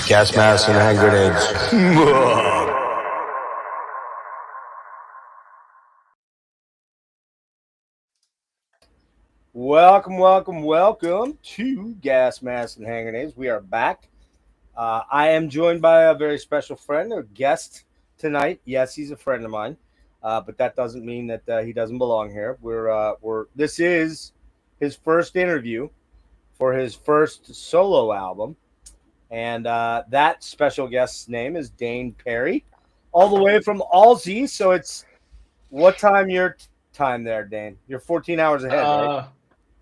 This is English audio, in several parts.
Gas masks and hand grenades. Welcome to Gas Masks and Hand Grenades. We are back. I am joined by a very special friend, a guest tonight. Yes, he's a friend of mine, but that doesn't mean that he doesn't belong here. This is his first interview for his first solo album. And that special guest's name is Dane Perry, all the way from Aussie. So it's what time your time there, Dane? You're 14 hours ahead, right?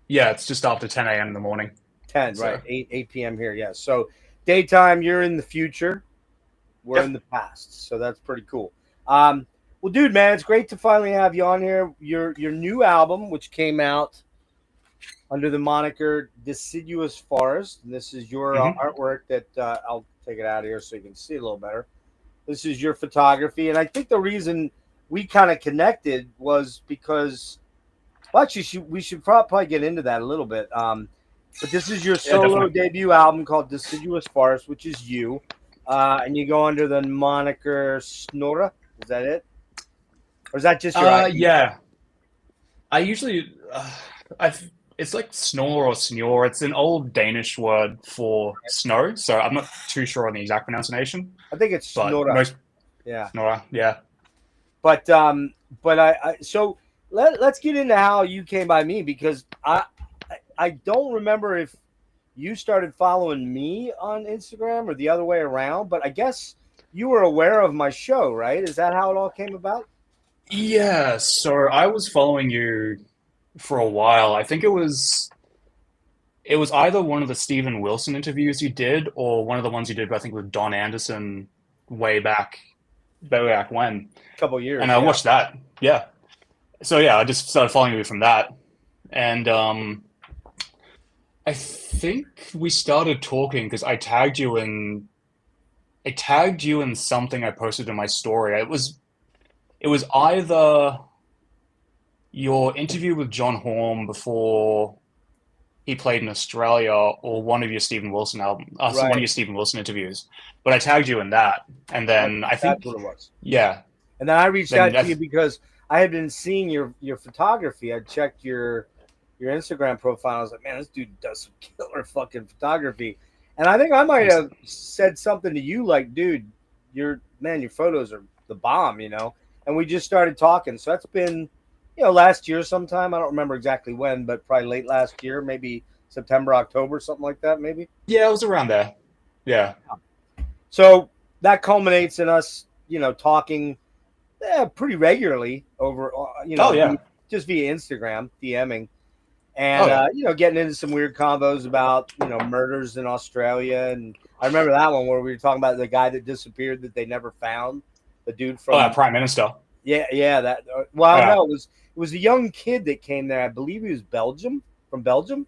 Yeah, it's just after 10 a.m. in the morning. 10, so. Right. 8 p.m. here, yes. So daytime, you're in the future. We're in the past. So that's pretty cool. Well, dude, man, it's great to finally have you on here. Your new album, which came out under the moniker Deciduous Forest. And this is your artwork that I'll take it out of here so you can see it a little better. This is your photography. And I think the reason we kind of connected was because, well, actually, we should probably get into that a little bit. But this is your solo debut album called Deciduous Forest, which is you. And you go under the moniker Sjnór. Is that it? Or is that just your ID? Yeah. I usually... It's like Sjnór or Sjnór. It's an old Danish word for snow, so I'm not too sure on the exact pronunciation. I think it's Sjnór. Yeah. Sjnór, yeah. But so let's get into how you came by me, because I don't remember if you started following me on Instagram or the other way around, but I guess you were aware of my show, right? Is that how it all came about? Yeah, so I was following you for a while. I think it was either one of the Steven Wilson interviews you did or one of the ones you did, I think, with Don Anderson way back when. A couple years. And I watched that. Yeah. So yeah, I just started following you from that. And I think we started talking because I tagged you in something I posted in my story. It was either your interview with John Horn before he played in Australia, or one of your Steven Wilson one of your Steven Wilson interviews. But I tagged you in that, and then I think that's what it was. Yeah, and then I reached out to you because I had been seeing your photography. I checked your Instagram profile. I was like, man, this dude does some killer fucking photography. And I think I might have said something to you like, dude, your photos are the bomb, you know. And we just started talking. So that's been, last year sometime. I don't remember exactly when, but probably late last year, maybe September, October, something like that, maybe. Yeah, it was around there. Yeah. So that culminates in us, talking pretty regularly over, just via Instagram, DMing, and, getting into some weird combos about, murders in Australia. And I remember that one where we were talking about the guy that disappeared that they never found, the dude from Prime Minister. Yeah, that. Well, no, it was a young kid that came there. I believe he was from Belgium.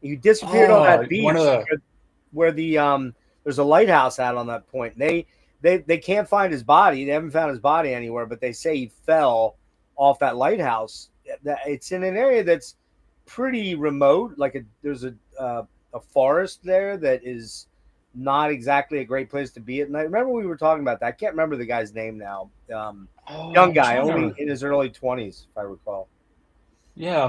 He disappeared on that beach where the there's a lighthouse out on that point. They can't find his body. They haven't found his body anywhere, but they say he fell off that lighthouse. It's in an area that's pretty remote. Like there's a forest there that is not exactly a great place to be at night. Remember we were talking about that. I can't remember the guy's name now. Young guy, only in his early 20s, if I recall. Yeah,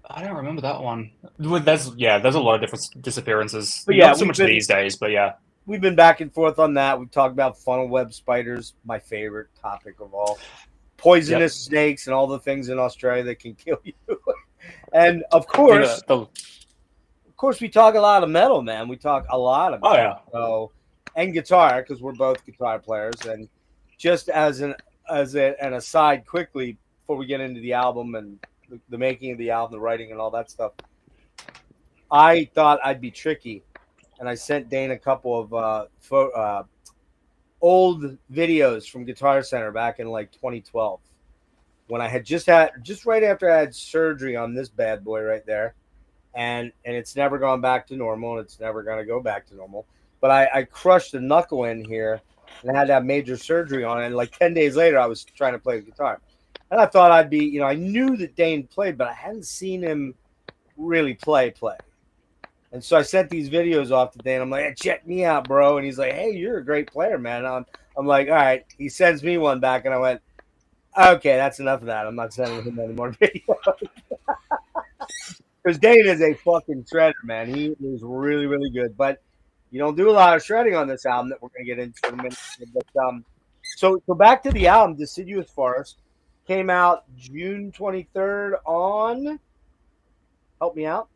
I don't remember that one. There's a lot of different disappearances. But not so much these days, but yeah. We've been back and forth on that. We've talked about funnel web spiders, my favorite topic of all. Poisonous snakes and all the things in Australia that can kill you. And of course, we talk a lot of metal, man. We talk a lot of metal. Oh yeah. So, and guitar, because we're both guitar players. And just as an aside, quickly before we get into the album and the making of the album, the writing, and all that stuff, I thought I'd be tricky, and I sent Dane a couple of old videos from Guitar Center back in like 2012, when I had just right after I had surgery on this bad boy right there. And it's never gone back to normal, and it's never going to go back to normal. But I crushed the knuckle in here, and I had to have major surgery on it. And like 10 days later, I was trying to play the guitar. And I thought I'd be, I knew that Dane played, but I hadn't seen him really play. And so I sent these videos off to Dane. I'm like, hey, check me out, bro. And he's like, hey, you're a great player, man. I'm like, all right. He sends me one back, and I went, okay, that's enough of that. I'm not sending him any more videos. Because Dane is a fucking shredder, man. He is really, really good. But you don't do a lot of shredding on this album that we're going to get into in a minute. But, so back to the album, Deciduous Forest came out June 23rd on, help me out,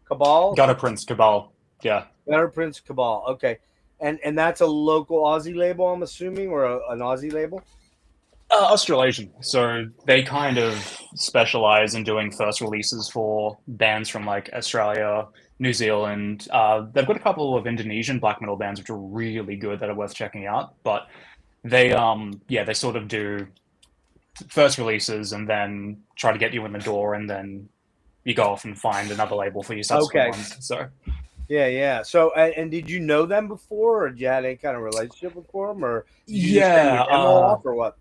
Cabal? Gutter Prince Cabal, yeah. Gutter Prince Cabal, okay. And that's a local Aussie label, I'm assuming, or an Aussie label? Australasian. So they kind of specialize in doing first releases for bands from like Australia, New Zealand. They've got a couple of Indonesian black metal bands which are really good that are worth checking out. But they they sort of do first releases and then try to get you in the door, and then you go off and find another label for your subsequent ones. So yeah. So and did you know them before, or did you have any kind of relationship with them, or did you just send your demo off, or what?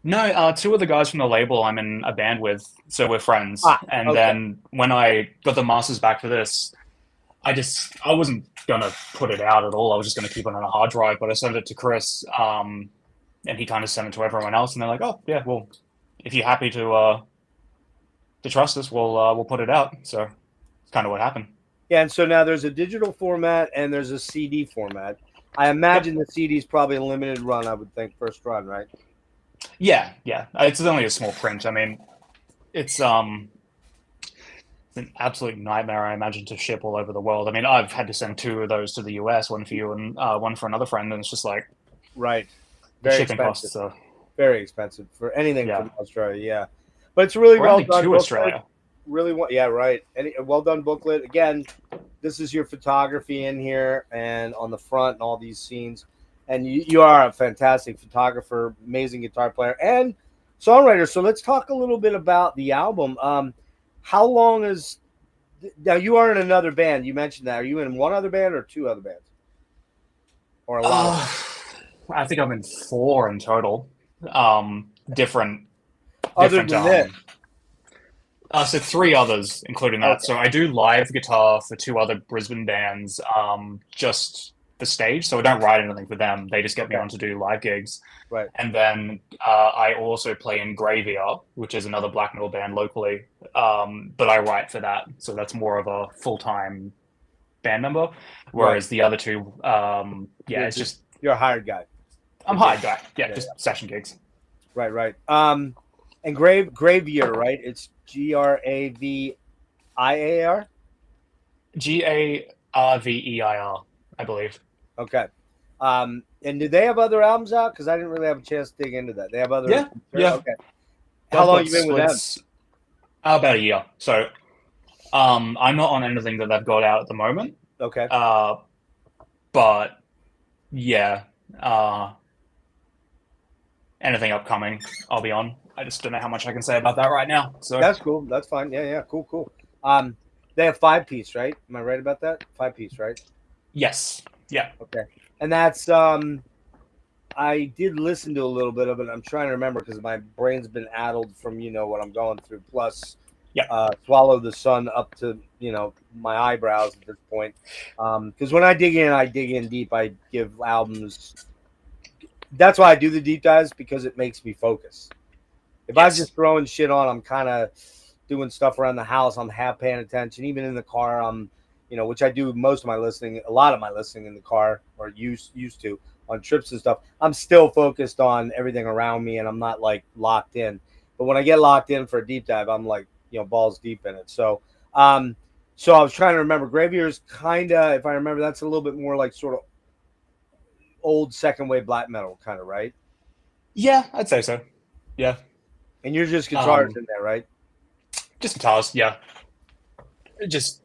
No, two of the guys from the label I'm in a band with, so we're friends. Then when I got the masters back for this, I wasn't gonna put it out at all. I was just gonna keep it on a hard drive, but I sent it to Chris, and he kind of sent it to everyone else, and they're like, "Oh yeah, well, if you're happy to trust us, we'll put it out." So it's kind of what happened. Yeah, and so now there's a digital format and there's a CD format. I imagine the CD is probably a limited run. I would think first run, right? Yeah. It's only a small print. I mean, it's an absolute nightmare, I imagine, to ship all over the world. I mean, I've had to send two of those to the US, one for you and one for another friend, and it's just like very shipping expensive. costs. So. Very expensive for anything from Australia. Yeah, but it's really well done. To Australia. Really, right. Well done booklet. Again, this is your photography in here and on the front and all these scenes. And you are a fantastic photographer, amazing guitar player, and songwriter. So let's talk a little bit about the album. How long is now? You are in another band. You mentioned that. Are you in one other band or two other bands, or a lot? I think I'm in 4 in total. Different. Other than that. So 3 others, including that. Okay. So I do live guitar for 2 other Brisbane bands. Just the stage, so I don't write anything for them. They just get me on to do live gigs. Right. And then I also play in Graveyard, which is another black metal band locally. But I write for that, so that's more of a full-time band member. Whereas the other 2, it's just you're a hired guy. I'm a hired guy. Yeah, just session gigs. Right. And Graveyard, right? It's Graviar. Garveir, I believe. Okay. And do they have other albums out? Because I didn't really have a chance to dig into that. They have other. Yeah. Okay. How long have you been with them? About a year. So, I'm not on anything that they've got out at the moment. Okay. But yeah. Anything upcoming, I'll be on. I just don't know how much I can say about that right now. So that's cool. That's fine. Yeah. Cool. They have 5-piece, right? Am I right about that? 5-piece, right? Yes. Yeah. Okay. And that's I did listen to a little bit of it. I'm trying to remember because my brain's been addled from what I'm going through. Plus, Swallow the Sun up to my eyebrows at this point. Because when I dig in deep. I give albums. That's why I do the deep dives, because it makes me focus. If I was just throwing shit on, I'm kind of doing stuff around the house. I'm half paying attention, even in the car. I'm, which I do most of my listening, a lot of my listening in the car, or used to on trips and stuff. I'm still focused on everything around me, and I'm not like locked in. But when I get locked in for a deep dive, I'm like, balls deep in it. So I was trying to remember. Graveyard's kind of, if I remember, that's a little bit more like sort of old second wave black metal kind of, right? Yeah, I'd say so. Yeah. And you're just guitars in there, right? Just guitars, yeah. Just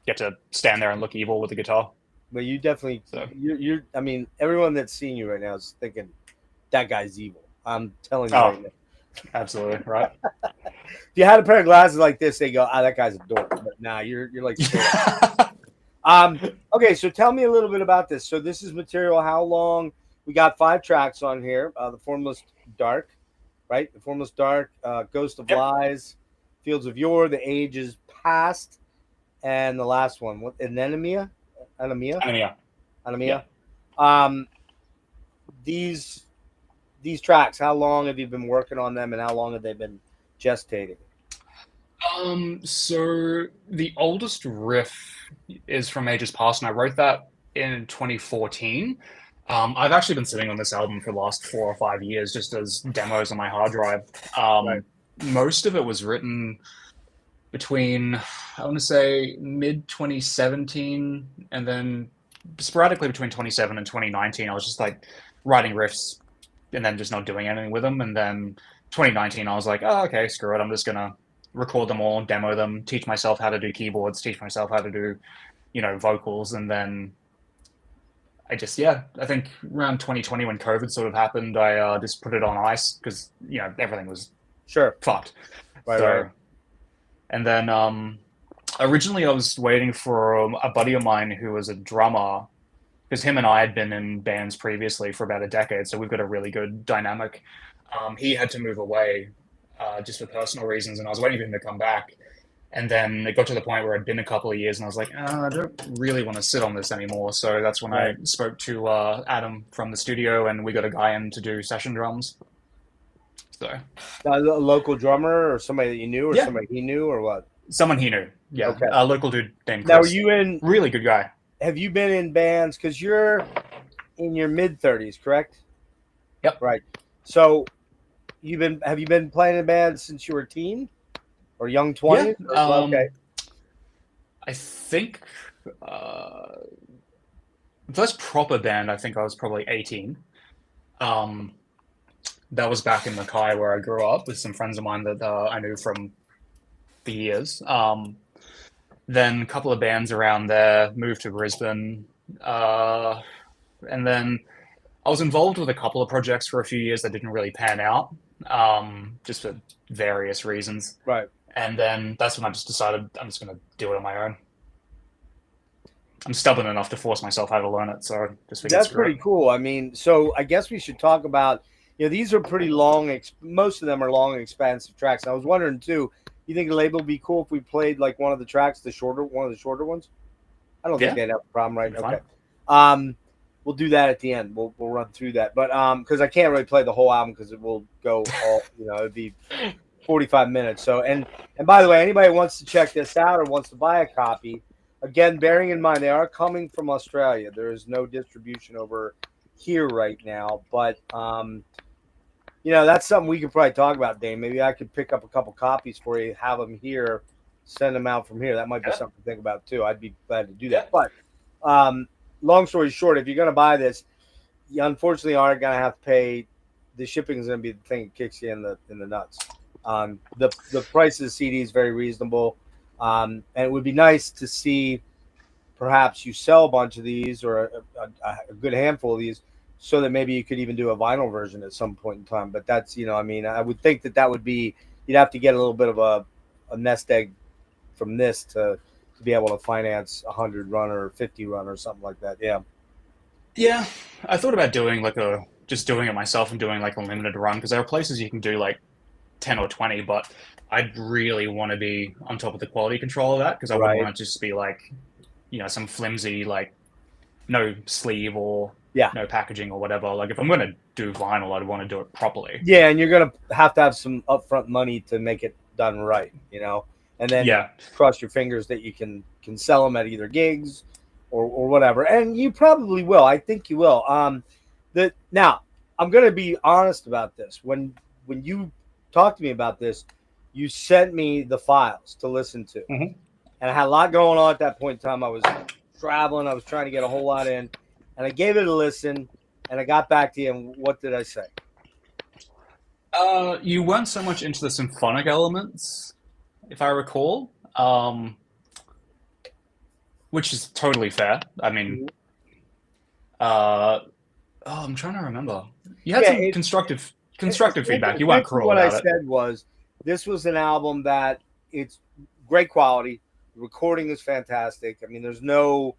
get to stand there and look evil with the guitar. But you definitely, you're. I mean, everyone that's seeing you right now is thinking that guy's evil. I'm telling you right now. Absolutely, right. If you had a pair of glasses like this, they go, that guy's a dork. But nah, you're like. Okay, so tell me a little bit about this. So this is material. How long? we got 5 tracks on here. The Formless Dark, right? The Formless Dark, Ghost of Yep. Lies, Fields of Yore, The Age is Past, and the last one, what? Anemia. Anemia. Yeah. These tracks, how long have you been working on them, and how long have they been gestating? So the oldest riff is from Ages Past, and I wrote that in 2014. I've actually been sitting on this album for the last 4 or 5 years, just as demos on my hard drive. Right. Most of it was written between, I want to say, mid 2017, and then sporadically between 27 and 2019. I was just like writing riffs and then just not doing anything with them. And then 2019, I was like, oh, okay, screw it. I'm just gonna record them all, demo them, teach myself how to do keyboards, teach myself how to do, vocals, and then I think around 2020 when COVID sort of happened, I just put it on ice because everything was Sure. fucked. Right. And then originally I was waiting for a buddy of mine who was a drummer, because him and I had been in bands previously for about a decade, so we've got a really good dynamic. He had to move away just for personal reasons, and I was waiting for him to come back. And then it got to the point where it'd been a couple of years, and I was like, I don't really want to sit on this anymore. So that's when I spoke to Adam from the studio, and we got a guy in to do session drums. So a local drummer or somebody that you knew, or somebody he knew, or what? Someone he knew. Yeah. Okay. A local dude named Chris. Now, were you in? Really good guy. Have you been in bands? Because you're in your mid-30s, correct? Yep. Right. So have you been playing in bands since you were a teen or young 20s? Yeah. Okay. I think the first proper band, I think I was probably 18. That was back in Mackay, where I grew up, with some friends of mine that I knew from the years. Then a couple of bands around there, moved to Brisbane. And then I was involved with a couple of projects for a few years that didn't really pan out, just for various reasons. Right. And then that's when I just decided I'm just going to do it on my own. I'm stubborn enough to force myself how to learn it, so just figured that's pretty cool. I mean, so I guess we should talk about, these are pretty long, most of them are long and expansive tracks. I was wondering too, you think the label would be cool if we played like one of the tracks, one of the shorter ones? I don't think they'd have a problem, right? Okay. We'll do that at the end. We'll run through that, but because I can't really play the whole album because it will go all, it'd be 45 minutes. So, and by the way, anybody who wants to check this out or wants to buy a copy, again, bearing in mind they are coming from Australia. There is no distribution over here right now, but that's something we could probably talk about, Dane. Maybe I could pick up a couple copies for you, have them here, send them out from here. That might be something to think about too. I'd be glad to do that. But long story short, if you're going to buy this, you unfortunately are going to have to pay. The shipping is going to be the thing that kicks you in the nuts. The price of the CD is very reasonable, and it would be nice to see perhaps you sell a bunch of these or a good handful of these, so that maybe you could even do a vinyl version at some point in time. But that's, I would think that would be, you'd have to get a little bit of a nest egg from this to be able to finance 100 run or 50 run or something like that. Yeah. Yeah. I thought about doing just doing it myself and doing like a limited run, because there are places you can do like 10 or 20, but I'd really want to be on top of the quality control of that, because I wouldn't want it to just be like, some flimsy, like no sleeve or no packaging or whatever. Like if I'm going to do vinyl, I'd want to do it properly. Yeah, and you're going to have some upfront money to make it done right, and then cross your fingers that you can sell them at either gigs or whatever. And you probably will. I think you will. Now, I'm going to be honest about this. When you talked to me about this, you sent me the files to listen to. Mm-hmm. And I had a lot going on at that point in time. I was traveling. I was trying to get a whole lot in. And I gave it a listen, and I got back to you, and what did I say? You weren't so much into the symphonic elements, if I recall, which is totally fair. I mean, I'm trying to remember. You had some constructive feedback. You weren't cruel about it. What I said was, this was an album that it's great quality. The recording is fantastic. I mean, there's no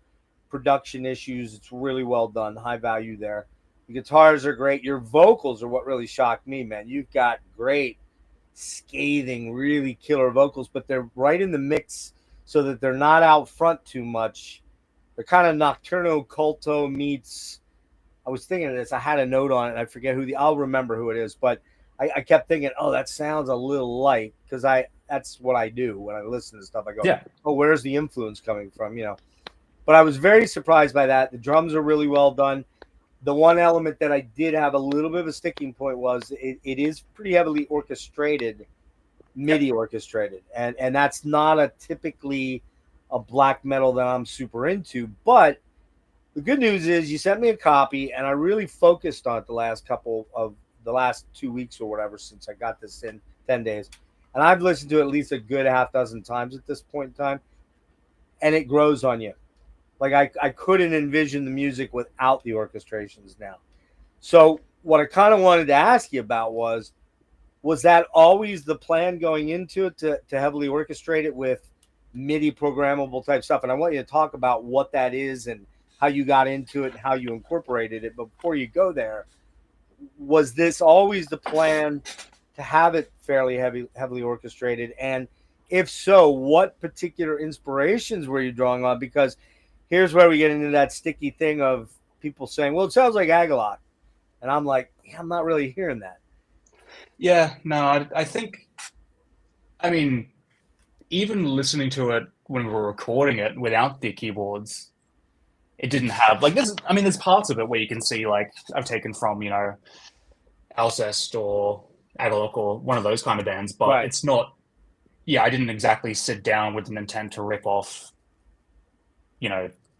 production issues. It's really well done. High value there. The guitars are great. Your vocals are what really shocked me, man. You've got great, scathing, really killer vocals, but they're right in the mix so that they're not out front too much. They're kind of nocturno culto meets. I was thinking of this. I had a note on it. And I forget I'll remember who it is, but I kept thinking, oh, that sounds a little light, because that's what I do when I listen to stuff. I go, Yeah. oh, where's the influence coming from? But I was very surprised by that. The drums are really well done. The one element that I did have a little bit of a sticking point was it is pretty heavily orchestrated, MIDI orchestrated, and that's not typically a black metal that I'm super into. But the good news is you sent me a copy, and I really focused on it the last 2 weeks or whatever since I got this in 10 days. And I've listened to it at least a good half dozen times at this point in time, and it grows on you. Like I couldn't envision the music without the orchestrations now. So what I kind of wanted to ask you about was that always the plan going into it to heavily orchestrate it with MIDI programmable type stuff? And I want you to talk about what that is and how you got into it and how you incorporated it. But before you go there, was this always the plan to have it fairly heavily orchestrated? And if so, what particular inspirations were you drawing on? Because here's where we get into that sticky thing of people saying, well, it sounds like Agalloch. And I'm like, yeah, I'm not really hearing that. Yeah, no, I think, I mean, even listening to it when we were recording it without the keyboards, it didn't have, like, there's parts of it where you can see, like, I've taken from, Alcest or Agalloch or one of those kind of bands, but Right. It's not, I didn't exactly sit down with an intent to rip off,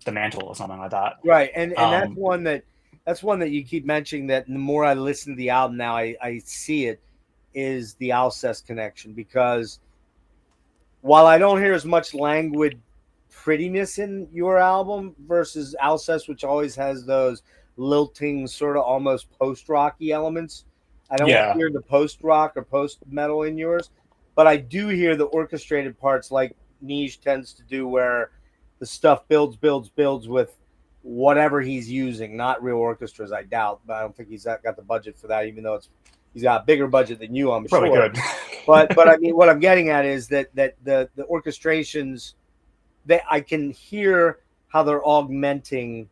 the Mantle or something like that. Right, and that's one that you keep mentioning, that the more I listen to the album now, I see it, is the Alcest connection, because while I don't hear as much languid prettiness in your album versus Alcest, which always has those lilting, sort of almost post-rocky elements, I don't hear the post-rock or post-metal in yours, but I do hear the orchestrated parts like Niche tends to do, where the stuff builds with whatever he's using, not real orchestras, I doubt, but I don't think he's got the budget for that, even though he's got a bigger budget than you, I'm Probably sure. good. but I mean, what I'm getting at is that the orchestrations, I can hear how they're augmenting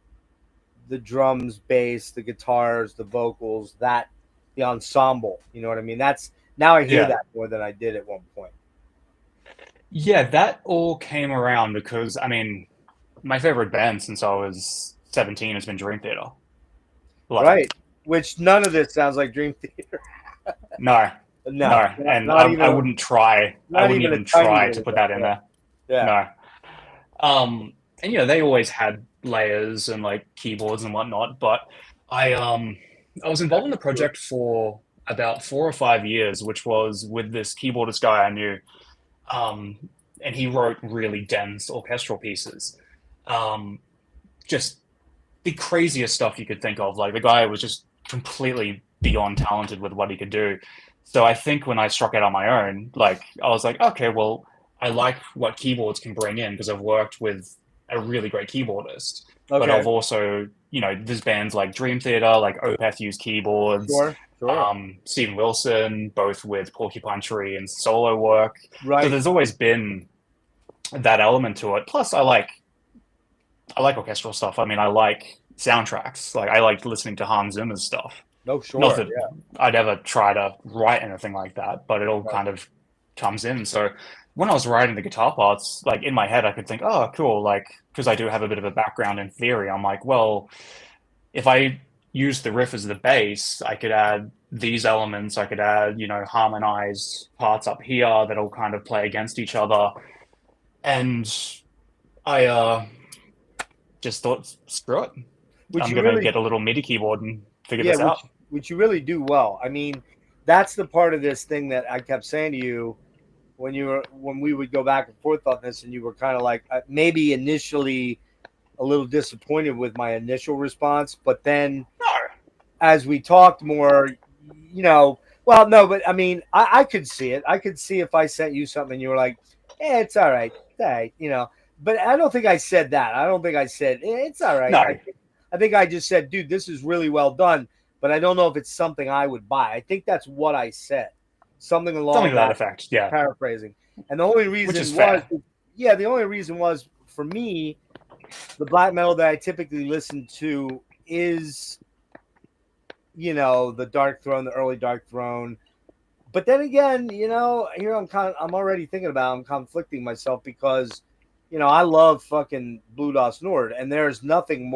the drums, bass, the guitars, the vocals, the ensemble. You know what I mean? Now I hear that more than I did at one point. Yeah, that all came around because, my favorite band since I was 17 has been Dream Theater. Right. Which none of this sounds like Dream Theater. No. And I wouldn't try. I wouldn't even try to put that in there. Yeah. No. And they always had layers and like keyboards and whatnot, but I was involved in the project for about 4 or 5 years, which was with this keyboardist guy I knew. And he wrote really dense orchestral pieces. Just the craziest stuff you could think of. Like, the guy was just completely beyond talented with what he could do. So I think when I struck out on my own, like, I was like, okay, well, I like what keyboards can bring in because I've worked with a really great keyboardist. Okay. But I've also, there's bands like Dream Theater, like Opeth use keyboards. Sure. Steven Wilson, both with Porcupine Tree and solo work. Right. So there's always been that element to it. Plus, I like orchestral stuff. I like soundtracks. Like, I like listening to Hans Zimmer's stuff. No, sure. Not that I'd ever try to write anything like that, but it all kind of comes in. So when I was writing the guitar parts, like, in my head, I could think, oh, cool. Like, because I do have a bit of a background in theory, I'm like, well, if I use the riff as the bass, I could add these elements. I could add, harmonized parts up here that all kind of play against each other. And I just thought, screw it. I'm going to get a little MIDI keyboard and figure this out. Which you really do well. I mean, that's the part of this thing that I kept saying to you when we would go back and forth on this, and you were kind of like, maybe initially a little disappointed with my initial response, but then as we talked more, well, no, but I mean, I could see it. I could see if I sent you something and you were like, it's all right. But I don't think I said that. I don't think I said it's all right. No. I think I just said, dude, this is really well done, but I don't know if it's something I would buy. I think that's what I said. Something along to that effect, yeah. Paraphrasing. And the only reason the only reason was for me, the black metal that I typically listen to is, you know, the Dark Throne, the early Dark Throne. But then again, you know, here I'm already thinking about, I'm conflicting myself because, you know, I love fucking Blue Dust Nord, and there's nothing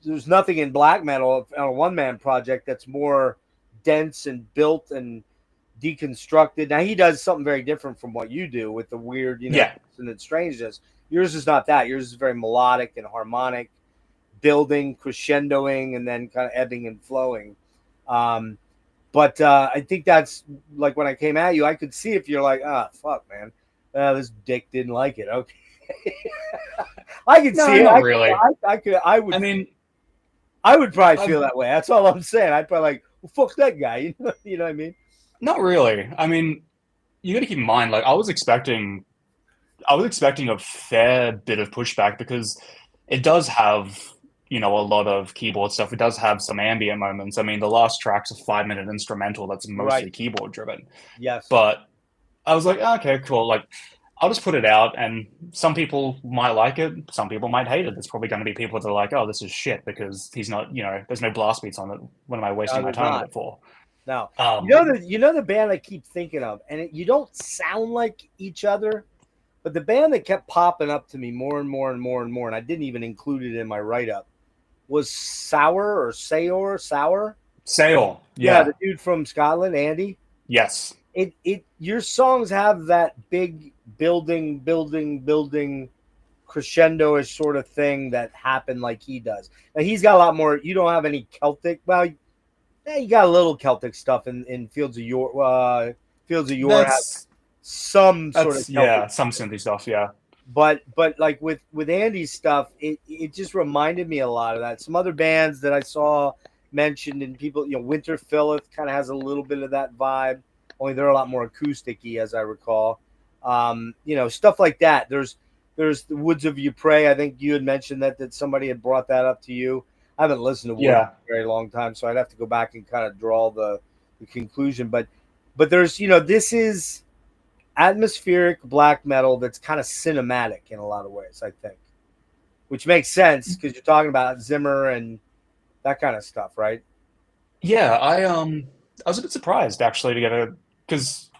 in black metal on a one-man project that's more dense and built and deconstructed. Now he does something very different from what you do with the weird, you know, and strangeness. Yours is not that. Yours is very melodic and harmonic, building, crescendoing, and then kind of ebbing and flowing. But I think that's like when I came at you, I could see if you're like, fuck, man, this dick didn't like it. Okay, I could see it. Not really. I would probably feel that way. That's all I'm saying. I'd probably like, well, fuck that guy. You know what I mean? Not really. I mean, you got to keep in mind, like I was expecting a fair bit of pushback because it does have, you know, a lot of keyboard stuff. It does have some ambient moments. I mean, the last track's a 5-minute instrumental that's mostly keyboard driven. Yes. But I was like, okay, cool. Like, I'll just put it out, and some people might like it, some people might hate it. There's probably going to be people that are like, oh, this is shit because he's not, you know, there's no blast beats on it. What am I wasting my time on it for? No. You know the band I keep thinking of, and you don't sound like each other, but the band that kept popping up to me more and more and more and more, and I didn't even include it in my write-up, was Sour. Yeah, the dude from Scotland, Andy. Yes. Your songs have that big building crescendo-ish sort of thing that happened like he does. Now he's got a lot more. You don't have any Celtic. Well, you got a little Celtic stuff in Fields of Yore. Fields of Yore has some sort of Celtic some synthy stuff. Yeah. But like with Andy's stuff, it just reminded me a lot of that. Some other bands that I saw mentioned and people, you know, Winter Phillip kind of has a little bit of that vibe. Only they're a lot more acoustic-y, as I recall. You know, stuff like that. There's the Woods of Ypres. I think you had mentioned that somebody had brought that up to you. I haven't listened to Woods in a very long time, so I'd have to go back and kind of draw the conclusion. But there's, you know, this is atmospheric black metal that's kind of cinematic in a lot of ways, I think, which makes sense because you're talking about Zimmer and that kind of stuff, right? Yeah, I was a bit surprised actually to get because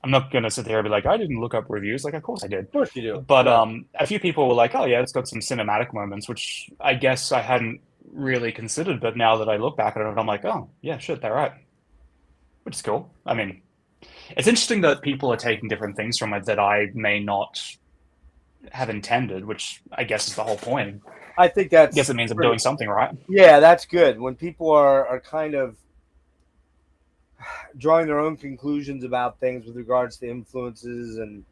I'm not gonna sit there and be like, I didn't look up reviews. Like, of course I did. Of course you do. But a few people were like, oh yeah, it's got some cinematic moments, which I guess I hadn't really considered. But now that I look back at it, I'm like, oh yeah, shit, they're right. Which is cool. I mean, it's interesting that people are taking different things from it that I may not have intended, which I guess is the whole point. I think it means I'm doing something right. Yeah, that's good. When people are kind of drawing their own conclusions about things with regards to influences and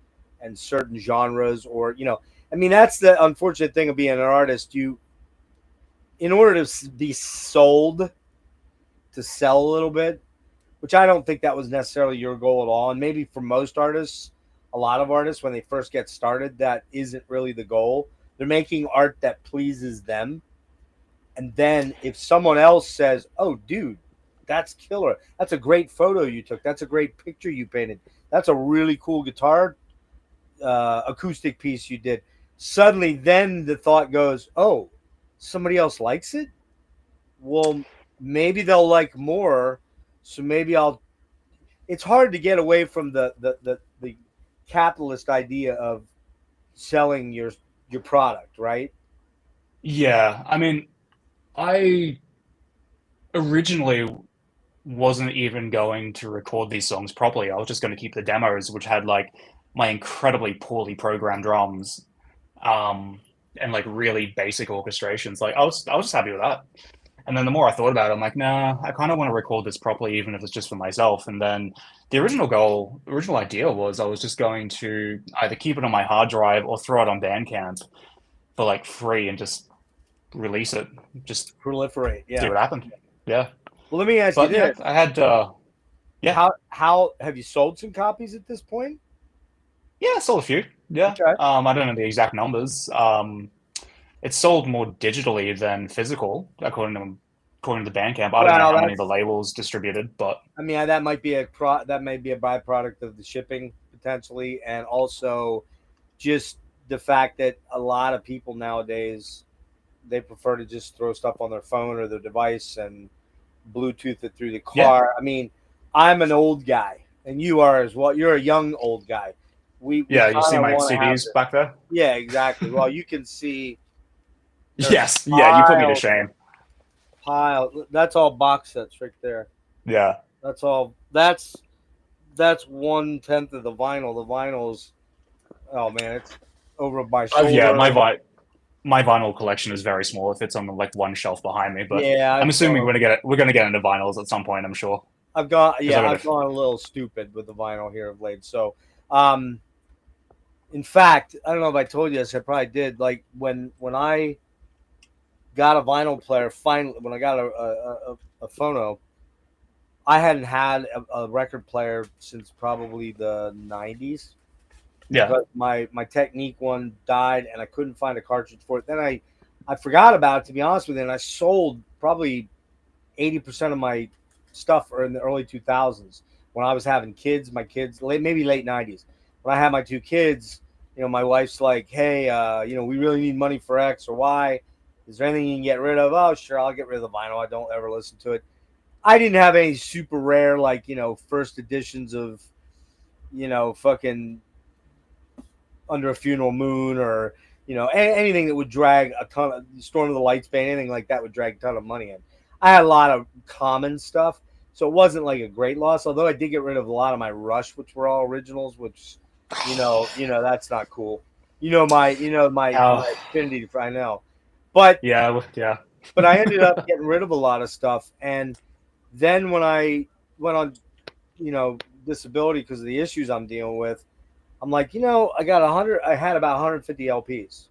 certain genres, or, you know, I mean, that's the unfortunate thing of being an artist. In order to be sold, to sell a little bit, which I don't think that was necessarily your goal at all. And maybe for most artists, a lot of artists, when they first get started, that isn't really the goal. They're making art that pleases them. And then if someone else says, oh, dude, that's killer. That's a great photo you took. That's a great picture you painted. That's a really cool guitar acoustic piece you did. Suddenly, then the thought goes, oh, somebody else likes it? Well, maybe they'll like more. So maybe it's hard to get away from the capitalist idea of selling your product, right? Yeah. I mean, I originally wasn't even going to record these songs properly. I was just going to keep the demos, which had like my incredibly poorly programmed drums, and like really basic orchestrations. Like I was just happy with that. And then the more I thought about it, I'm like, nah, I kind of want to record this properly, even if it's just for myself. And then the original idea was I was just going to either keep it on my hard drive or throw it on Bandcamp for like free and just release it. Just proliferate. Yeah. See what happened. Yeah. Well, let me ask you this. Yeah, I had, How have you sold some copies at this point? Yeah, I sold a few. Yeah. Okay. I don't know the exact numbers. it's sold more digitally than physical, according to the Bandcamp. I don't know Well, how many of that's the labels distributed, but I mean that might be that may be a byproduct of the shipping potentially, and also just the fact that a lot of people nowadays they prefer to just throw stuff on their phone or their device and Bluetooth it through the yeah, car. I mean, I'm an old guy, and you are as well. You're a young old guy. We yeah. You see kind of my want to have CDs this. back there? Yeah, exactly. Well, you can see there's Yes, yeah. You put me to piles of them. shame. Pile. That's all box sets right there. Yeah. That's all. That's 1/10 of the vinyl. The vinyl's oh man, it's over my Yeah. shoulder. My vinyl collection is very small. It fits on like one shelf behind me, but Yeah, I'm assuming we're gonna get into vinyls at some point. I'm sure because I got I've to. gone a little stupid with the vinyl here of late. So, um, in fact, I don't know if I told you this. I probably did. Like when I got a vinyl player, finally, when I got a phono, I hadn't had a record player since probably the '90s Yeah. because my Technique one died and I couldn't find a cartridge for it. Then I forgot about it, to be honest with you, and I sold probably 80% of my stuff are in the early 2000s when I was having kids. My kids, maybe late 90s. When I had my two kids, my wife's like, "Hey, we really need money for X or Y. Is there anything you can get rid of?" Oh, sure, I'll get rid of the vinyl. I don't ever listen to it. I didn't have any super rare, like, first editions of, fucking Under a Funeral Moon or, anything that would drag a ton of Storm of the Lights band, anything like that would drag a ton of money in. I had a lot of common stuff, so it wasn't like a great loss, although I did get rid of a lot of my Rush, which were all originals, which, that's not cool. My Uh, affinity for, I know. But yeah. but I ended up getting rid of a lot of stuff. And then when I went on, disability because of the issues I'm dealing with, I'm like, I had about 150 LPs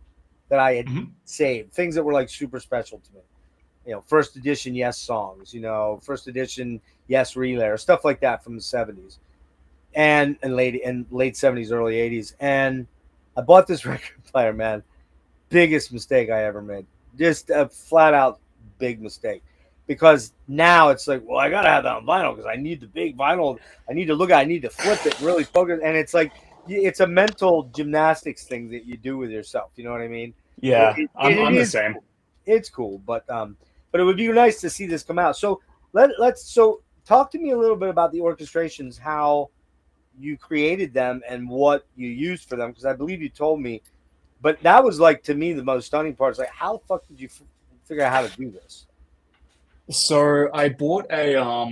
that I had Mhm. saved, things that were like super special to me. First edition Yes songs, first edition Yes relay or stuff like that from the 70s and late 70s, early 80s. And I bought this record player, man. Biggest mistake I ever made. Just a flat out big mistake. Because now it's like, well, I gotta have that on vinyl because I need the big vinyl. I need to look at. I need to flip it and really focus. And it's like, it's a mental gymnastics thing that you do with yourself. You know what I mean? It, Yeah. it, it I'm the is same. cool. It's cool, but it would be nice to see this come out. So let's talk to me a little bit about the orchestrations, how you created them and what you used for them, because I believe you told me. But that was like, to me, the most stunning part. Is like, how the fuck did you figure out how to do this? So I bought uh,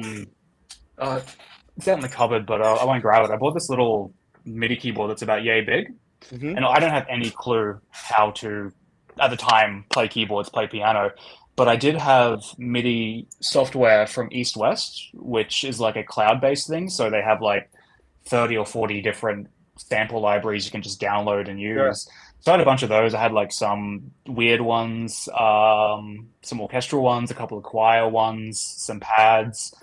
it's out in the cupboard, but I won't grab it. I bought this little MIDI keyboard that's about yay big, Mm-hmm. and I don't have any clue how to, at the time, play keyboards, play piano. But I did have MIDI software from East West, which is like a cloud-based thing. So they have like 30 or 40 different sample libraries you can just download and Sure. use. So I had a bunch of those. I had like some weird ones, some orchestral ones, a couple of choir ones, some pads.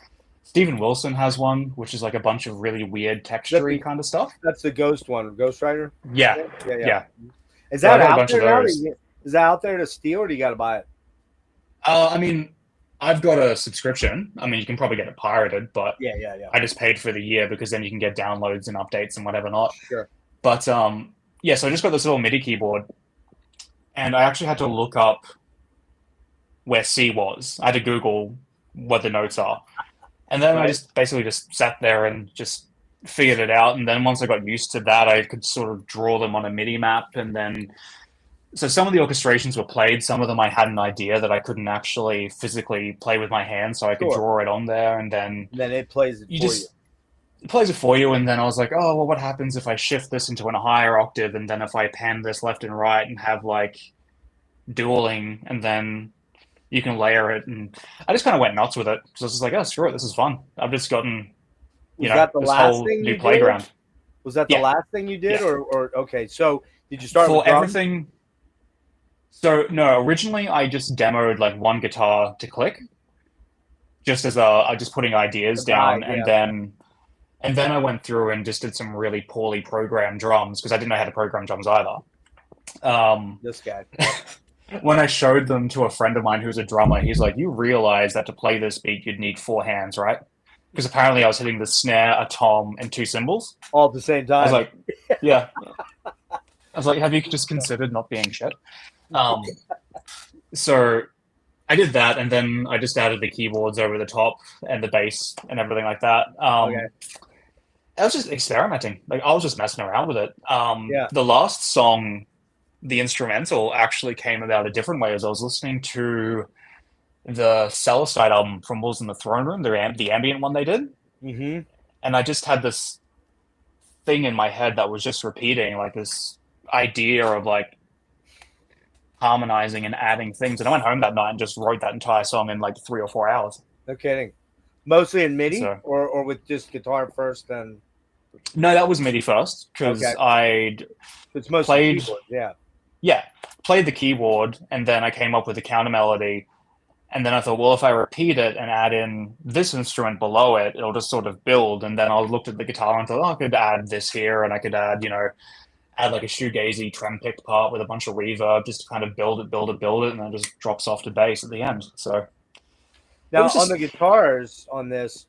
Steven Wilson has one, which is like a bunch of really weird That's textury the kind of stuff. that's the Ghost one, Ghost Rider. Yeah, Yeah, yeah, yeah. yeah. Is So I that got a out bunch of there now? those. Is that out there to steal, or do you got to buy it? I mean, I've got a subscription. I mean, you can probably get it pirated, but Yeah, yeah, yeah. I just paid for the year because then you can get downloads and updates and whatever not. Sure. But yeah, so I just got this little MIDI keyboard, and I actually had to look up where C was. I had to Google what the notes are, and then I Right. just basically just sat there and just figured it out. And then once I got used to that, I could sort of draw them on a MIDI map, and then so some of the orchestrations were played. Some of them I had an idea that I couldn't actually physically play with my hands, so I could Sure. draw it on there, and then And then it plays it you for you. just it plays it for you. And then I was like, oh well, what happens if I shift this into a higher octave, and then if I pan this left and right and have like dueling, and then you can layer it. And I just kind of went nuts with it. So I was just like, oh screw it, this is fun. I've just gotten Was that the this last whole thing new you did? playground. Was that the Yeah, last thing you did, yeah. or okay? So did you start with For drums? everything. So no, originally I just demoed like one guitar to click, just as I just putting The ideas guy, down, yeah. and then I went through and just did some really poorly programmed drums because I didn't know how to program drums either. Um, This guy. when I showed them to a friend of mine who's a drummer, he's like, "You realize that to play this beat, you'd need 4 hands, right?" Because apparently I was hitting the snare, a tom, and 2 cymbals. All at the same I was time. like, "Yeah." I was like, "Have you just considered not being shit?" So I did that, and then I just added the keyboards over the top and the bass and everything like that. Okay. I was just experimenting. Like I was just messing around with it. Yeah. The last song, the instrumental, actually came about a different way. As I was listening to the Celestine album from Wolves in the Throne Room, the ambient one they did, Mm-hmm. and I just had this thing in my head that was just repeating, like this idea of like harmonizing and adding things. And I went home that night and just wrote that entire song in like 3 or 4 hours. No kidding. Mostly in MIDI So or with just guitar first and no, that was MIDI first because okay. I'd It's mostly played, keyboard, yeah. yeah, played the keyboard, and then I came up with a counter melody. And then I thought, well, if I repeat it and add in this instrument below it, it'll just sort of build. And then I looked at the guitar and thought, oh, I could add this here, and I could add, add like a shoegazy trem pick part with a bunch of reverb just to kind of build it, and then it just drops off to bass at the end. So it Now was on just the guitars on this,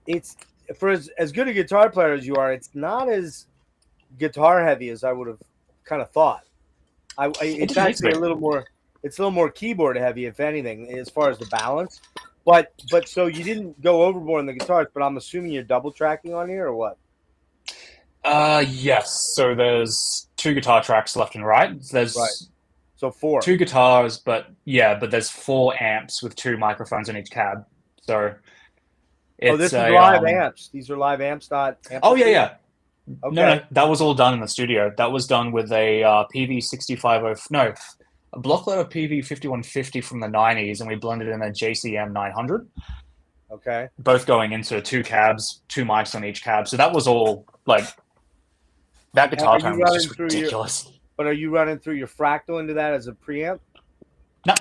it's for as good a guitar player as you are, it's not as guitar heavy as I would have kind of thought. It's just makes actually me. a little more. It's a little more keyboard heavy, if anything, as far as the balance. But so you didn't go overboard on the guitars, but I'm assuming you're double tracking on here or what? Yes. So there's 2 guitar tracks left and right. Right. There's So 4. 2 guitars, but there's 4 amps with 2 microphones in each cab. So Oh, it's this is a live amps. These are live amps, not oh yeah, amplifiers? yeah. Okay. No, that was all done in the studio. That was done with a PV 65, no, a blockload of PV 5150 from the 90s, and we blended in a JCM 900, Okay. both going into 2 cabs, 2 mics on each cab. So that was all like that Now, guitar tone was just are you running through your fractal into that as a preamp? No,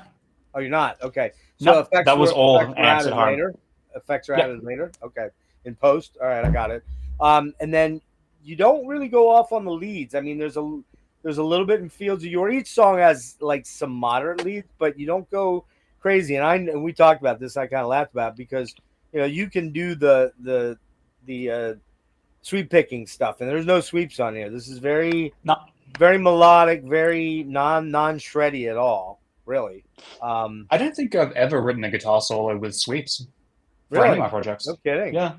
Oh, you're not. Okay. So no, that was all effects were amps added at home. later. Effects are Yep. added later. Okay. In post. All right, I got it. And then you don't really go off on the leads. I mean, there's a little bit in Fields of Yore. Each song has like some moderate leads, but you don't go crazy. And we talked about this. I kind of laughed about it because you can do the sweep picking stuff, and there's no sweeps on here. This is very No, very melodic, very non shreddy at all. Really. I don't think I've ever written a guitar solo with sweeps for any Really? of my projects. No kidding. Yeah,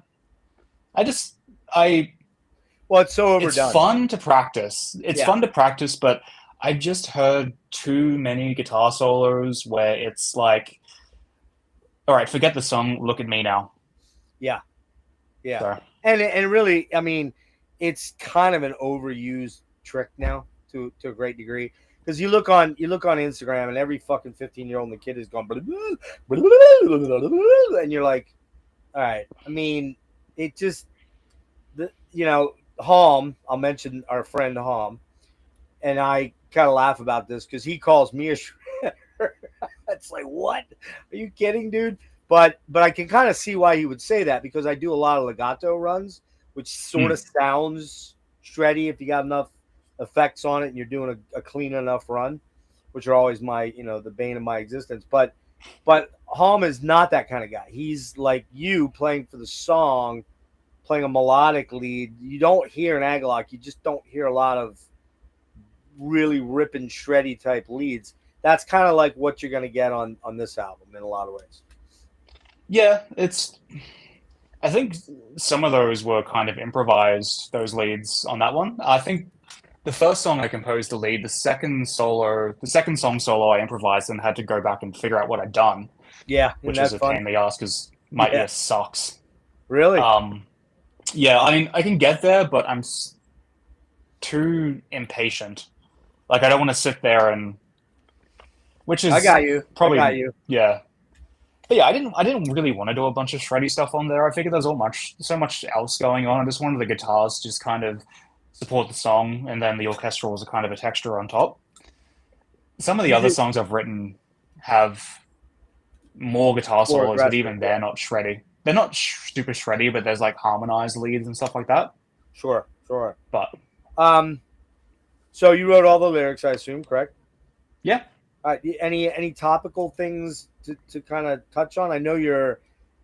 I Well, it's so overdone. It's fun to practice. It's Yeah. fun to practice, but I just heard too many guitar solos where it's like, all right, forget the song, look at me now. Yeah. So, And really, I mean, it's kind of an overused trick now to a great degree. Because you look on Instagram and every fucking 15-year-old and the kid is going and you're like, all right. I mean, it just Halm, I'll mention our friend Halm, and I kind of laugh about this because he calls me a shredder. It's like, what? Are you kidding, dude? But I can kind of see why he would say that because I do a lot of legato runs, which sort of sounds shreddy if you got enough effects on it and you're doing a clean enough run, which are always my, the bane of my existence. But Halm is not that kind of guy. He's like you playing for the song, playing a melodic lead. You don't hear an Agalloch. You just don't hear a lot of really ripping, shreddy type leads. That's kind of like what you're going to get on this album in a lot of ways. yeah, I think some of those were kind of improvised, those leads on that one. I think the first song I composed the lead, the second song solo I improvised and had to go back and figure out what I'd done. Yeah, which that's is a fun. pain in the ass because my ear sucks. Really? Yeah, I mean, I can get there, but I'm too impatient. Like, I don't want to sit there and, which is I got you. Probably, I got you. Yeah, but yeah, I didn't really want to do a bunch of shreddy stuff on there. I figured there's so much else going on. I just wanted the guitars to just kind of support the song, and then the orchestrals are kind of a texture on top. Some of the other songs I've written have more guitar solos, but even they're not shreddy. They're not super shreddy, but there's like harmonized leads and stuff like that. Sure. But so you wrote all the lyrics, I assume, correct? Yeah. Any topical things to kind of touch on? I know you're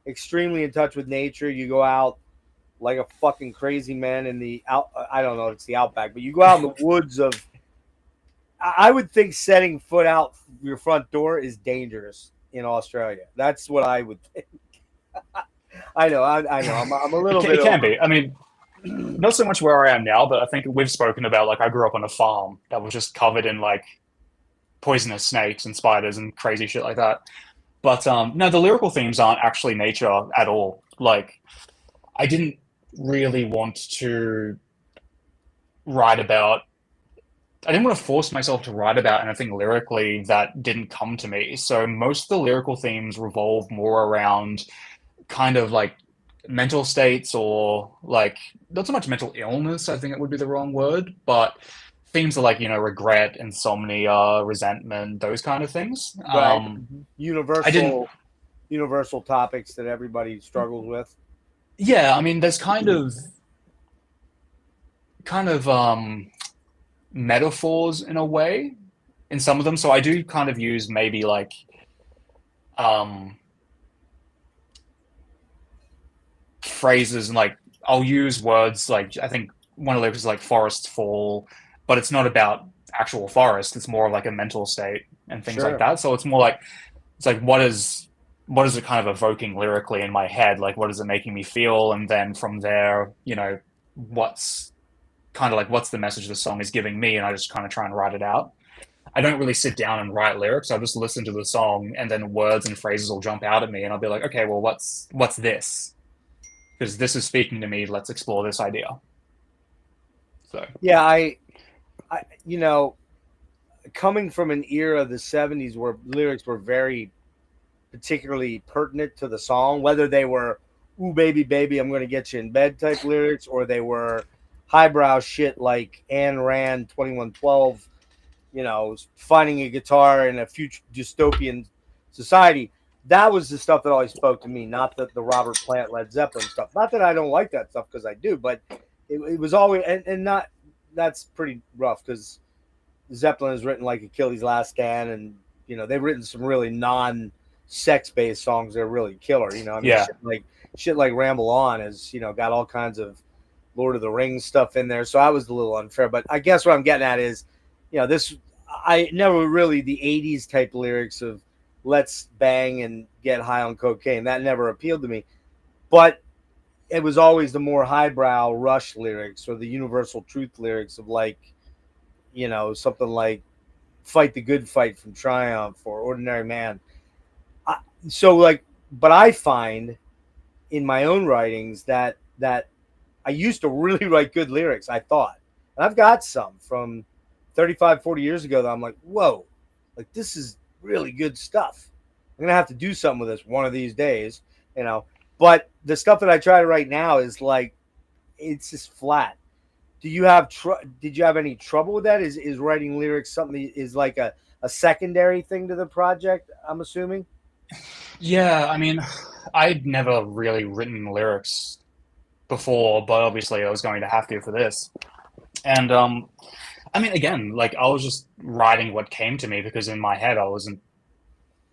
extremely in touch with nature. You go out like a fucking crazy man in the out. I don't know if it's the outback, but you go out in the woods of. I would think setting foot out your front door is dangerous in Australia. That's what I would think. I know. I know. I'm a little bit It can over. be. I mean, not so much where I am now, but I think we've spoken about, like, I grew up on a farm that was just covered in like poisonous snakes and spiders and crazy shit like that. But no, the lyrical themes aren't actually nature at all. Like, I didn't really want to write about. I didn't want to force myself to write about anything lyrically that didn't come to me. So most of the lyrical themes revolve more around kind of like mental states, or like not so much mental illness, I think it would be the wrong word, but themes are like, regret, insomnia, resentment, those kind of things. Right. I didn't, Universal topics that everybody struggles with. yeah, I mean, there's kind of metaphors in a way in some of them. So I do kind of use maybe like um phrases, and like I'll use words like, I think one of the lyrics is like forests fall, but it's not about actual forest. It's more of like a mental state and things like Sure. that. So it's more like, it's like, what is it kind of evoking lyrically in my head? Like, what is it making me feel? And then from there, what's kind of like, what's the message the song is giving me? And I just kind of try and write it out. I don't really sit down and write lyrics. I just listen to the song, and then words and phrases will jump out at me, and I'll be like, okay, well, what's this? Because this is speaking to me. Let's explore this idea. So Yeah, I coming from an era of the '70s where lyrics were very particularly pertinent to the song, whether they were "Ooh baby baby, I'm going to get you in bed" type lyrics, or they were highbrow shit like Ayn Rand, 2112, finding a guitar in a future dystopian society. That was the stuff that always spoke to me, not the Robert Plant, Led Zeppelin stuff. Not that I don't like that stuff, because I do, but it was always, and not, that's pretty rough, because Zeppelin has written like Achilles' Last Stand, and they've written some really non-sex based songs that are really killer. I mean, yeah, shit like Ramble On has got all kinds of Lord of the Rings stuff in there. So I was a little unfair, but I guess what I'm getting at is, this, I never really, the '80s type lyrics of let's bang and get high on cocaine, that never appealed to me. But it was always the more highbrow Rush lyrics, or the universal truth lyrics of like, something like "Fight the Good Fight" from Triumph, or "Ordinary Man." I, so like, but I find in my own writings that I used to really write good lyrics, I thought. And I've got some from 35, 40 years ago that I'm like, whoa, like this is really good stuff. I'm going to have to do something with this one of these days, you know. But the stuff that I try to write now is like, it's just flat. Do you have did you have any trouble with that? Is writing lyrics something that is like a secondary thing to the project, I'm assuming? yeah. I mean, I'd never really written lyrics before, but obviously I was going to have to for this. And I mean, again, like I was just writing what came to me, because in my head I wasn't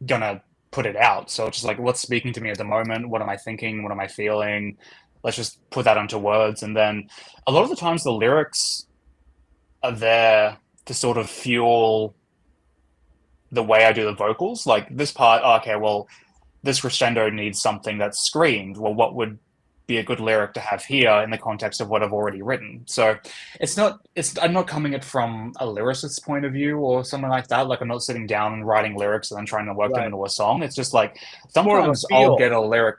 gonna put it out. So it's just like, what's speaking to me at the moment? What am I thinking? What am I feeling? Let's just put that onto words. And then a lot of the times the lyrics are there to sort of fuel the way I do the vocals. Like this part, oh, okay, well, this crescendo needs something that's screamed. Well, what would be a good lyric to have here in the context of what I've already written? So I'm not coming it from a lyricist's point of view or something like that. Like I'm not sitting down and writing lyrics and then trying to work them Right. into a song. It's just like It's more of a sometimes I'll feel. get a lyric.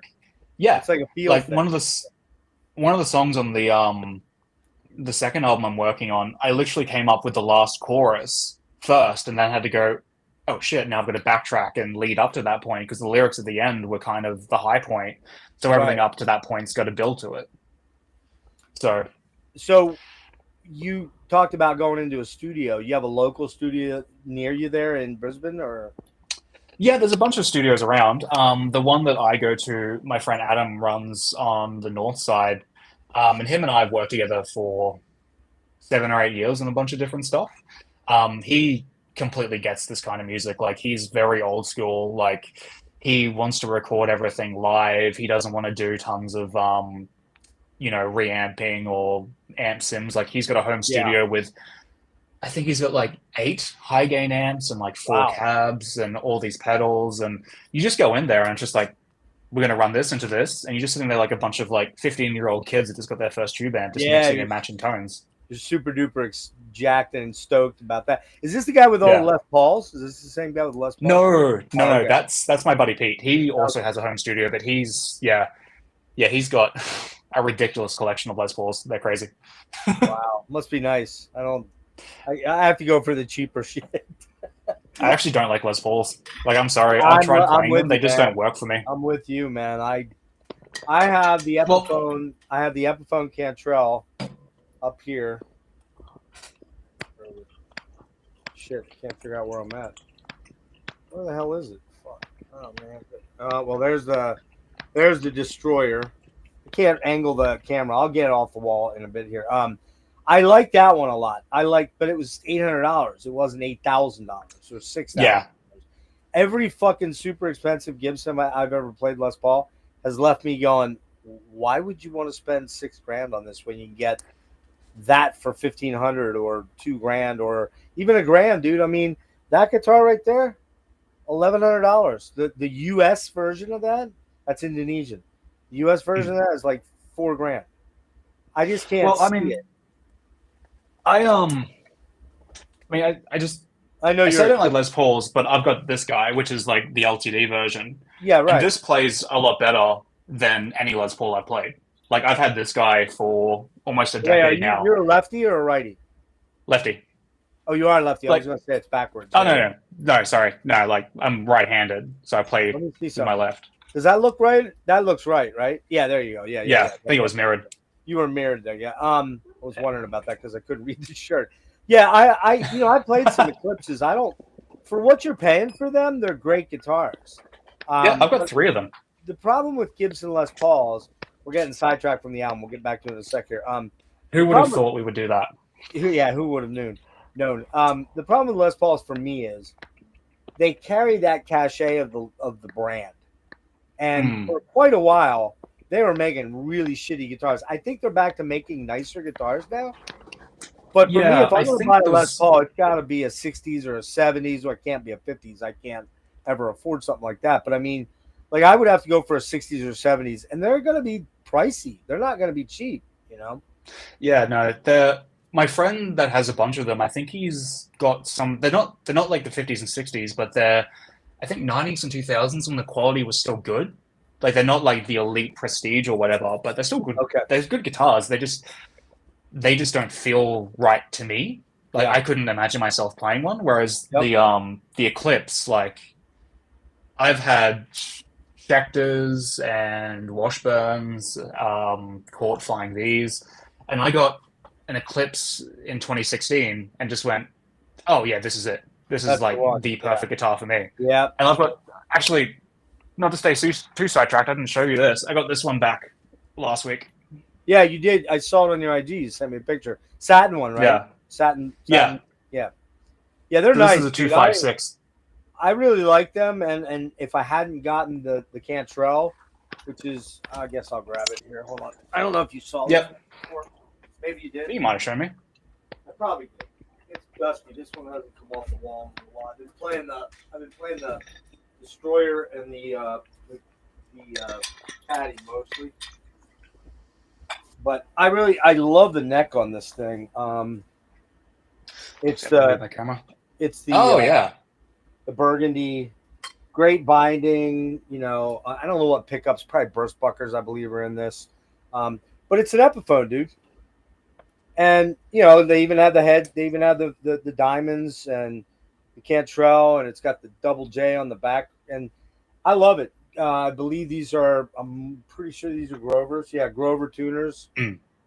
Yeah, It's like a feel like thing. one of the songs on the second album I'm working on, I literally came up with the last chorus first and then had to go, oh shit, now I've got to backtrack and lead up to that point, because the lyrics at the end were kind of the high point. So everything Right. up to that point's got to build to it. So So you talked about going into a studio. You have a local studio near you there in Brisbane, or? yeah, there's a bunch of studios around. The one that I go to, my friend Adam runs on the north side, and him and I have worked together for 7 or 8 years on a bunch of different stuff. He completely gets this kind of music. Like, he's very old school. Like, he wants to record everything live. He doesn't want to do tons of reamping or amp sims. Like, he's got a home studio with, I think he's got like 8 high gain amps and like 4 cabs and all these pedals. And you just go in there and it's just like, we're going to run this into this. And you're just sitting there like a bunch of like 15-year-old kids that just got their first tube amp, just mixing and matching tones. You're super duper jacked and stoked about that. Is this the guy with all the Les Pauls? Is this the same guy with Les Pauls? No. That's my buddy Pete. He also has a home studio, but he's got a ridiculous collection of Les Pauls. They're crazy. Wow, must be nice. I have to go for the cheaper shit. I actually don't like Les Pauls. Like, I'm sorry. I've tried playing them. They just don't work for me. I'm with you, man. I have the Epiphone. I have the Epiphone Cantrell up here. Shit, can't figure out where I'm at. Where the hell is it? Fuck. Oh man. Well, there's the Destroyer. I can't angle the camera. I'll get it off the wall in a bit here. I like that one a lot. But it was $800. It wasn't $8,000 or $6,000. Yeah. Every fucking super expensive Gibson I've ever played Les Paul has left me going, why would you want to spend $6,000 on this when you can get that for $1,500 or $2,000 or even $1,000, dude? I mean, that guitar right there, $1,100. The US version of that's Indonesian. The US version of that is like $4,000. I just can't see it. I know I don't like Les Pauls, but I've got this guy, which is like the LTD version. Yeah, right. And this plays a lot better than any Les Paul I've played. Like, I've had this guy for almost a decade now. You're a lefty or a righty? Lefty. Oh, you are a lefty. I was going to say it's backwards. Oh, no, sorry. No, like, I'm right-handed, so I play with my left. Does that look right? That looks right? Yeah, there you go. Yeah. I think it was mirrored. You were mirrored there, yeah. I was wondering about that because I couldn't read the shirt. Yeah, I played some Eclipses. For what you're paying for them, they're great guitars. I've got 3 of them. The problem with Gibson Les Pauls, we're getting sidetracked from the album. We'll get back to it in a sec here. Who would have thought we would do that? Yeah, who would have known? The problem with Les Pauls for me is they carry that cachet of the brand, and for quite a while they were making really shitty guitars. I think they're back to making nicer guitars now. But for me, if I'm going to buy a Les Paul, it's got to be a 60s or a 70s, or it can't be a 50s. I can't ever afford something like that. But I mean, like, I would have to go for a 60s or 70s, and they're going to be pricey. They're not going to be cheap, Yeah, no, my friend that has a bunch of them, I think he's got some. They're not like the 50s and 60s, but they're, I think, 90s and 2000s when the quality was still good. Like, they're not like the elite prestige or whatever, but they're still good. Okay. They're good guitars. They just don't feel right to me. Like, I couldn't imagine myself playing one. Whereas the Eclipse, like, I've had Schecters and Washburns, caught Flying V's, and I got an Eclipse in 2016 and just went, oh yeah, this is it. This is like the perfect guitar for me. Yeah. And I've got, actually, not to stay too sidetracked, I didn't show you this. I got this one back last week. Yeah, you did. I saw it on your IG. You sent me a picture. Satin one, right? Yeah. Satin. Yeah. Yeah, they're nice. This is a 256. I really like them, and if I hadn't gotten the Cantrell, which is, I guess I'll grab it here. Hold on. I don't know if you saw it before. Maybe you did. You might have shown me. I probably did. It's dusty. This one hasn't come off the wall in a while. I've been playing the Destroyer and the Caddy mostly. But I love the neck on this thing. It's the camera. It's the the burgundy, great binding. I don't know what pickups, probably burst buckers, I believe, are in this. But it's an Epiphone, dude. And they even had the head. They even had the diamonds and the Cantrell, and it's got the double J on the back. And I love it. I believe I'm pretty sure these are Grovers. Yeah, Grover tuners.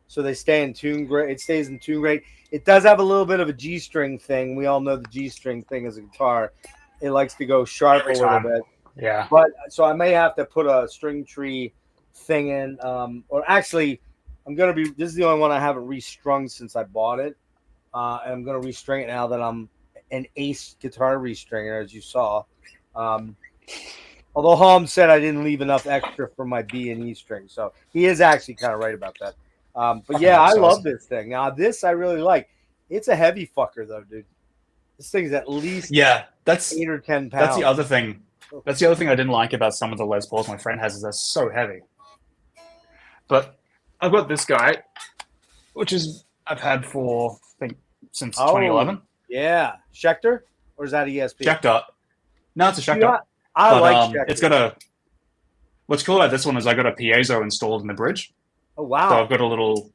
So they stay in tune great. It stays in tune great. It does have a little bit of a G-string thing. We all know the G-string thing is a guitar. It likes to go sharp a little bit. Yeah. But so I may have to put a string tree thing in. Or actually, this is the only one I haven't restrung since I bought it. And I'm going to restring it now that I'm an Ace guitar restringer, as you saw. Although Holmes said I didn't leave enough extra for my B and E string, so he is actually kind of right about that. But yeah, I love this thing. Now this I really like. It's a heavy fucker though, dude. This thing's at least that's 8 or 10 pounds. That's the other thing. That's the other thing I didn't like about some of the Les Pauls my friend has is they're so heavy. But I've got this guy, which is I've had for I think since 2011. Yeah, Schecter, or is that ESP? Schecter. No, it's a Schecter. I like Schecter. It's got what's cool about this one is I got a piezo installed in the bridge. Oh wow! So I've got a little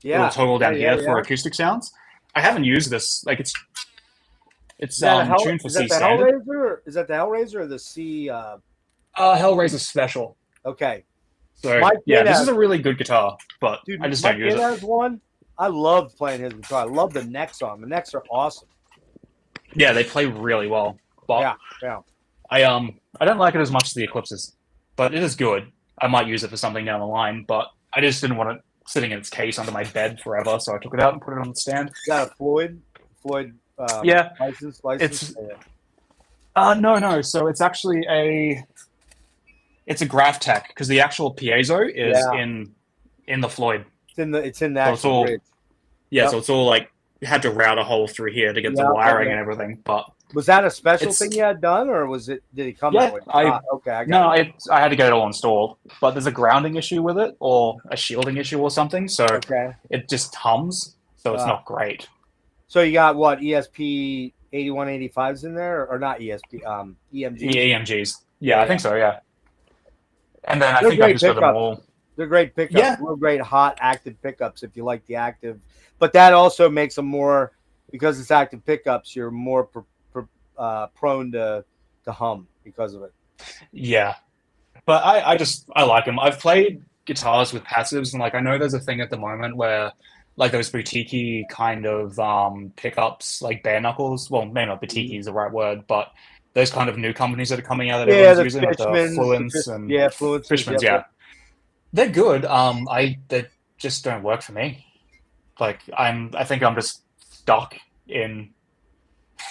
toggle down here for acoustic sounds. I haven't used this. Like it's tuned for C standard. Is that the Hellraiser or the C? Hellraiser Special. Okay. So this is a really good guitar, but I just don't use it. Has one. I love playing his guitar. I love the necks on. The necks are awesome. Yeah, they play really well. But yeah. I don't like it as much as the Eclipses, but it is good. I might use it for something down the line, but I just didn't want it sitting in its case under my bed forever, so I took it out and put it on the stand. You got a Floyd license? It's no. So it's actually it's a Graph Tech because the actual piezo is in the Floyd. It's in the actual bridge. Yeah, so it's all like you had to route a hole through here to get the wiring and everything. But was that a special thing you had done, or did it come that way? I had to get it all installed, but there's a grounding issue with it, or a shielding issue, or something. So it just hums, so it's not great. So you got what ESP 8185s in there, or not ESP? EMGs. EMGs. Yeah, I think so. Yeah. And then I think I just got them all. They're great pickups. Yeah. Real great hot active pickups if you like the active. But that also makes them more, because it's active pickups, you're more prone to hum because of it. Yeah. But I like them. I've played guitars with passives, and like I know there's a thing at the moment where like those boutique-y kind of pickups, like bare knuckles. Well, maybe not boutique is the right word, but those kind of new companies that are coming out that everyone's using, like the Fluence and Fluence, Fishmans, they're good. They just don't work for me. Like I think I'm just stuck in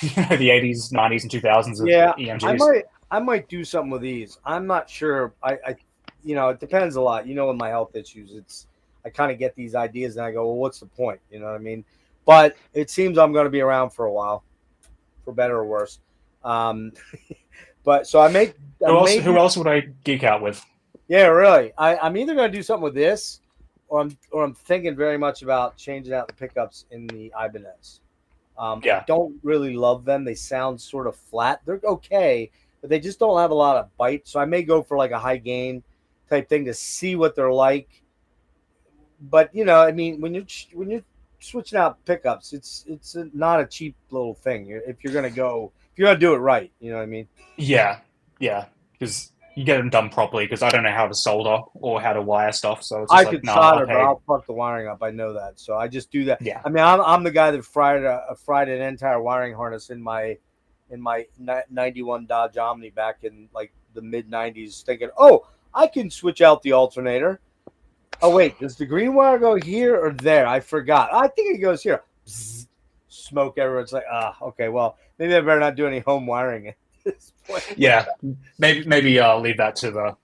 the 80s, 90s, and 2000s of EMGs. I might do something with these. I'm not sure. I it depends a lot. With my health issues, I kind of get these ideas and I go, well, what's the point? You know what I mean? But it seems I'm going to be around for a while, for better or worse. But so I make. Who else would I geek out with? Yeah, really. I'm either going to do something with this, or I'm thinking very much about changing out the pickups in the Ibanez. I don't really love them. They sound sort of flat. They're okay, but they just don't have a lot of bite. So I may go for like a high gain type thing to see what they're like. But I mean, when you're switching out pickups, it's not a cheap little thing. If you're gonna do it right, you know what I mean? Yeah, because you get them done properly. Because I don't know how to solder or how to wire stuff, so it's just could solder, but I'll fuck the wiring up. I know that, so I just do that. Yeah, I mean, I'm the guy that fried an entire wiring harness in my 91 Dodge Omni back in like the mid 90s, thinking, oh, I can switch out the alternator. Oh, wait, does the green wire go here or there? I forgot. I think it goes here. Bzz, smoke everywhere. It's like, okay, well, maybe I better not do any home wiring at this point. Yeah, maybe I'll leave that to the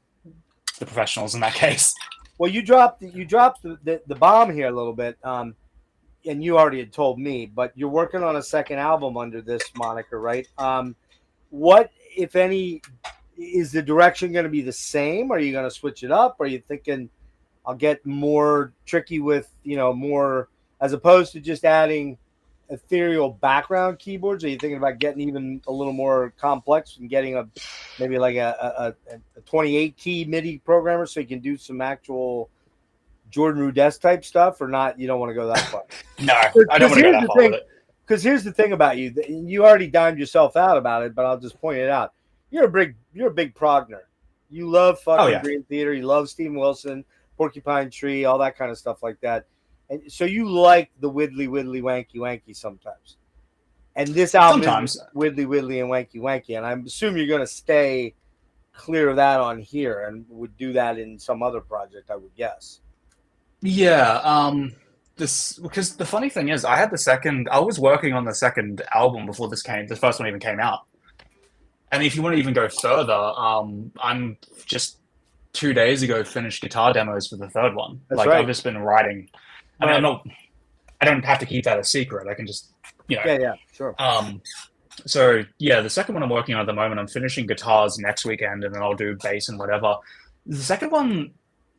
professionals in that case. Well, you dropped the bomb here a little bit, and you already had told me, but you're working on a second album under this moniker, right? What, if any, is the direction going to be the same? Are you going to switch it up? Are you thinking I'll get more tricky with, more, as opposed to just adding ethereal background keyboards? Are you thinking about getting even a little more complex and getting maybe like a 28 key MIDI programmer so you can do some actual Jordan Rudess type stuff, or not? You don't want to go that far? No, I don't want to go that far with it. Because here's the thing about you. You already dimed yourself out about it, but I'll just point it out. You're a big progner. You love fucking Dream Theater. You love Steven Wilson, Porcupine Tree, all that kind of stuff like that. And so you like the widdly, wanky sometimes. And this album is widdly, and wanky. And I assume you're going to stay clear of that on here and would do that in some other project, I would guess. Yeah. because the funny thing is, I was working on the second album before the first one even came out. And if you want to even go further, I'm just 2 days ago finished guitar demos for the third one. That's Like right. I've just been writing. I mean, I don't have to keep that a secret. I can just, Yeah, sure. So yeah, the second one I'm working on at the moment, I'm finishing guitars next weekend, and then I'll do bass and whatever. The second one,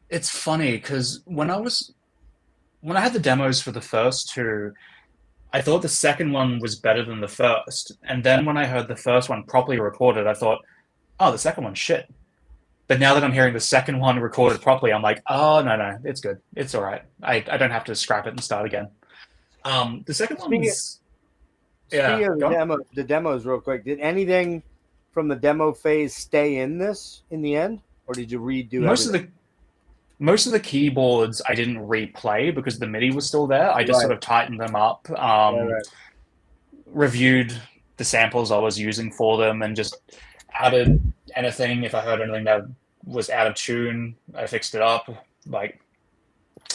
it's funny because when I had the demos for the first two, I thought the second one was better than the first. And then when I heard the first one properly recorded, I thought, oh, the second one's shit. But now that I'm hearing the second one recorded properly, I'm like, oh, no, it's good. It's all right. I don't have to scrap it and start again. The second one's... Speaking of the demos real quick, did anything from the demo phase stay in the end? Or did you redo Most of the keyboards I didn't replay because the MIDI was still there. I just sort of tightened them up, reviewed the samples I was using for them, and just added anything. If I heard anything that was out of tune, I fixed it up. Like,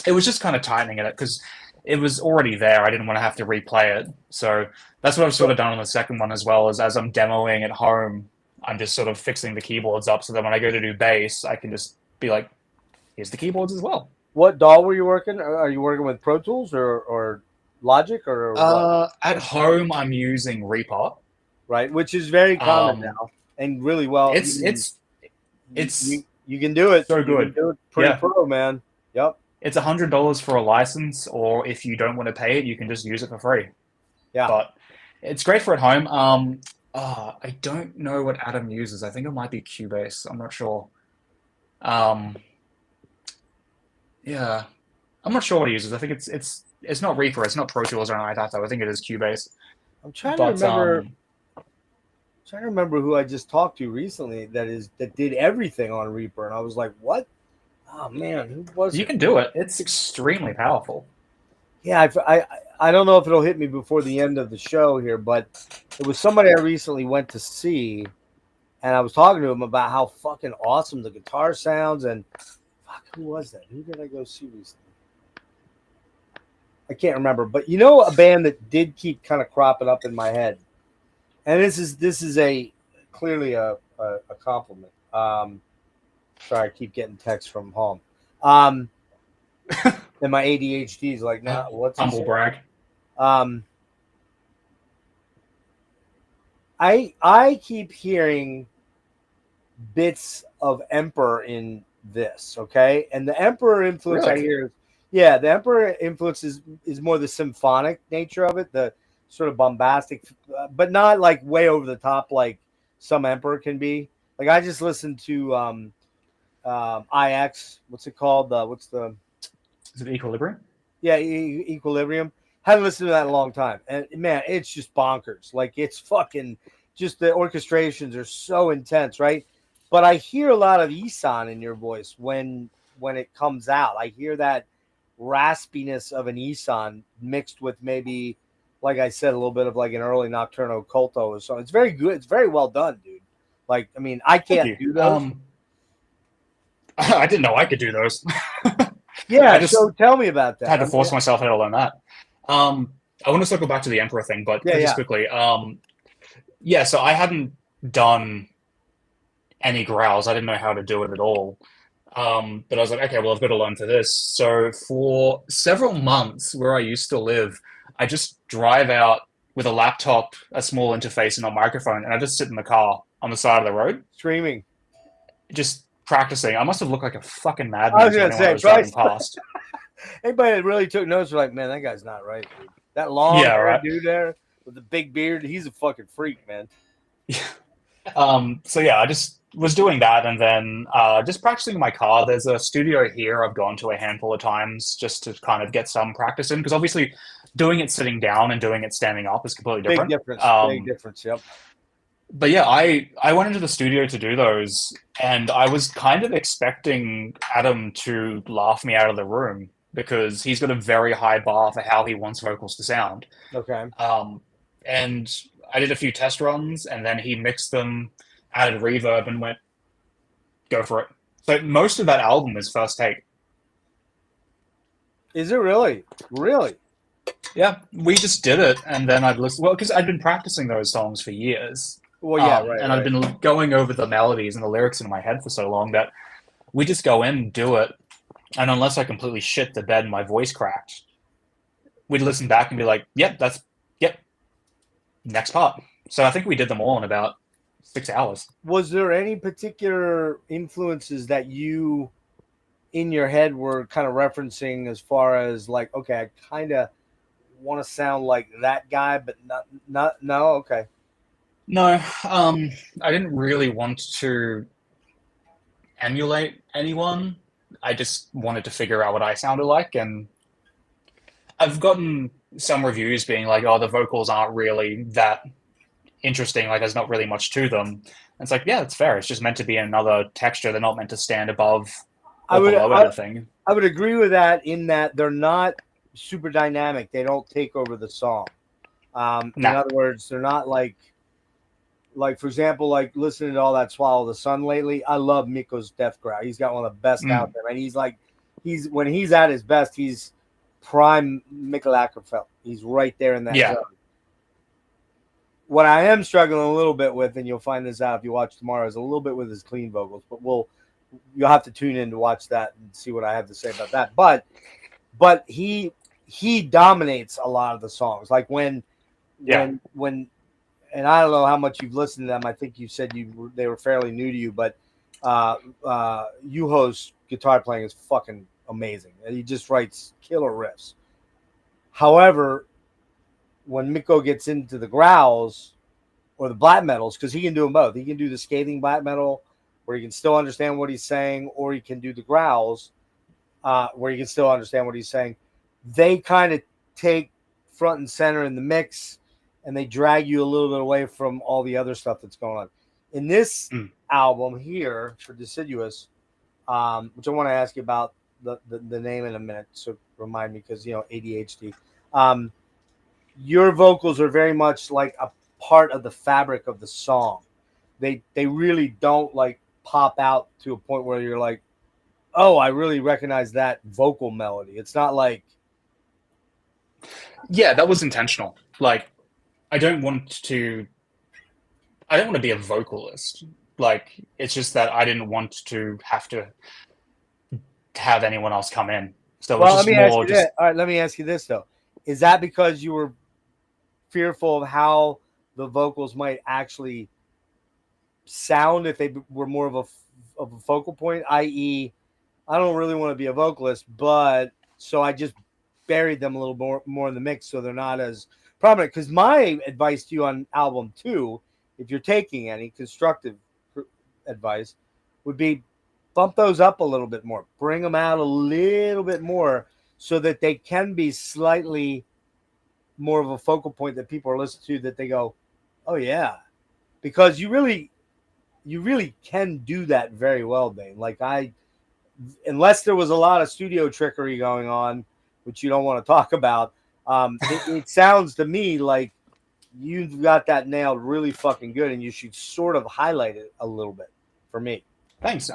it was just kind of tightening it because it was already there. I didn't want to have to replay it. So that's what I've sort of done on the second one as well, as I'm demoing at home, I'm just sort of fixing the keyboards up so that when I go to do bass, I can just be like, here's the keyboards as well. What DAW were you working? Are you working with Pro Tools or Logic or what? At home, I'm using Reaper. Right, which is very common now and really well. It's you can do it. So good. You can do it pretty pro, man. Yep. It's $100 for a license, or if you don't want to pay it, you can just use it for free. Yeah. But it's great for at home. I don't know what Adam uses. I think it might be Cubase. I'm not sure. Yeah, I'm not sure what he uses. I think it's not Reaper. It's not Pro Tools or anything like that, though. I think it is Cubase. I'm trying to remember. Trying to remember who I just talked to recently that did everything on Reaper, and I was like, "What? Oh man, who was it?" You can do it. It's extremely powerful. Yeah, I don't know if it'll hit me before the end of the show here, but it was somebody I recently went to see, and I was talking to him about how fucking awesome the guitar sounds. And fuck, who was that? Who did I go see recently? I can't remember, but you know, a band that did keep kind of cropping up in my head, and this is clearly a compliment. Sorry, I keep getting texts from home. And my ADHD is like, nah, what's humble brag? I keep hearing bits of Emperor in this, okay? And the Emperor influence I hear the Emperor influence is more the symphonic nature of it, the sort of bombastic, but not like way over the top like some Emperor can be. Like I just listened to IX, what's it called? Is it Equilibrium? Yeah, Equilibrium. Haven't listened to that in a long time. And man, it's just bonkers. Like it's fucking just the orchestrations are so intense, right? But I hear a lot of Isan in your voice when it comes out. I hear that raspiness of an Isan mixed with maybe, like I said, a little bit of like an early Nocturno Culto or something. It's very good. It's very well done, dude. Like, I mean, I can't do those. I didn't know I could do those. Yeah, so tell me about that. I had to force myself to learn that. I want to circle back to the Emperor thing, but just quickly. So I hadn't done any growls. I didn't know how to do it at all. But I was like, okay, well, I've got to learn for this. So for several months where I used to live, I just drive out with a laptop, a small interface, and a microphone, and I just sit in the car on the side of the road. Screaming. Just practicing. I must have looked like a fucking madman I was going to say, driving past. Anybody that really took notes were like, man, that guy's not right, dude. That long dude there with the big beard, he's a fucking freak, man. So yeah, I just was doing that, and then just practicing in my car. There's a studio here I've gone to a handful of times just to kind of get some practice in, because obviously doing it sitting down and doing it standing up is completely different. Big difference, yep. But yeah, I went into the studio to do those, and I was kind of expecting Adam to laugh me out of the room because he's got a very high bar for how he wants vocals to sound. Okay. And I did a few test runs, and then he mixed them, added reverb, and went, go for it. So most of that album is first take. Is it really? Really? Yeah, we just did it, and then I'd listen. Well, because I'd been practicing those songs for years, Well, yeah, right, and I'd right. been going over the melodies and the lyrics in my head for so long that we just go in, do it, and unless I completely shit the bed and my voice cracked, we'd listen back and be like, "Yep, yep, next part." So I think we did them all in about 6 hours. Was there any particular influences that you in your head were kind of referencing as far as like, okay, I kind of want to sound like that guy, but not no, okay. No, I didn't really want to emulate anyone. I just wanted to figure out what I sounded like, and I've gotten some reviews being like, "Oh, the vocals aren't really that interesting. Like, there's not really much to them." And it's like, yeah, it's fair. It's just meant to be another texture. They're not meant to stand above I or would below I, anything. I would agree with that in that they're not super dynamic. They don't take over the song. In Nah. other words, they're not like for example, like listening to all that Swallow the Sun lately. I love Miko's death growl. He's got one of the best out there, and he's when he's at his best, he's prime Mikkel Ackerfeld. He's right there in that zone. What I am struggling a little bit with, and you'll find this out if you watch tomorrow, is a little bit with his clean vocals. But you'll have to tune in to watch that and see what I have to say about that. But he dominates a lot of the songs. Like when and I don't know how much you've listened to them. I think you said they were fairly new to you, but Juho's guitar playing is fucking amazing. He just writes killer riffs. However, when Mikko gets into the growls or the black metals, because he can do them both. He can do the scathing black metal where you can still understand what he's saying, or he can do the growls where you can still understand what he's saying. They kind of take front and center in the mix, and they drag you a little bit away from all the other stuff that's going on. In this album here for Deciduous, which I want to ask you about the name in a minute, so remind me because, ADHD. Your vocals are very much like a part of the fabric of the song. They really don't like pop out to a point where you're like, oh, I really recognize that vocal melody. It's not like... Yeah, that was intentional. Like, I don't want to be a vocalist. Like, it's just that I didn't want to have anyone else come in. So well, it's just more just... All right, let me ask you this though. Is that because you were fearful of how the vocals might actually sound if they were more of a focal point, i.e., I don't really want to be a vocalist, but so I just buried them a little more in the mix so they're not as prominent? Because my advice to you on album 2, if you're taking any constructive advice, would be bump those up a little bit more, bring them out a little bit more so that they can be slightly more of a focal point that people are listening to, that they go, oh yeah, because you really can do that very well, Dane. Like unless there was a lot of studio trickery going on, which you don't want to talk about, it sounds to me like you've got that nailed really fucking good, and you should sort of highlight it a little bit for me. Thanks.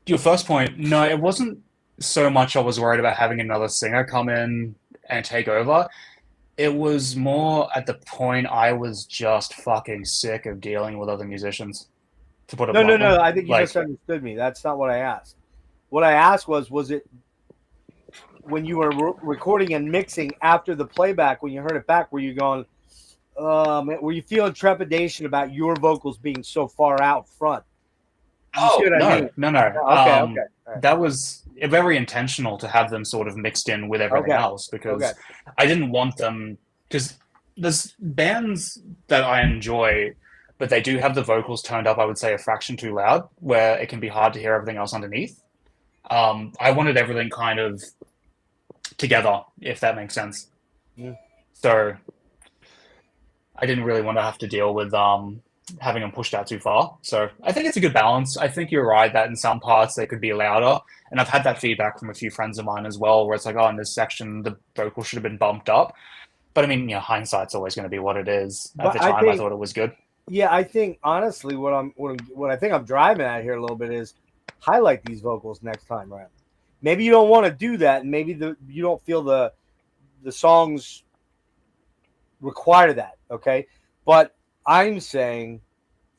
Your first point, no, it wasn't so much I was worried about having another singer come in and take over. It was more at the point I was just fucking sick of dealing with other musicians, to put it bluntly. No. I think you misunderstood me. That's not what I asked. What I asked was it when you were recording and mixing after the playback, when you heard it back, were you going, were you feeling trepidation about your vocals being so far out front? No. Okay. Right. That was very intentional to have them sort of mixed in with everything else, because I didn't want them, because there's bands that I enjoy, but they do have the vocals turned up, I would say, a fraction too loud, where it can be hard to hear everything else underneath. I wanted everything kind of together, if that makes sense. Yeah. So I didn't really want to have to deal with having them pushed out too far. So I think it's a good balance. I think you're right that in some parts they could be louder. And I've had that feedback from a few friends of mine as well, where it's like, oh, in this section, the vocal should have been bumped up. But I mean, hindsight's always going to be what it is. At the time, I thought it was good. Yeah, I think, honestly, what I think I'm driving at here a little bit is highlight these vocals next time around. Maybe you don't want to do that, and maybe you don't feel the songs require that. Okay, but I'm saying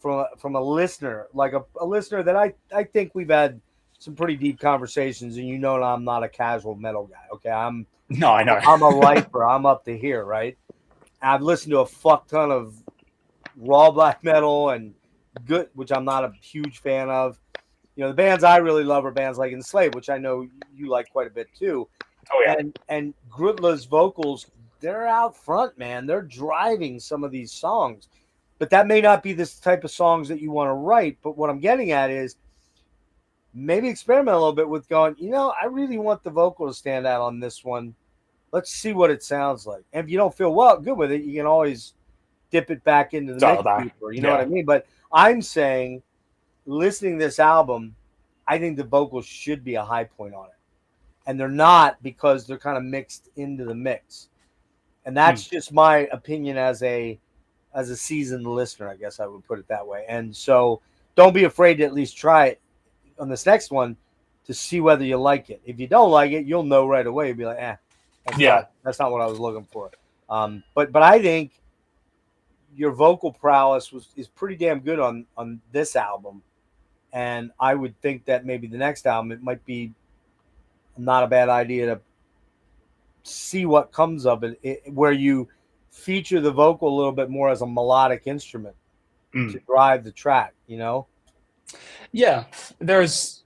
from a listener, like a listener that I think we've had some pretty deep conversations, and I'm not a casual metal guy. Okay, No, I know. I'm a lifer. I'm up to here, right? I've listened to a fuck ton of raw black metal and good, which I'm not a huge fan of. The bands I really love are bands like Enslaved, which I know you like quite a bit too. Oh yeah. And Grutla's vocals, they're out front, man. They're driving some of these songs. But that may not be this type of songs that you want to write. But what I'm getting at is maybe experiment a little bit with going, I really want the vocal to stand out on this one. Let's see what it sounds like. And if you don't feel good with it, you can always dip it back into the next deeper. You know what I mean? But I'm saying, listening to this album, I think the vocals should be a high point on it. And they're not, because they're kind of mixed into the mix. And that's just my opinion as a seasoned listener, I guess I would put it that way. And so don't be afraid to at least try it on this next one to see whether you like it. If you don't like it, you'll know right away. You'll be like, that's not what I was looking for. But I think your vocal prowess is pretty damn good on this album. And I would think that maybe the next album, it might be not a bad idea to see what comes of it, where you feature the vocal a little bit more as a melodic instrument to drive the track, Yeah, there's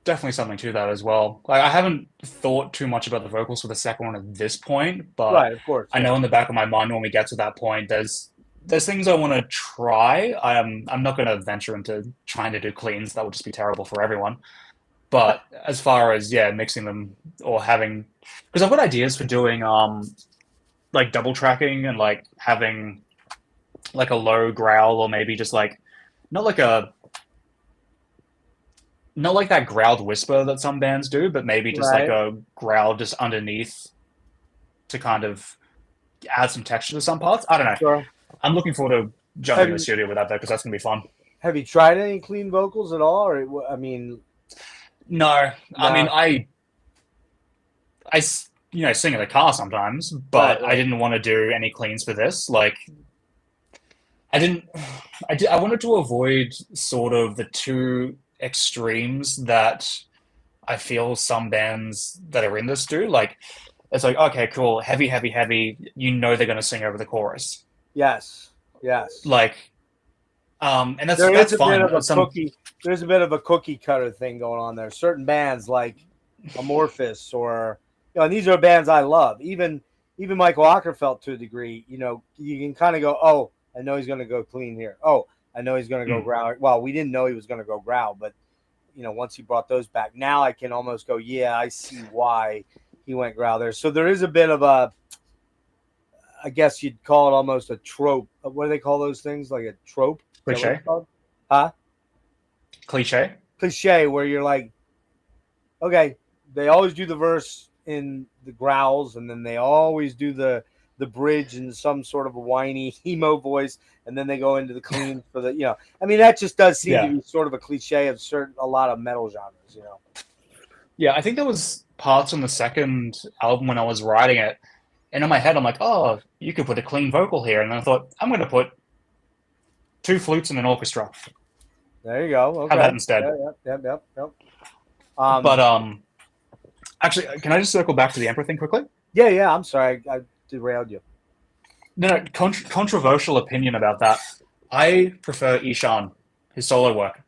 definitely something to that as well. Like, I haven't thought too much about the vocals for the second one at this point, but right, of course, I know in the back of my mind when we get to that point, there's things I want to try. I'm not going to venture into trying to do cleans. That would just be terrible for everyone. But as far as mixing them or having, because I've got ideas for doing like double tracking and like having like a low growl, or maybe just like not like that growled whisper that some bands do, but maybe just like a growl just underneath to kind of add some texture to some parts. I don't know. Sure. I'm looking forward to jumping in the studio with that though, because that's gonna be fun. Have you tried any clean vocals at all? Or No. I mean, I sing in the car sometimes, but I didn't want to do any cleans for this. Like, I wanted to avoid sort of the two extremes that I feel some bands that are in this do. Like, it's like, okay, cool, heavy, heavy, heavy. They're going to sing over the chorus. Yes. Like, and that's fine. There's a bit of a cookie cutter thing going on there. Certain bands like Amorphous, or and these are bands I love. Even Michael Ockerfeldt, to a degree. You can kind of go, oh, I know he's going to go clean here. Oh, I know he's going to go growl. Well, we didn't know he was going to go growl, but once he brought those back, now I can almost go, yeah, I see why he went growl there. So there is a bit of a, I guess you'd call it almost a trope. What do they call those things? Like a trope? Cliche? Huh? Cliche, where you're like, okay, they always do the verse in the growls, and then they always do the bridge in some sort of a whiny emo voice, and then they go into the clean for the, I mean, that just does seem to be sort of a cliche of a lot of metal genres, Yeah, I think there was parts on the second album when I was writing it, and in my head I'm like, oh, you could put a clean vocal here, and then I thought, I'm going to put 2 flutes and an orchestra. There you go. Okay. Have that instead. Yep. But actually, can I just circle back to the Emperor thing quickly? Yeah. I'm sorry, I derailed you. No, controversial opinion about that. I prefer Ishan, his solo work.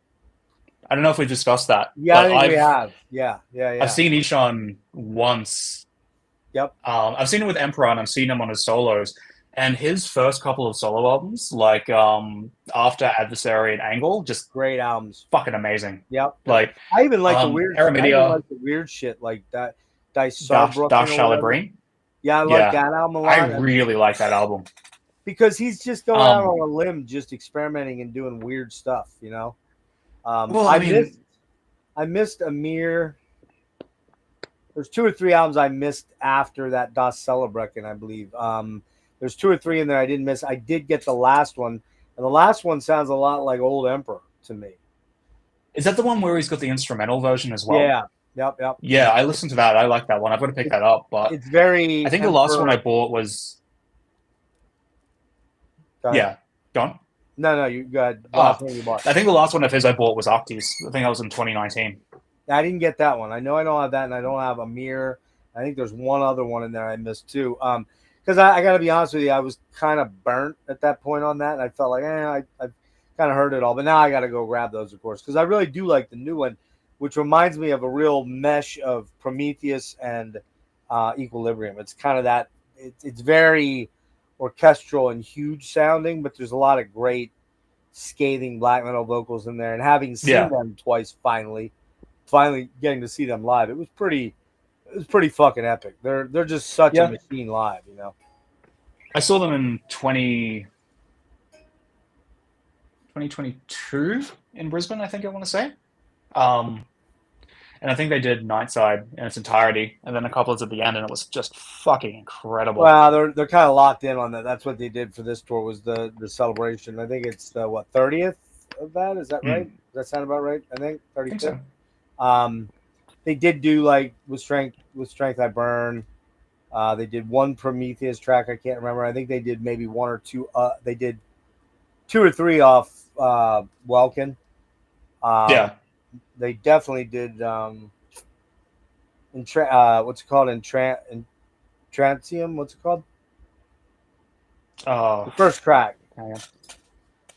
I don't know if we've discussed that. Yeah, I think we have. Yeah. I've seen Ishan once. Yep. I've seen him with Emperor, and I've seen him on his solos. And his first couple of solo albums, like After, Adversary, and Angle, just great albums. Fucking amazing. Yep. Like, I even like the weird. the weird shit like that. Dash Shalabrine. Yeah, I like that album a lot. I really like that album because he's just going out on a limb, just experimenting and doing weird stuff. I missed Amir. There's 2 or 3 albums I missed after that Das Celebrechen, I believe. There's 2 or 3 in there I didn't miss. I did get the last one, and the last one sounds a lot like Old Emperor to me. Is that the one where he's got the instrumental version as well? Yep. Yeah, I listened to that. I like that one. I've got to pick that up. But It's very I think the last one I bought was yeah. Gone. No, you got last Oh, one you bought. I think the last one of his I bought was Octis. I think that was in 2019. I didn't get that one. I know I don't have that, and I don't have a mirror. I think there's one other one in there I missed too. Because I got to be honest with you, I was kind of burnt at that point on that, and I felt like, I've kind of heard it all. But now I got to go grab those, of course, because I really do like the new one, which reminds me of a real mesh of Prometheus and Equilibrium. It's kind of that. It's very orchestral and huge sounding, but there's a lot of great scathing black metal vocals in there. And having seen them twice, finally getting to see them live, it was pretty fucking epic. They're just such a machine live, you know. I saw them in 2022 in Brisbane, I think I want to say. And I think they did Nightside in its entirety, and then a couple at the end, and it was just fucking incredible. Well, they're kind of locked in on that. That's what they did for this tour, was the celebration. I think it's the 30th of that. Is that right? Does that sound about right? I think 35th. I think so. They did do like with strength I burn. They did one Prometheus track. I can't remember. I think they did maybe one or two. They did 2 or 3 off Welkin. They definitely did. What's it called? Transium. What's it called? The first track. I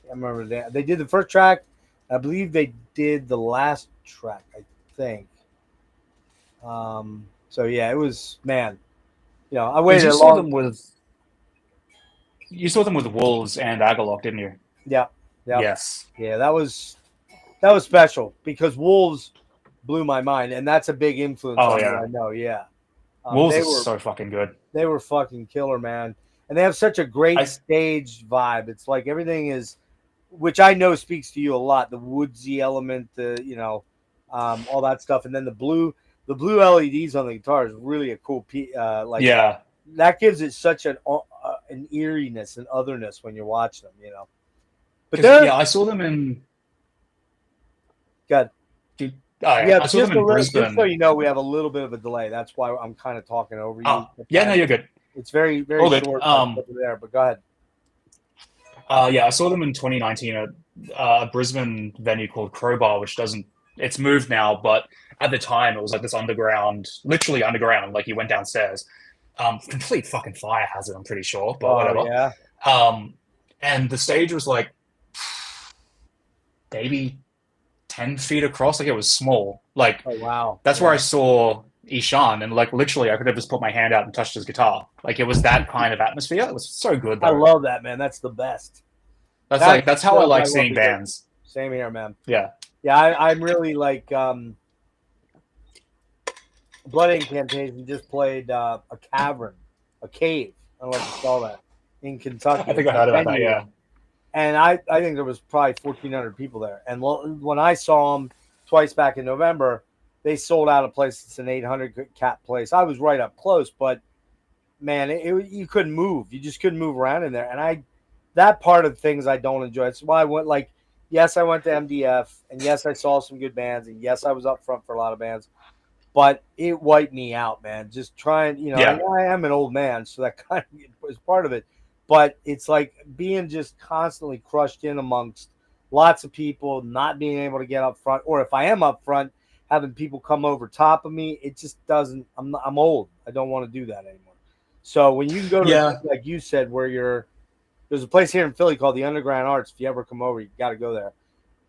remember that. They did the first track. I believe they did the last track, I think. So yeah, it was, man. You know, I waited. You saw them with Wolves and Agalloch, didn't you? Yeah. Yes. Yeah, that was special because Wolves blew my mind, and that's a big influence on me. I know. Yeah. Wolves is so fucking good. They were fucking killer, man. And they have such a great stage vibe. It's like everything is, which I know speaks to you a lot. The woodsy element, all that stuff, and then the blue LEDs on the guitar is really a cool that gives it such an eeriness and otherness when you watch them, you know. But I saw them in. God. I saw them in Brisbane. Just so you know, we have a little bit of a delay. That's why I'm kind of talking over you. No, you're good. It's very, very short over there, but go ahead. I saw them in 2019 at a Brisbane venue called Crowbar, which it's moved now, but at the time it was like this literally underground, like you went downstairs. Complete fucking fire hazard, I'm pretty sure, but whatever. Yeah. And the stage was like maybe 10 feet across, like it was small. Like, oh wow, that's where I saw Ishan, and like literally I could have just put my hand out and touched his guitar. Like, it was that kind of atmosphere. It was so good though. I love that, man. That's the best. That's how I like seeing bands. Same here, man. Yeah. I'm really like Blood Incantation just played a cave. I don't know if you saw that in Kentucky. I think I heard about that, yeah. And I think there was probably 1,400 people there. And when I saw them twice back in November, they sold out a place that's an 800 cap place. I was right up close, but man, you couldn't move. You just couldn't move around in there. And that part of things I don't enjoy. That's why I went yes, I went to MDF, and yes, I saw some good bands, and yes, I was up front for a lot of bands. But it wiped me out, man. Just trying, I am an old man, so that kind of is part of it. But it's like being just constantly crushed in amongst lots of people, not being able to get up front, or if I am up front, having people come over top of me. It just doesn't. I'm old. I don't want to do that anymore. So when you can go to, like you said, there's a place here in Philly called the Underground Arts. If you ever come over, you got to go there.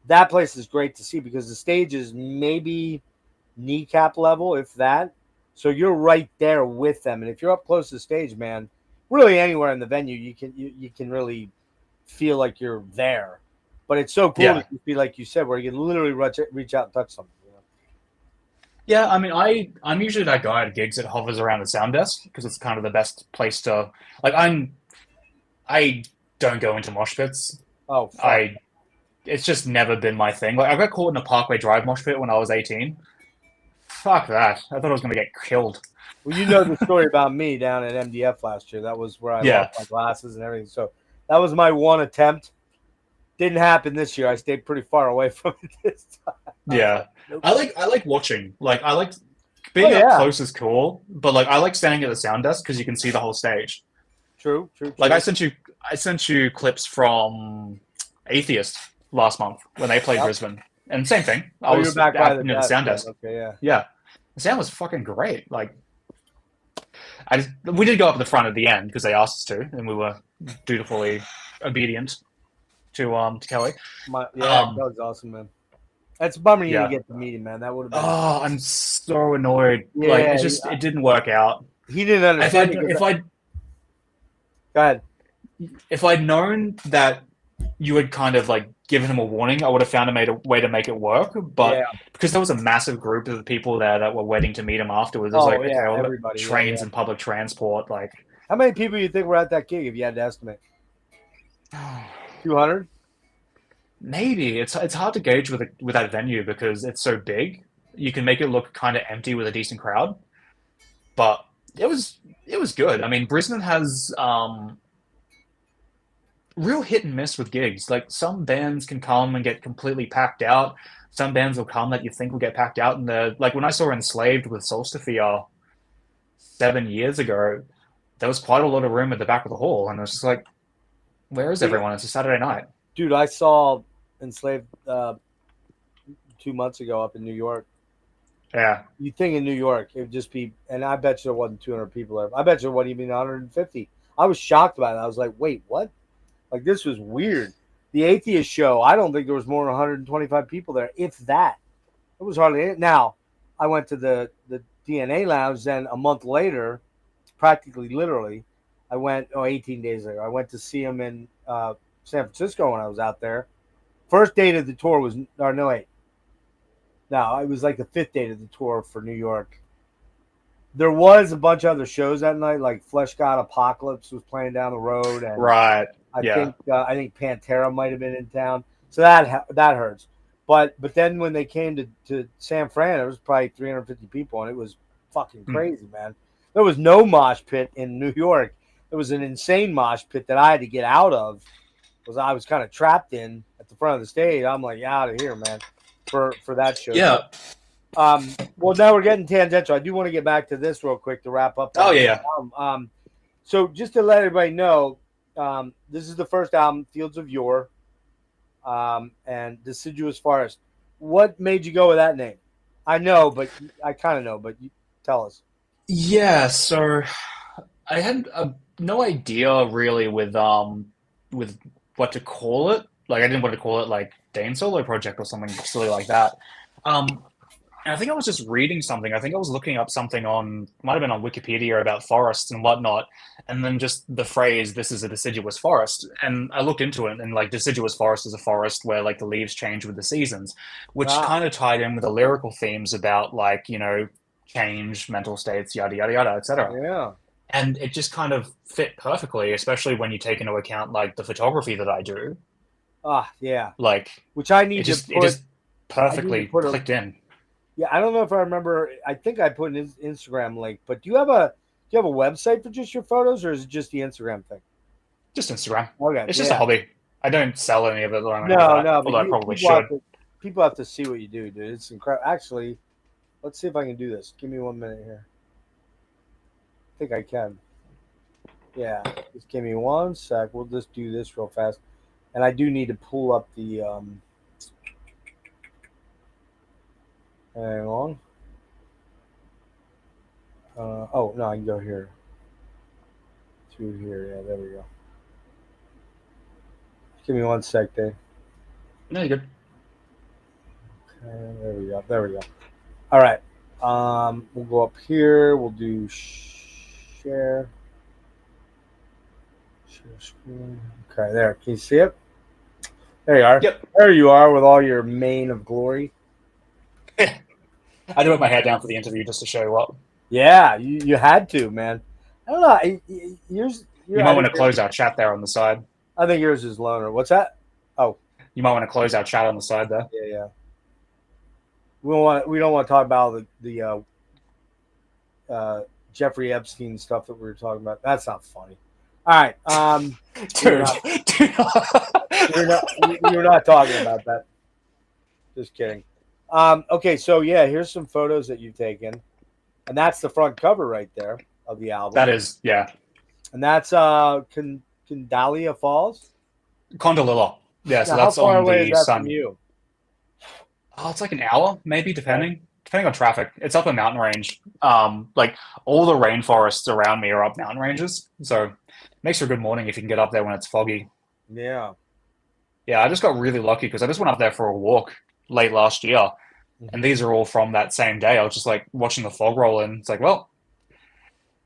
That place is great to see because the stage is maybe kneecap level, if that. So you're right there with them, and if you're up close to the stage, man, really anywhere in the venue, you can really feel like you're there. But it's so cool to be like you said, where you can literally reach out and touch something. You know? Yeah, I mean, I'm usually that guy at gigs that hovers around the sound desk because it's kind of the best place to like. I don't go into mosh pits. Oh, fuck. It's just never been my thing. Like, I got caught in a Parkway Drive mosh pit when I was 18. Fuck that. I thought I was going to get killed. Well, you know the story about me down at MDF last year. That was where I lost my glasses and everything. So that was my one attempt. Didn't happen this year. I stayed pretty far away from it this time. Yeah. Nope. I like watching. Like I like being up close is cool, but like I like standing at the sound desk because you can see the whole stage. True. Like I sent you clips from Atheist last month when they played Brisbane, and same thing. I was you're back by near the sound desk. Okay, yeah. Yeah, the sound was fucking great. Like, we did go up at the front at the end because they asked us to, and we were dutifully obedient to Kelly. That was awesome, man. That's a bummer you didn't get to meet him, man. That would have been. Oh, I'm so annoyed. Yeah, like it didn't work out. He didn't understand. Go ahead. If I'd known that you had kind of like given him a warning, I would have found a way to make it work. But because there was a massive group of people there that were waiting to meet him afterwards, it was everybody, trains and public transport. Like, how many people do you think were at that gig if you had to estimate? 200? Maybe. It's hard to gauge with that venue because it's so big. You can make it look kind of empty with a decent crowd, but it was good. I mean, Brisbane has real hit and miss with gigs. Like some bands can come and get completely packed out. Some bands will come that you think will get packed out. And like when I saw Enslaved with Solstafia 7 years ago, there was quite a lot of room at the back of the hall, and it was just like, where is everyone? It's a Saturday night. Dude, I saw Enslaved 2 months ago up in New York. Yeah. You think in New York it would just be, and I bet you there wasn't 200 people there. I bet you there wasn't even 150. I was shocked about it. I was like, wait, what? Like, this was weird. The Atheist show, I don't think there was more than 125 people there, if that. It was hardly it. Now, I went to the DNA Lounge, then a month later, practically literally, I went, 18 days later, I went to see him in San Francisco when I was out there. First date of the tour was, No, it was like the fifth date of the tour for New York. There was a bunch of other shows that night, like Flesh God Apocalypse was playing down the road, and right. I think Pantera might have been in town, so that hurts. But then when they came to San Fran, it was probably 350 people, and it was fucking crazy, man. There was no mosh pit in New York. There was an insane mosh pit that I had to get out of because I was kind of trapped in at the front of the stage. I'm like, out of here, man, for that show. Yeah. Well, now we're getting tangential. I do want to get back to this real quick to wrap up. Oh, yeah. So just to let everybody know, this is the first album, Fields of Yore, and Deciduous Forest. What made you go with that name? I know, but I kind of know, but you tell us. Yeah, so I had no idea really with what to call it. Like, I didn't want to call it like Dane Solo Project or something silly like that. And I think I was just reading something. I think I was looking up something might have been on Wikipedia about forests and whatnot, and then just the phrase, this is a deciduous forest. And I looked into it, and like deciduous forest is a forest where like the leaves change with the seasons, which kind of tied in with the lyrical themes about like, change, mental states, yada, yada, yada, etc. Yeah. And it just kind of fit perfectly, especially when you take into account like the photography that I do. Yeah. Like, which I need it just perfectly clicked in. Yeah, I don't know if I remember. I think I put an Instagram link, but do you have a website for just your photos, or is it just the Instagram thing? Just Instagram. Okay. It's just a hobby. I don't sell any of it. No, although I probably should. People have to see what you do, dude. It's incredible. Actually, let's see if I can do this. Give me 1 minute here. I think I can. Yeah, just give me 1 sec. We'll just do this real fast. And I do need to pull up the hang on. No, I can go here. To here, yeah, there we go. Give me 1 sec, Dave. No, you're good. Okay, there we go. All right. We'll go up here. We'll do share screen. Okay, there. Can you see it? There you are. Yep. There you are with all your mane of glory. I do have my hair down for the interview just to show you up. Yeah, you had to, man. I don't know. You might want to close our chat there on the side. I think yours is loner. What's that? Oh. You might want to close our chat on the side there. Yeah. We don't want to talk about the Jeffrey Epstein stuff that we were talking about. That's not funny. All right. Dude. We're not talking about that. Just kidding. Okay, so yeah, here's some photos that you've taken, and that's the front cover right there of the album. That is, yeah. And that's Candalia Falls. Condalilla. Yeah, so Now, how that's far on away is the that from sun. you? Oh, it's like an hour, maybe, Okay. depending on traffic. It's up a mountain range. Like all the rainforests around me are up mountain ranges, so it makes for a good morning if you can get up there when it's foggy. Yeah. Yeah, I just got really lucky because I just went up there for a walk late last year, and Mhm. these are all from that same day. I was just like watching the fog roll in. It's like, well,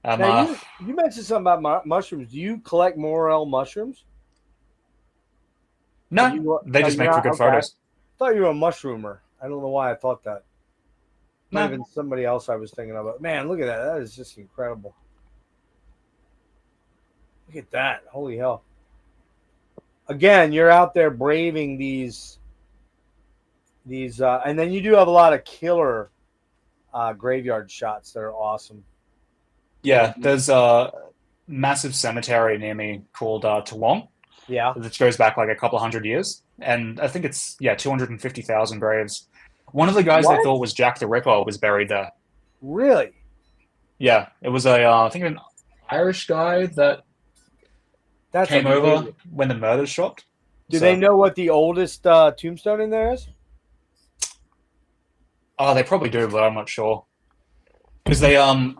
Now you mentioned something about mushrooms. Do you collect morel mushrooms? Are no, you? they Are just you make for not? good Okay. I photos. thought you were a mushroomer. I don't know why I thought that. Might have No, been somebody else I was thinking about. Man, look at that. That is just incredible. Look at that. Holy hell. Again, you're out there braving these and then you do have a lot of killer graveyard shots that are awesome. Like yeah, there's a massive cemetery near me called Toowong, yeah. which goes back like a couple of hundred years, and I think it's 250,000 graves. One of the guys they What? thought was Jack the Ripper was buried there. Really? Yeah, it was I think an Irish guy that That's came over amazing. when the murders stopped. Do they So, know what the oldest tombstone in there is? oh, they probably do, but I'm not sure because they Do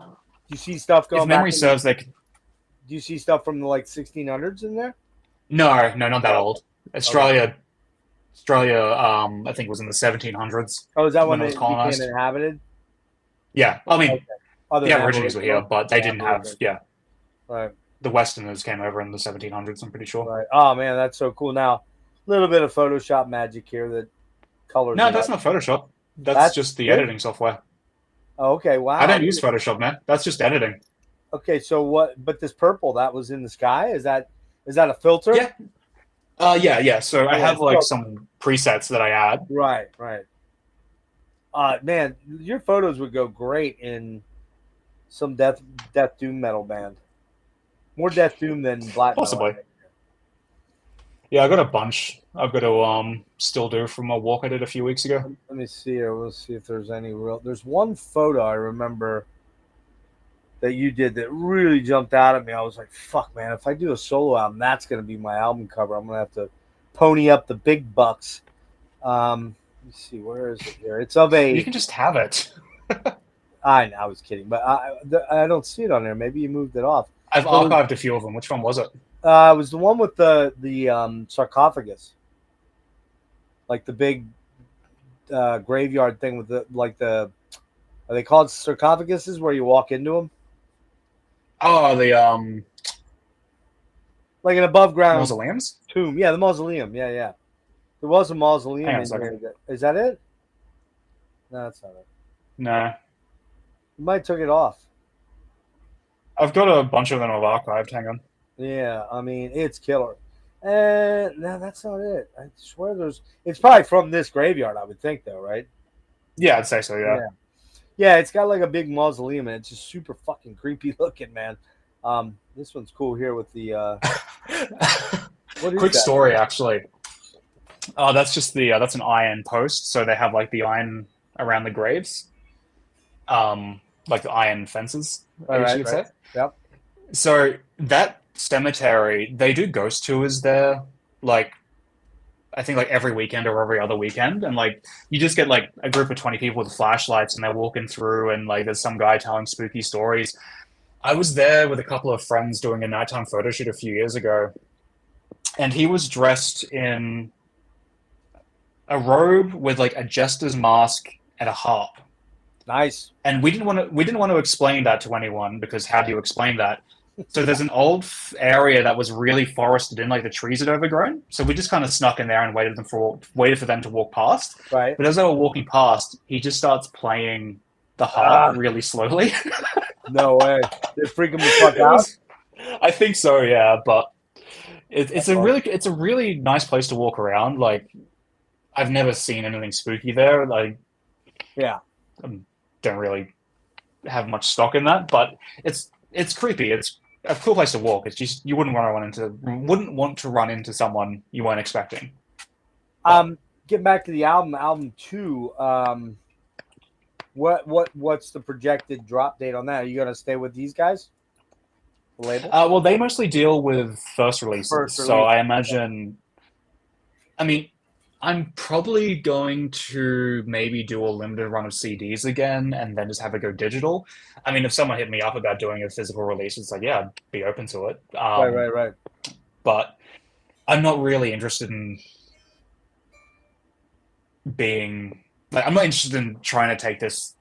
you see stuff if going back memory in the, serves, they do you see stuff from the like 1600s in there? no, not that No. old. Okay. Australia, I think was in the 1700s Oh, is that when when it was they became colonized. inhabited? Yeah, I Okay. mean, Other the than Aborigines were here, Aboriginal? but they Yeah, didn't have, Aboriginal. yeah, Right. the Westerners came over in the 1700s, I'm pretty sure. Right. Oh man, that's so cool. Now, a little bit of Photoshop magic here that colors No, it that's up. not Photoshop. That's That's just the it. editing software. Oh, okay. I Wow. don't use Photoshop, man. That's just editing. Okay. So what? But this purple that was in the sky is that a filter? Yeah. Yeah. So I Yeah. have like So some presets that I add. right. Right. Man, your photos would go great in some death doom metal band. More death doom than black metal, I Possibly. think. Yeah, I got a bunch I've got to still do from a walk I did a few weeks ago. Let me see here. We'll see if there's any real. There's one photo I remember that you did that really jumped out at me. I was like, "Fuck, man! If I do a solo album, that's gonna be my album cover. I'm gonna have to pony up the big bucks." Let me see. Where is it here? It's of You a. can just have it. I was kidding, but I don't see it on there. Maybe you moved it off. I've But archived a few of them. Which one was it? it was the one with the sarcophagus, like the big graveyard thing with the like the. Are they called sarcophaguses where you walk into them? Oh, the Like an above ground mausoleums? tomb. Yeah, the mausoleum. Yeah, yeah. There was a mausoleum Hang on a in second. here. Is that it? No, that's not it. No. You might took it off. I've got a bunch of them I've archived. Hang on. Yeah, I mean it's killer. And no, that's not it. I swear there's. It's probably from this graveyard, I would think, though, right? Yeah, I'd say so, yeah. Yeah, yeah. It's got like a big mausoleum, and it's just super fucking creepy looking, man. This one's cool here with the. What is Quick that? story, actually. That's just that's an iron post, so they have like the iron around the graves, like the iron fences, I All guess you right, could right. say. Yep. So that cemetery, they do ghost tours there, like I think like every weekend or every other weekend, and like you just get like a group of 20 people with flashlights, and they're walking through, and like there's some guy telling spooky stories. I was there with a couple of friends doing a nighttime photo shoot a few years ago, and he was dressed in a robe with like a jester's mask and a harp. Nice. And we didn't want to explain that to anyone because how do you explain that? So there's an old area that was really forested in, like the trees had overgrown. So we just kind of snuck in there and waited for them to walk past. Right. But as they were walking past, he just starts playing the harp really slowly. No way. Did it freak him the fuck It out? was, I think so, yeah. But That's awesome. it's a really nice place to walk around. Like I've never seen anything spooky there. Like Yeah. I don't really have much stock in that, but it's creepy. It's a cool place to walk. It's just you wouldn't want to run into someone you weren't expecting. But getting back to the album 2. What's the projected drop date on that? Are you gonna stay with these guys? The label? Well, they mostly deal with first releases, First so release. I imagine. I mean, I'm probably going to maybe do a limited run of CDs again, and then just have it go digital. I mean, if someone hit me up about doing a physical release, it's like, yeah, I'd be open to it. Right. But I'm not really interested in being like, I'm not interested in trying to take this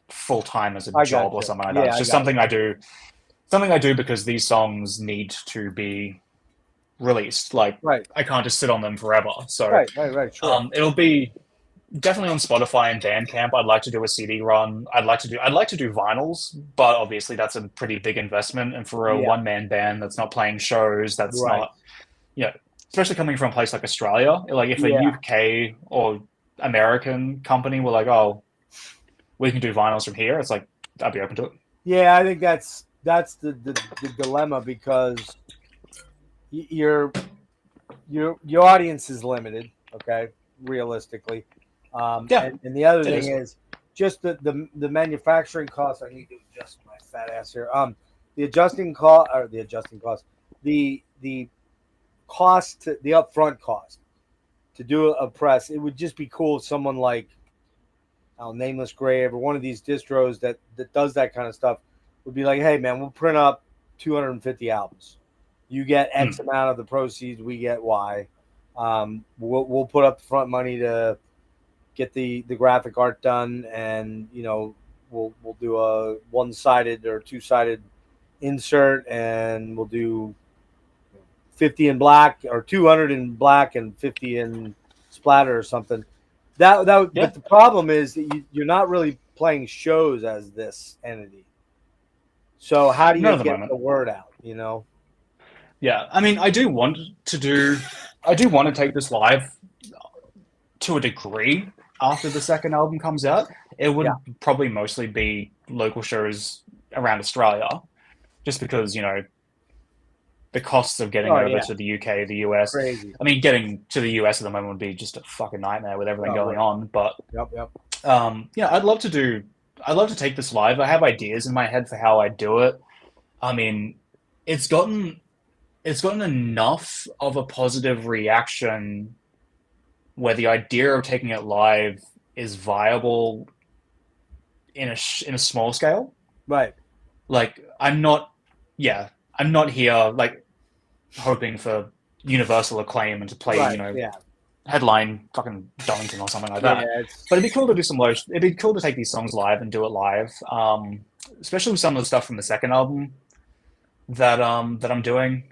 full time as a I job got or you. something like Yeah, that. It's I just got something I do, something I do because these songs need to be released. Like, Right. I can't just sit on them forever. So Right. Sure. it'll be definitely on Spotify and Bandcamp. I'd like to do a CD run. I'd like to do vinyls, but obviously that's a pretty big investment. And for a Yeah. one-man band that's not playing shows, that's Right. not, you know, especially coming from a place like Australia. Like if a Yeah. UK or American company were like, oh, we can do vinyls from here, it's like I'd be open to it. Yeah, I think that's the dilemma, because your audience is limited, okay, realistically. Yeah, And the other it thing is. is just the manufacturing costs. I need to adjust my fat ass here. The adjusting cost, or the adjusting cost, the cost, the upfront cost to do a press. It would just be cool if someone like Nameless Grave or one of these distros that does that kind of stuff would be like, hey man, we'll print up 250 albums. You get X amount of the proceeds, we get Y. We'll put up the front money to get the graphic art done, and we'll do a one-sided or two-sided insert, and we'll do 50 in black, or 200 in black and 50 in splatter or something. Yeah. But the problem is that you're not really playing shows as this entity. So how do None you at the get moment. the word out? Yeah, I mean, I do want to take this live to a degree after the second album comes out. It would probably mostly be local shows around Australia, just because, the costs of getting over to the UK, the US. Crazy. I mean, getting to the US at the moment would be just a fucking nightmare with everything going on. But Yep. yeah, I'd love to take this live. I have ideas in my head for how I do it. I mean, it's gotten enough of a positive reaction where the idea of taking it live is viable in a small scale. Right. Like I'm not here like hoping for universal acclaim and to play, headline fucking Donington or something like that. But it'd be cool to do it'd be cool to take these songs live and do it live. Especially with some of the stuff from the second album that I'm doing.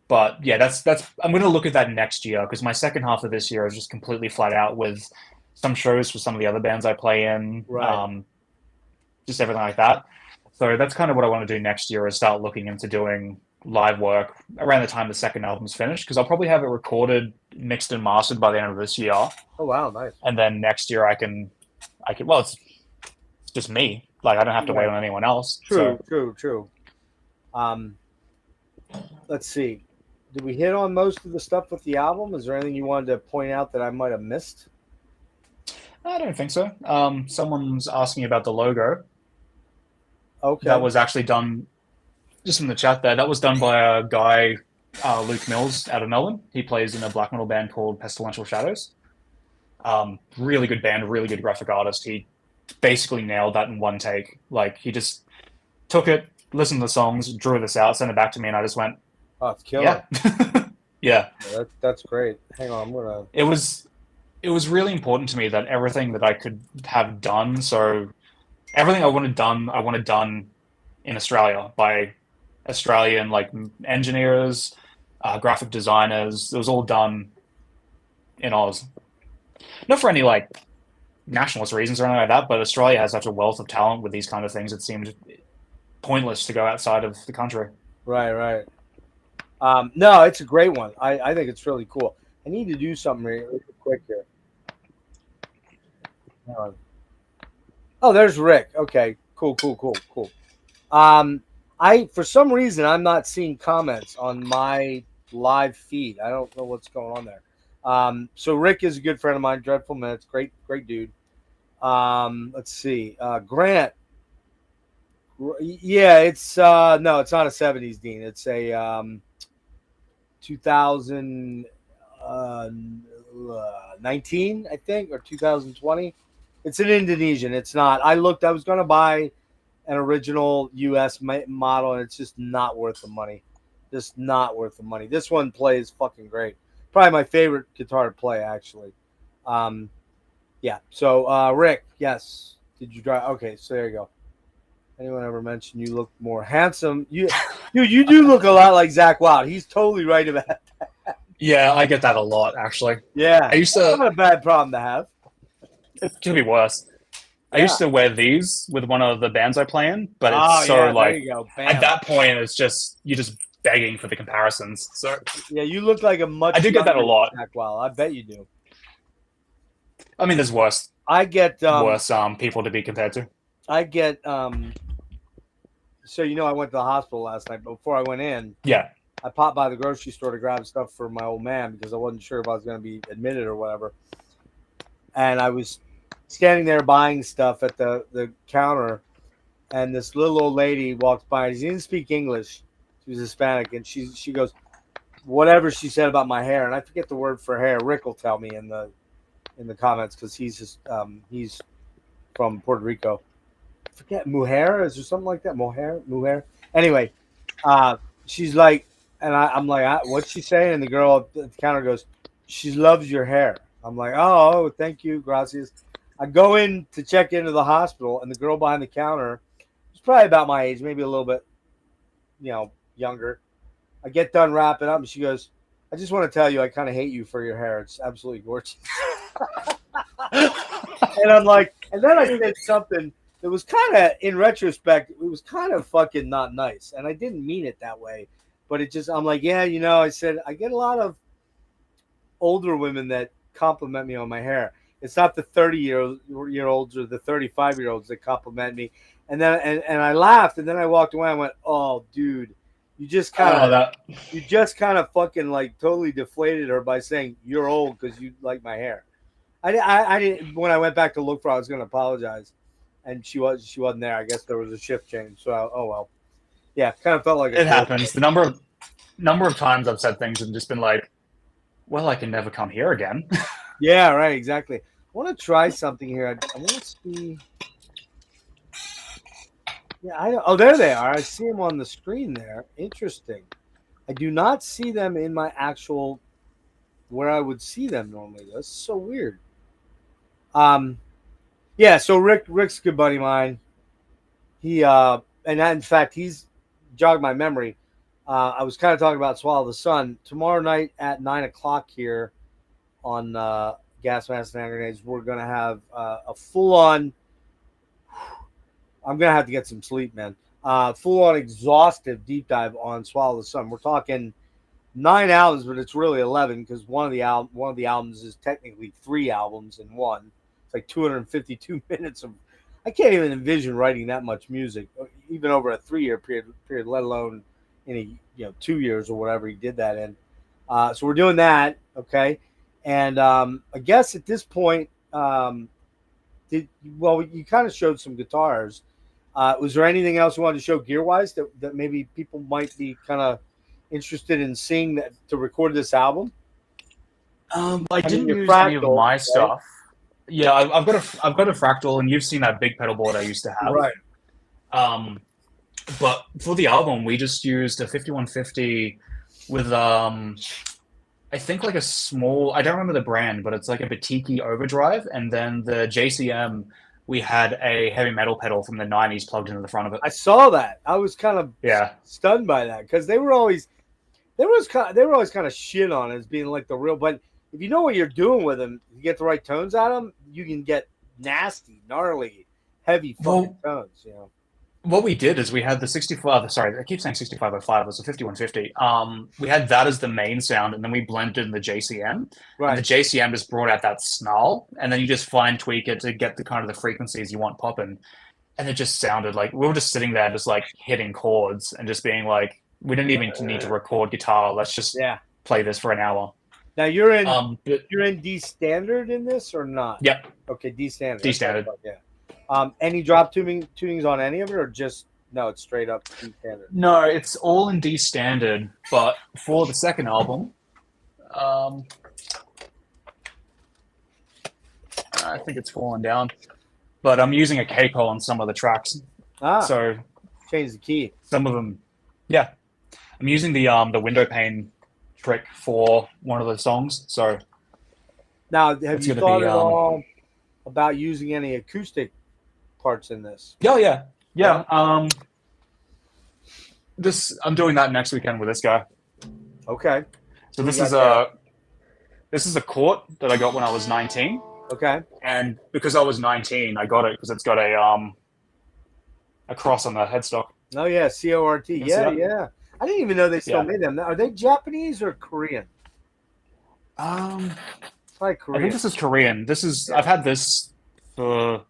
But yeah, that's I'm going to look at that next year, because my second half of this year is just completely flat out with some shows for some of the other bands I play in, just everything like that. So that's kind of what I want to do next year, is start looking into doing live work around the time the second album's finished, because I'll probably have it recorded, mixed and mastered by the end of this year. Oh wow, nice. And then next year I can well, it's just me. Like I don't have to wait on anyone else. True. Let's see. Did we hit on most of the stuff with the album? Is there anything you wanted to point out that I might have missed? I don't think so. Someone's asking about the logo. Okay. That was actually done, just in the chat there, that was done by a guy, Luke Mills, out of Melbourne. He plays in a black metal band called Pestilential Shadows. Really good band, really good graphic artist. He basically nailed that in one take. Like, he just took it, listened to the songs, drew this out, sent it back to me, and I just went, oh, it's killer. Yeah. That's great. Hang on, I'm gonna... It was really important to me that everything that I could have done, so everything I wanted done in Australia by Australian like engineers, graphic designers. It was all done in Oz. Not for any like nationalist reasons or anything like that, but Australia has such a wealth of talent with these kind of things. It seemed pointless to go outside of the country. Right. No, it's a great one. I think it's really cool. I need to do something really quick here. Hang on. Oh, there's Rick. Okay, cool. For some reason I'm not seeing comments on my live feed. I don't know what's going on there. So Rick is a good friend of mine. Dreadful Minutes, great dude. Let's see, Grant. Yeah, it's no, it's not a '70s Dean. It's a 2019, I think, or 2020. It's an Indonesian. It's not. I looked. I was going to buy an original U.S. model, and it's just not worth the money. Just not worth the money. This one plays fucking great. Probably my favorite guitar to play, actually. Yeah. So, Rick, yes. Did you drive? Okay, so there you go. Anyone ever mentioned you look more handsome? You do look a lot like Zach Wild. He's totally right about that. Yeah, I get that a lot, actually. Yeah. I used to. That's not a bad problem to have. It could be worse. I Yeah. used to wear these with one of the bands I play in, but it's Oh, so yeah, there like you go. Bam. at that point, it's just you're just begging for the comparisons. So Yeah, you look like a much. I do get that a younger lot. Zach Wild. I bet you do. I mean, there's worse I get people to be compared to. I get so I went to the hospital last night, but before I went in, Yeah. I popped by the grocery store to grab stuff for my old man because I wasn't sure if I was going to be admitted or whatever. And I was standing there buying stuff at the counter, and this little old lady walked by. She didn't speak English. She was Hispanic, and she goes, whatever she said about my hair, and I forget the word for hair. Rick will tell me in the comments because he's from Puerto Rico. I forget, mujer, is there something like that? Mujer. Anyway, she's like, and I'm like, what's she saying? And the girl at the counter goes, she loves your hair. I'm like, oh, thank you, gracias. I go in to check into the hospital, and the girl behind the counter was probably about my age, maybe a little bit, younger. I get done wrapping up, and she goes, I just want to tell you, I kind of hate you for your hair. It's absolutely gorgeous. And I'm like, and then I said something that was kind of, in retrospect, it was kind of fucking not nice. And I didn't mean it that way. But it just, I'm like, yeah, I said, I get a lot of older women that compliment me on my hair. It's not the 30-year-olds or the 35-year-olds that compliment me. And then, and I laughed, and then I walked away. I went, oh, dude, you just kind of fucking like totally deflated her by saying you're old because you like my hair. I didn't. When I went back to look for her, I was going to apologize, and she wasn't there. I guess there was a shift change. So oh well. Yeah, kind of felt like it happens. The number of times I've said things and just been like, well, I can never come here again. Yeah, right, exactly. I want to try something here. I want to see. Yeah, oh, there they are. I see them on the screen there. Interesting. I do not see them in my actual where I would see them normally. That's so weird. Yeah. So Rick's a good buddy of mine. He and in fact, he's jogged my memory. I was kind of talking about Swallow the Sun tomorrow night at 9:00 here on Gas Mask and Hand Grenades. We're gonna have a full-on. I'm gonna have to get some sleep, man. Full-on exhaustive deep dive on Swallow the Sun. We're talking 9 albums, but it's really 11 because one of the albums is technically 3 albums in one. It's like 252 minutes of. I can't even envision writing that much music, even over a 3-year period, let alone in 2 years or whatever he did that in. So we're doing that, okay? And I guess at this point, you kind of showed some guitars. Was there anything else you wanted to show gear-wise that maybe people might be kind of interested in seeing that to record this album? I didn't use any of my stuff. Yeah, I've got a Fractal, and you've seen that big pedal board I used to have. Right. But for the album, we just used a 5150 with I think like a small. I don't remember the brand, but it's like a Batiki overdrive, and then the JCM. We had a heavy metal pedal from the 90s plugged into the front of it. I saw that. I was kind of stunned by that because they were always kind of shit on it as being like the real. But if you know what you're doing with them, you get the right tones out of them, you can get nasty, gnarly, heavy fucking tones. What we did is we had the 65. Sorry, I keep saying 6505. It was a 5150. We had that as the main sound, and then we blended in the JCM. Right. And the JCM just brought out that snarl, and then you just fine tweak it to get the kind of the frequencies you want popping. And it just sounded like we were just sitting there, just like hitting chords and just being like, we didn't even need to record guitar. Let's just play this for an hour. Now you're in But you're in D standard in this or not? yep, Okay, D standard. D standard. Yeah. Any drop tunings on any of it, or just no? It's straight up D standard. No, it's all in D standard. But for the second album, I think it's fallen down. But I'm using a capo on some of the tracks. So change the key. Some of them, yeah. I'm using the window pane trick for one of the songs. So now, have you thought at all about using any acoustic parts in this? Yeah. I'm doing that next weekend with this guy. Okay. So this is a court that I got when I was 19. Okay. And because I was 19, I got it because it's got a cross on the headstock. Oh yeah, CORT. Yeah. I didn't even know they still made them. Are they Japanese or Korean? Probably Korean. I think this is Korean. I've had this for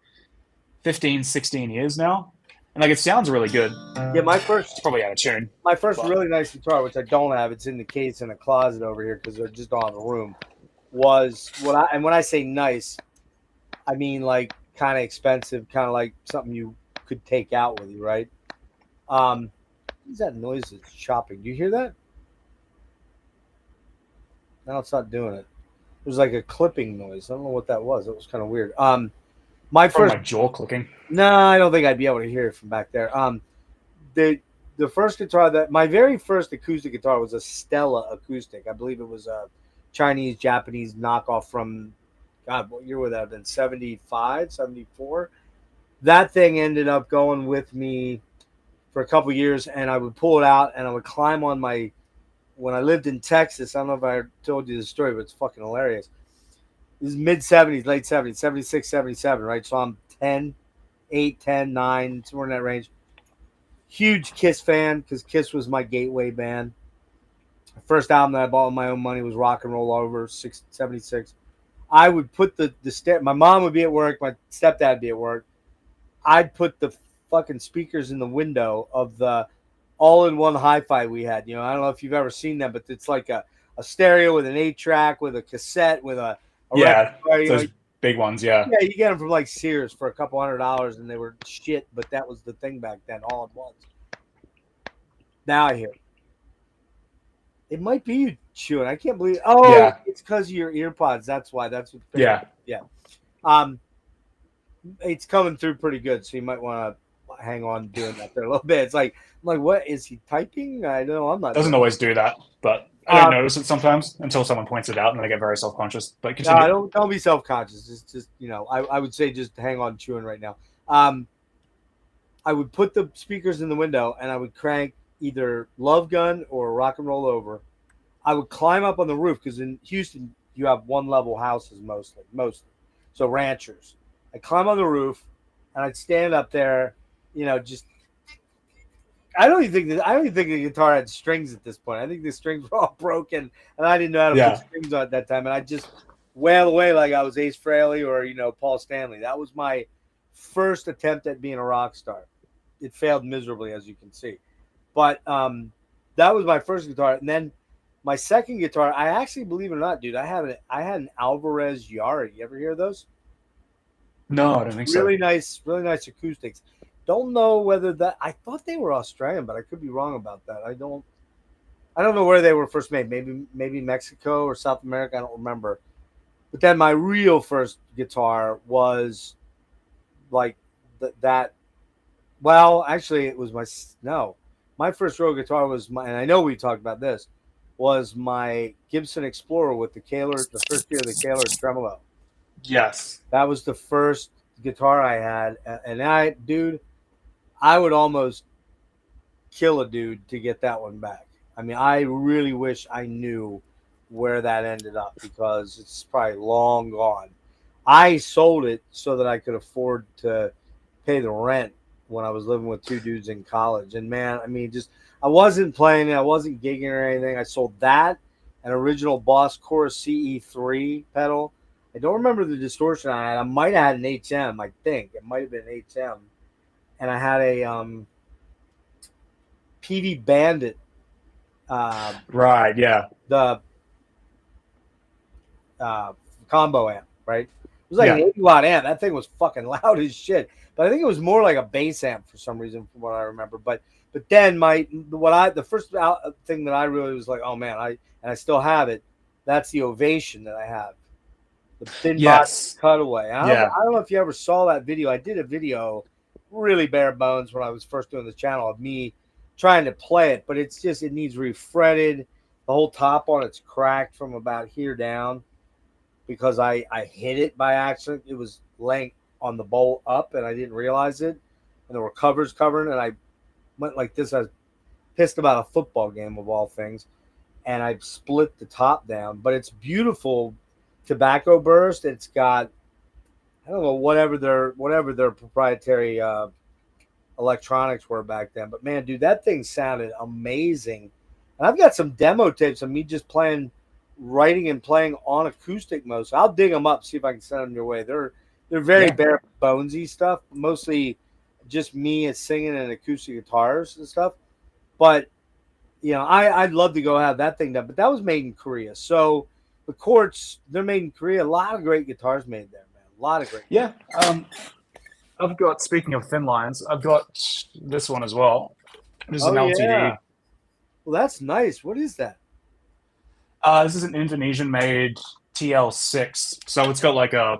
15, 16 years now. And it sounds really good. Yeah, it's probably out of tune. My first really nice guitar, which I don't have, it's in the case in a closet over here because they're just all in the room, was when I say nice, I mean kind of expensive, kind of like something you could take out with you, right? What is that noise that's chopping? Do you hear that? No, it's not doing it. It was like a clipping noise. I don't know what that was. It was kind of weird. My jaw clicking. No, I don't think I'd be able to hear it from back there. The first guitar my very first acoustic guitar was a Stella acoustic. I believe it was a Chinese, Japanese knockoff from, God, what year would that have been? 75, 74? That thing ended up going with me for a couple years, and I would pull it out and I would climb on when I lived in Texas. I don't know if I told you this story, but it's fucking hilarious. This is mid-70s, late 70s, 76, 77, right? So I'm 8, 10, 9, somewhere in that range. Huge Kiss fan because Kiss was my gateway band. The first album that I bought with my own money was Rock and Roll Over, 76. I would put my mom would be at work, my stepdad would be at work. I'd put the fucking speakers in the window of the all-in-one hi-fi we had. I don't know if you've ever seen them, but it's like a stereo with an 8-track, with a cassette, with a those big ones, yeah. Yeah, you get them from Sears for a couple $100, and they were shit, but that was the thing back then, all at once. Now I hear it might be you chewing. I can't believe. It's because of your earpods. That's why. That's what. Yeah. It's coming through pretty good, so you might want to hang on doing that there a little bit. It's I'm like, what is he typing? I know I'm not. Doesn't always do that, but I don't notice it sometimes until someone points it out, and then I get very self-conscious. But continue. No, don't be self-conscious. It's just I would say just hang on chewing right now. I would put the speakers in the window and I would crank either Love Gun or Rock and Roll Over. I would climb up on the roof because in Houston you have one-level houses mostly, so ranchers. I'd climb on the roof and I'd stand up there, just. I don't even think the guitar had strings at this point. I think the strings were all broken, and I didn't know how to put strings on at that time. And I just wail away like I was Ace Frehley or Paul Stanley. That was my first attempt at being a rock star. It failed miserably, as you can see. But that was my first guitar, and then my second guitar. I actually, believe it or not, dude, I had an Alvarez Yari. You ever hear those? No, I don't think so. Really nice acoustics. Don't know whether I thought they were Australian, but I could be wrong about that. I don't know where they were first made. Maybe Mexico or South America. I don't remember. But then my real first guitar was that. Well, actually, it was my first real guitar was and I know we talked about this, was my Gibson Explorer with the first year of the Kaler tremolo. Yes, that was the first guitar I had, and I would almost kill a dude to get that one back. I mean, I really wish I knew where that ended up because it's probably long gone. I sold it so that I could afford to pay the rent when I was living with two dudes in college. And man, I mean, I wasn't playing it. I wasn't gigging or anything. I sold that, an original Boss Chorus CE3 pedal. I don't remember the distortion I had. I might have had an HM, I think. It might have been an HM. And I had a PV Bandit. Right, yeah. The combo amp, right? It was like an 80-watt amp. That thing was fucking loud as shit. But I think it was more like a bass amp for some reason, from what I remember. But then the first thing that I really was like, oh man, I still have it. That's the Ovation that I have, the thin box cutaway. I don't know if you ever saw that video. I did a video, really bare bones, when I was first doing the channel, of me trying to play it, but it needs refretted. The whole top on it's cracked from about here down because I hit it by accident. It was laying on the bowl up and I didn't realize it, and there were covers covering, and I went like this. I was pissed about a football game of all things, and I split the top down. But it's beautiful tobacco burst. It's got, I don't know, whatever their proprietary electronics were back then. But man, dude, that thing sounded amazing. And I've got some demo tapes of me just writing and playing on acoustic mode. So I'll dig them up, see if I can send them your way. They're very bare bonesy stuff, mostly just me singing and acoustic guitars and stuff. But I'd love to go have that thing done. But that was made in Korea, so the Quartz, they're made in Korea. A lot of great guitars made there, man. A lot of great. Yeah. I've got, speaking of thin lines, I've got this one as well. This is an LTD. Yeah. Well, that's nice. What is that? This is an Indonesian-made TL6. So it's got like a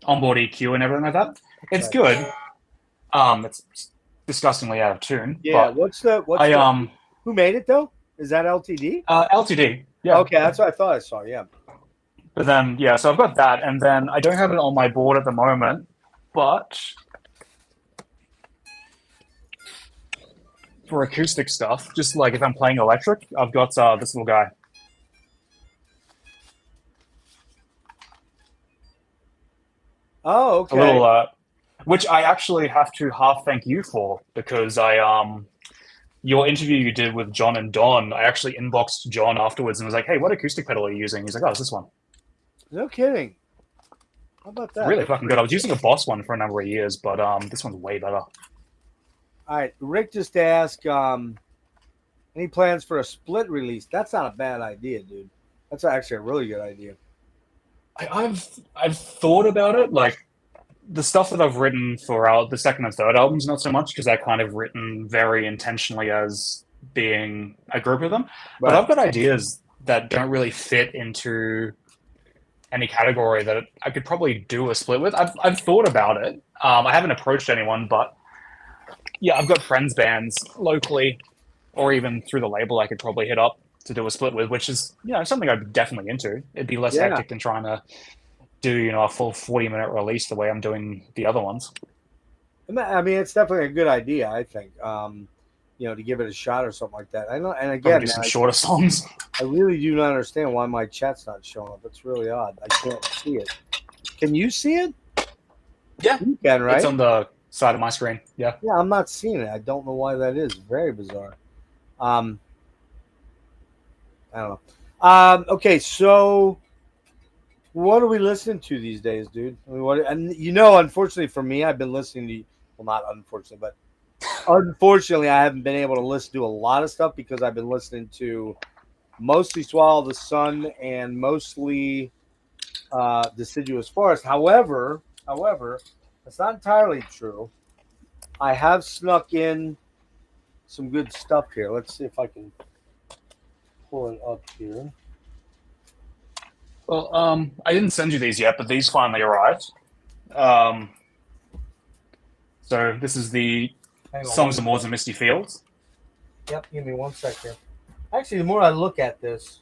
onboard EQ and everything like that. It's good. It's disgustingly out of tune. Yeah. But who made it though? Is that LTD? LTD. Yeah. Okay, that's what I thought I saw. Yeah. But then, so I've got that, and then I don't have it on my board at the moment, but for acoustic stuff, just like if I'm playing electric, I've got this little guy. Oh, okay. A little, which I actually have to half thank you for, because your interview you did with John and Don, I actually inboxed John afterwards and was like, hey, what acoustic pedal are you using? He's like, oh, it's this one. No kidding. How about that? Really fucking good. I was using a Boss one for a number of years, but this one's way better. All right. Rick just asked, any plans for a split release? That's not a bad idea, dude. That's actually a really good idea. I've thought about it. Like, the stuff that I've written for the second and third albums, not so much, because I kind of written very intentionally as being a group of them. Right. But I've got ideas that don't really fit into any category that I could probably do a split with. I've thought about it. I haven't approached anyone, but yeah, I've got friends bands locally or even through the label I could probably hit up to do a split with, which is, something I'm definitely into. It'd be less hectic than trying to do, a full 40-minute release the way I'm doing the other ones. I mean, it's definitely a good idea, I think, to give it a shot or something like that. I know, and again, do some shorter songs. I really do not understand why my chat's not showing up. It's really odd. I can't see it. Can you see it? Yeah. You can, right? It's on the side of my screen. Yeah. Yeah, I'm not seeing it. I don't know why that is. Very bizarre. I don't know. Okay, so what are we listening to these days, dude? I mean, unfortunately for me, I've been listening to, well, not unfortunately, but unfortunately, I haven't been able to listen to a lot of stuff because I've been listening to mostly Swallow the Sun and mostly Deciduous Forest. However, that's not entirely true. I have snuck in some good stuff here. Let's see if I can pull it up here. Well, I didn't send you these yet, but these finally arrived. So this is the Songs of Moors and Misty Fields. Yep, give me 1 sec here. Actually, the more I look at this,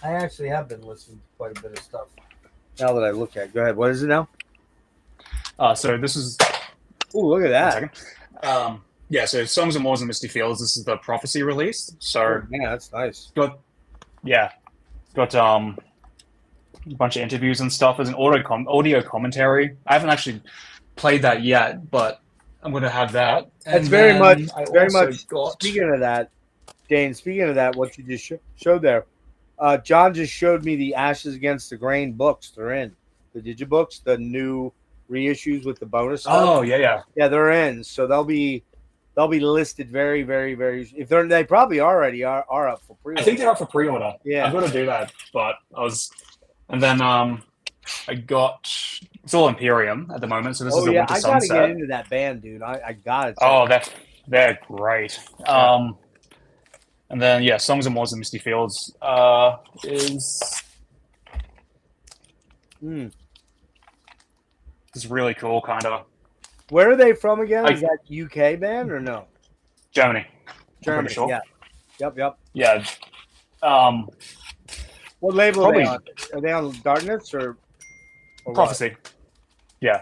I actually have been listening to quite a bit of stuff. Now that I look at it. Go ahead. What is it now? So this is... Ooh, look at that. 1 second. So Songs of Moors and Misty Fields, this is the Prophecy release. So yeah, that's nice. Got a bunch of interviews and stuff. There's an audio commentary. I haven't actually played that yet, but I'm going to have that. That's very much. Speaking of that, Dane. Speaking of that, what you just showed there, John just showed me the Ashes Against the Grain books. They're in the digibooks, the new reissues with the bonus stuff. Oh yeah, they're in. So they'll be they'll be listed very, very, very. If they probably already are up for pre-order. I think they're up for pre-order. Yeah. I've got to do that, but and then I got, it's all Imperium at the moment, so this is the Winter I got to Sunset. get into that band, dude. I got it. Oh, they're great. And then Songs of Moors and Misty Fields is really cool, kind of. Where are they from again? Is that UK band or no? Germany. Germany, Sure. yeah. Yep. Yeah. What label are they on? Are they on Darkness or Prophecy? What? Yeah.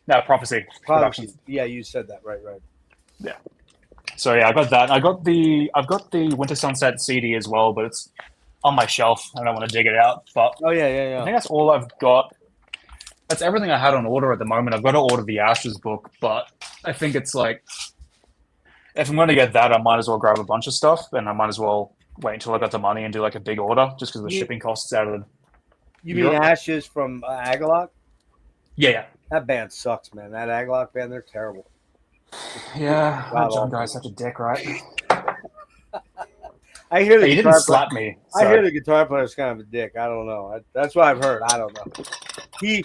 No, Prophecy Productions. Yeah, you said that right. Yeah. So I got that. I've got the Winter Sunset CD as well, but it's on my shelf. I don't want to dig it out. But yeah. I think that's all I've got. That's everything I had on order at the moment. I've got to order the Ashes book, but I think it's like, if I'm going to get that, I might as well grab a bunch of stuff, and I might as well wait until I got the money and do like a big order, just because the shipping costs out of. You mean Ashes from Agalloch? Yeah. That band sucks, man. That Agalloch band, they're terrible. Yeah, that John guy's such a dick, right? I hear the he didn't slap me. So. I hear the guitar player's kind of a dick. I don't know. That's what I've heard. I don't know. He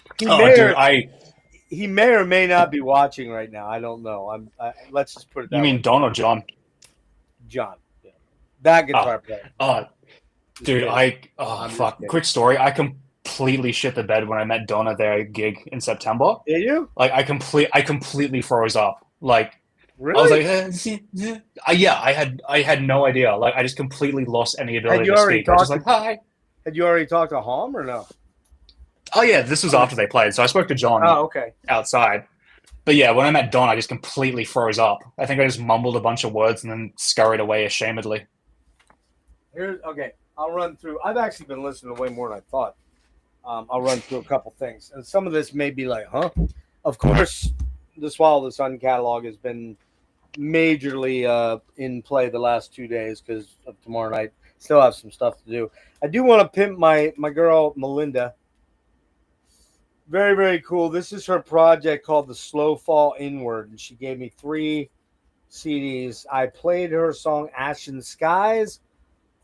may or may not be watching right now. I don't know. Let's just put it that way. You mean Don or John? John. Yeah. That guitar player. Dude, fuck. Quick story. I completely shit the bed when I met Don at their gig in September. Did you? Like, I completely froze up. Like, really? I was like, I had no idea. Like, I just completely lost any ability to speak. I was just like, hi. Had you already talked to Hom or no? Oh, yeah, this was after they played. So I spoke to John outside. But yeah, when I met Don, I just completely froze up. I think I just mumbled a bunch of words and then scurried away ashamedly. I'll run through. I've actually been listening to way more than I thought. I'll run through a couple things. And some of this may be like, huh? Of course, the Swallow the Sun catalog has been majorly in play the last 2 days because of tomorrow night. Still have some stuff to do. I do want to pimp my girl, Melinda. Very, very cool. This is her project called The Slow Fall Inward, and she gave me 3 CDs. I played her song Ashen Skies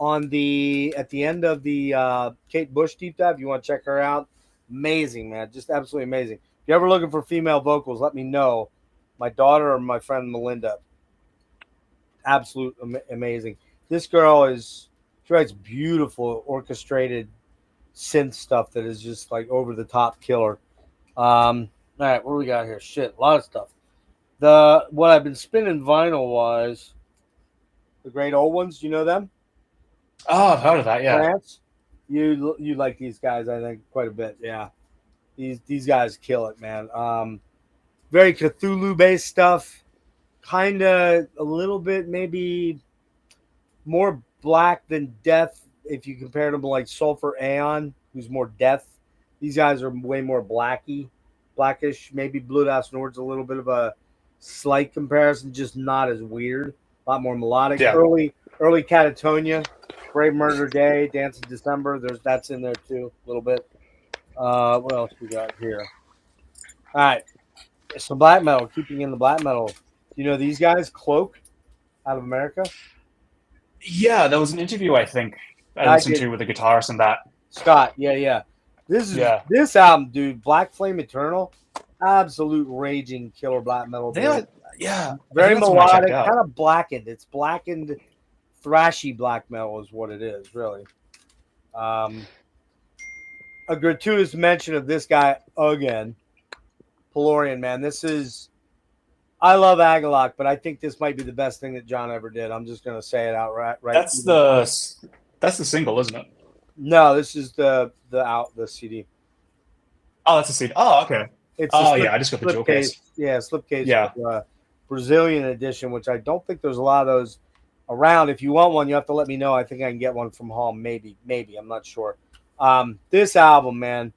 at the end of the Kate Bush deep dive. If you want to check her out, amazing, man. Just absolutely amazing. If you're ever looking for female vocals, let me know. My daughter or my friend Melinda. Absolute amazing. This girl she writes beautiful orchestrated synth stuff that is just like over the top killer. All right, what do we got here? Shit, a lot of stuff. What I've been spinning vinyl wise, the Great Old Ones. Do you know them? Oh, I've heard of that. Yeah. France? You like these guys, I think, quite a bit. Yeah, these guys kill it, man. Very Cthulhu based stuff. Kind of a little bit maybe more black than death. If you compare them to like Sulfur Aeon, who's more death, these guys are way more blackish. Maybe Blood Sjnór's a little bit of a slight comparison, just not as weird. A lot more melodic. Yeah. Early Catatonia, Brave Murder Day, Dance of December. That's in there too, a little bit. What else we got here? All right, some black metal. Keeping in the black metal. Do you know these guys? Cloak, out of America. Yeah, there was an interview I think I listened to with the guitarist and that. Scott, yeah. This album, dude, Black Flame Eternal, absolute raging killer black metal. Very melodic, kind of blackened. It's blackened, thrashy black metal is what it is, really. A gratuitous mention of this guy again, Pelorian, man. I love Agalloch, but I think this might be the best thing that John ever did. I'm just gonna say it outright. Right? That's the single, isn't it? No, this is the CD. Oh, that's a CD. Oh, okay. I just got the jewel case. Yeah, slipcase. Yeah. Brazilian edition, which I don't think there's a lot of those around. If you want one, you have to let me know. I think I can get one from home. Maybe. I'm not sure. This album, man,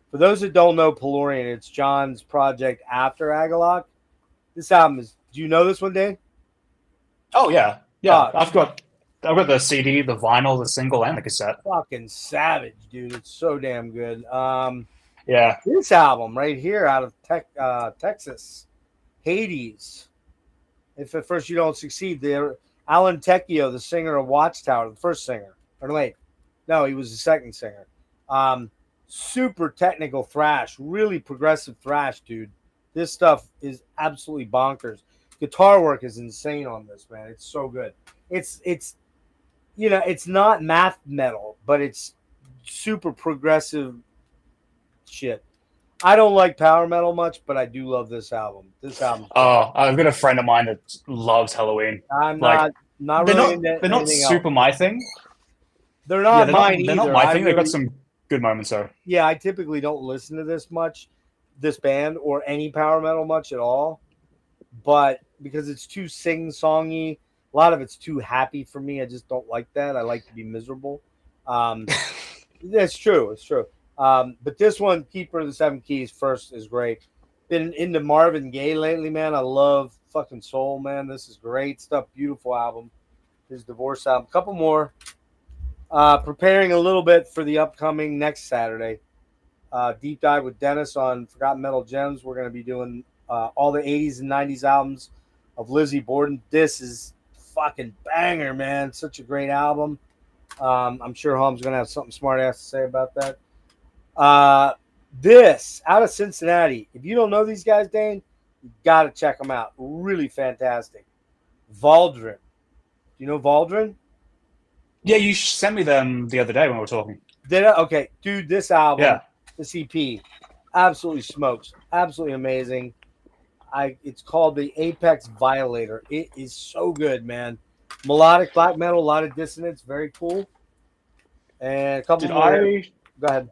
for those that don't know Pelorian, it's John's project after Agalloch. This album is. Do you know this one, Dane? Oh yeah. I've got the CD, the vinyl, the single, and the cassette. Fucking savage, dude! It's so damn good. Yeah. This album right here, out of Texas, Hades, If at first you don't succeed, there. Alan Tecchio, the singer of Watchtower, the first singer. Or wait, no, he was the second singer. Super technical thrash, really progressive thrash, dude. This stuff is absolutely bonkers. Guitar work is insane on this, man. It's so good. It's it's not math metal, but it's super progressive shit. I don't like power metal much, but I do love this album. This album. Oh, I've got a friend of mine that loves Halloween. I'm Like, not they're really not into they're not anything super else. my thing. They're not Yeah, mine they're either. not my thing. They've got some good moments though. Yeah, I typically don't listen to this band or any power metal much at all. But because it's too sing-songy, a lot of it's too happy for me. I just don't like that. I like to be miserable. That's true. It's true. But this one, Keeper of the Seven Keys, first is great. Been into Marvin Gaye lately, man. I love fucking soul, man. This is great stuff. Beautiful album. His divorce album. Couple more. Preparing a little bit for the upcoming next Saturday. Deep dive with Dennis on Forgotten Metal Gems. We're going to be doing all the 80s and 90s albums of Lizzie Borden. This is fucking banger, man. Such a great album. I'm sure Holmes going to have something smart ass to say about that. This out of Cincinnati. If you don't know these guys, Dane, you got to check them out. Really fantastic. Valdrin. Do you know Valdrin? Yeah, you sent me them the other day when we were talking. Did I? Okay, dude, this album, Yeah. this EP, absolutely smokes. Absolutely amazing. It's called the Apex Violator. It is so good, man. Melodic black metal, a lot of dissonance, very cool. And a couple Did more. I? Go ahead.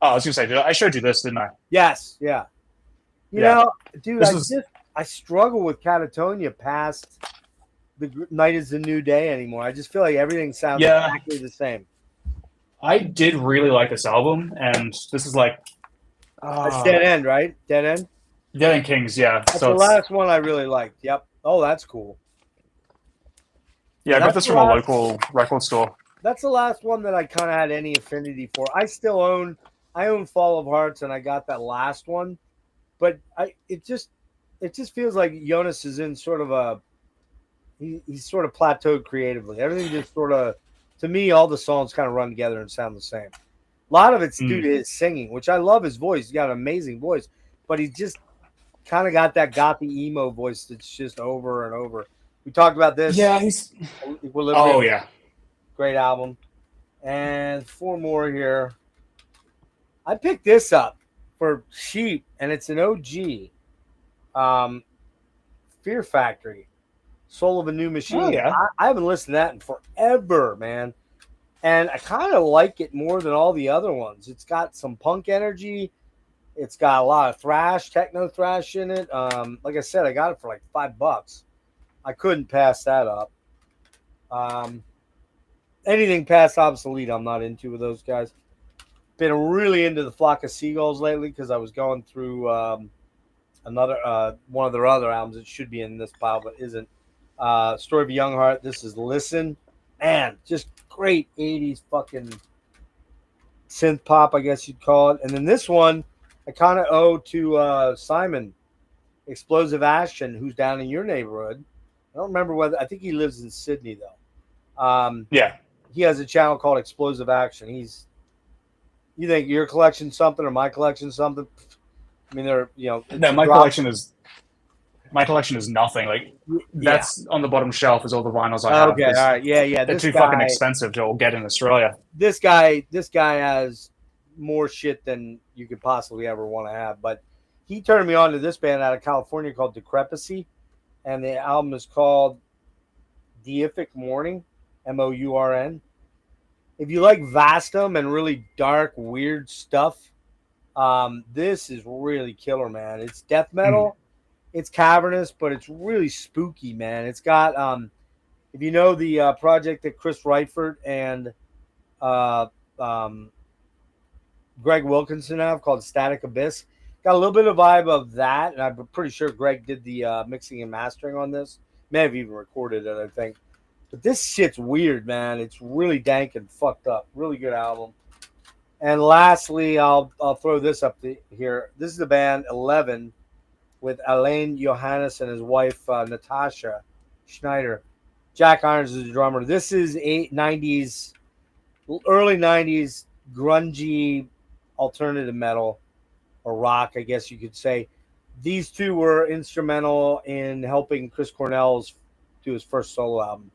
Oh, I was gonna say, I showed you this, didn't I? Yes, yeah. You Yeah. know, dude, This I struggle with Catatonia past the Night is the New Day anymore. I just feel like everything sounds Yeah. exactly the same. I did really like this album, and this is like That's Dead End, right? Dead End? Dead End Kings, yeah. That's So the it's, last one I really liked. Yep. Oh, that's cool. yeah, I got That's this the from a last- local record store. That's the last one that I kind of had any affinity for. I own Fall of Hearts, and I got that last one, but it just feels like Jonas is in sort of a he's sort of plateaued creatively. Everything just sort of, to me, all the songs kind of run together and sound the same. A lot of it's due to his singing, which I love his voice. He's got an amazing voice, but he just kind of got that gothy emo voice that's just over and over. We talked about this. Yeah, he's. Equilibrium. Oh yeah. Great album. And four more here. I picked this up for cheap, and it's an OG. Fear Factory. Soul of a New Machine. Oh, yeah. I haven't listened to that in forever, man. And I kind of like it more than all the other ones. It's got some punk energy. It's got a lot of thrash, techno thrash in it. Like I said, I got it for like $5. I couldn't pass that up. Anything past Obsolete, I'm not into with those guys. Been really into the Flock of Seagulls lately because I was going through another one of their other albums. It should be in this pile, but isn't. Story of a Young Heart. This is Listen. Man, just great 80s fucking synth pop, I guess you'd call it. And then this one, I kind of owe to Simon, Explosive Action, who's down in your neighborhood. I don't remember whether, I think he lives in Sydney, though. Yeah. He has a channel called Explosive Action. You think your collection something or my collection something? I mean, they're, No, my collection is nothing. Like that's on the bottom shelf is all the vinyls I have. Okay, all right, yeah. They're too fucking expensive to all get in Australia. This guy has more shit than you could possibly ever want to have. But he turned me on to this band out of California called Decrepacy, and the album is called Deific Mourning, Mourn. If you like Vastum and really dark, weird stuff, this is really killer, man. It's death metal. It's cavernous, but it's really spooky, man. It's got, if you know the project that Chris Reifert and Greg Wilkinson have called Static Abyss, got a little bit of vibe of that, and I'm pretty sure Greg did the mixing and mastering on this. May have even recorded it, I think. But this shit's weird, man. It's really dank and fucked up. Really good album. And lastly, I'll throw this up here. This is the band 11 with Alain Johannes and his wife Natasha Schneider. Jack Irons is the drummer. This is early 90s grungy alternative metal or rock, I guess you could say. These two were instrumental in helping Chris Cornell's do his first solo album.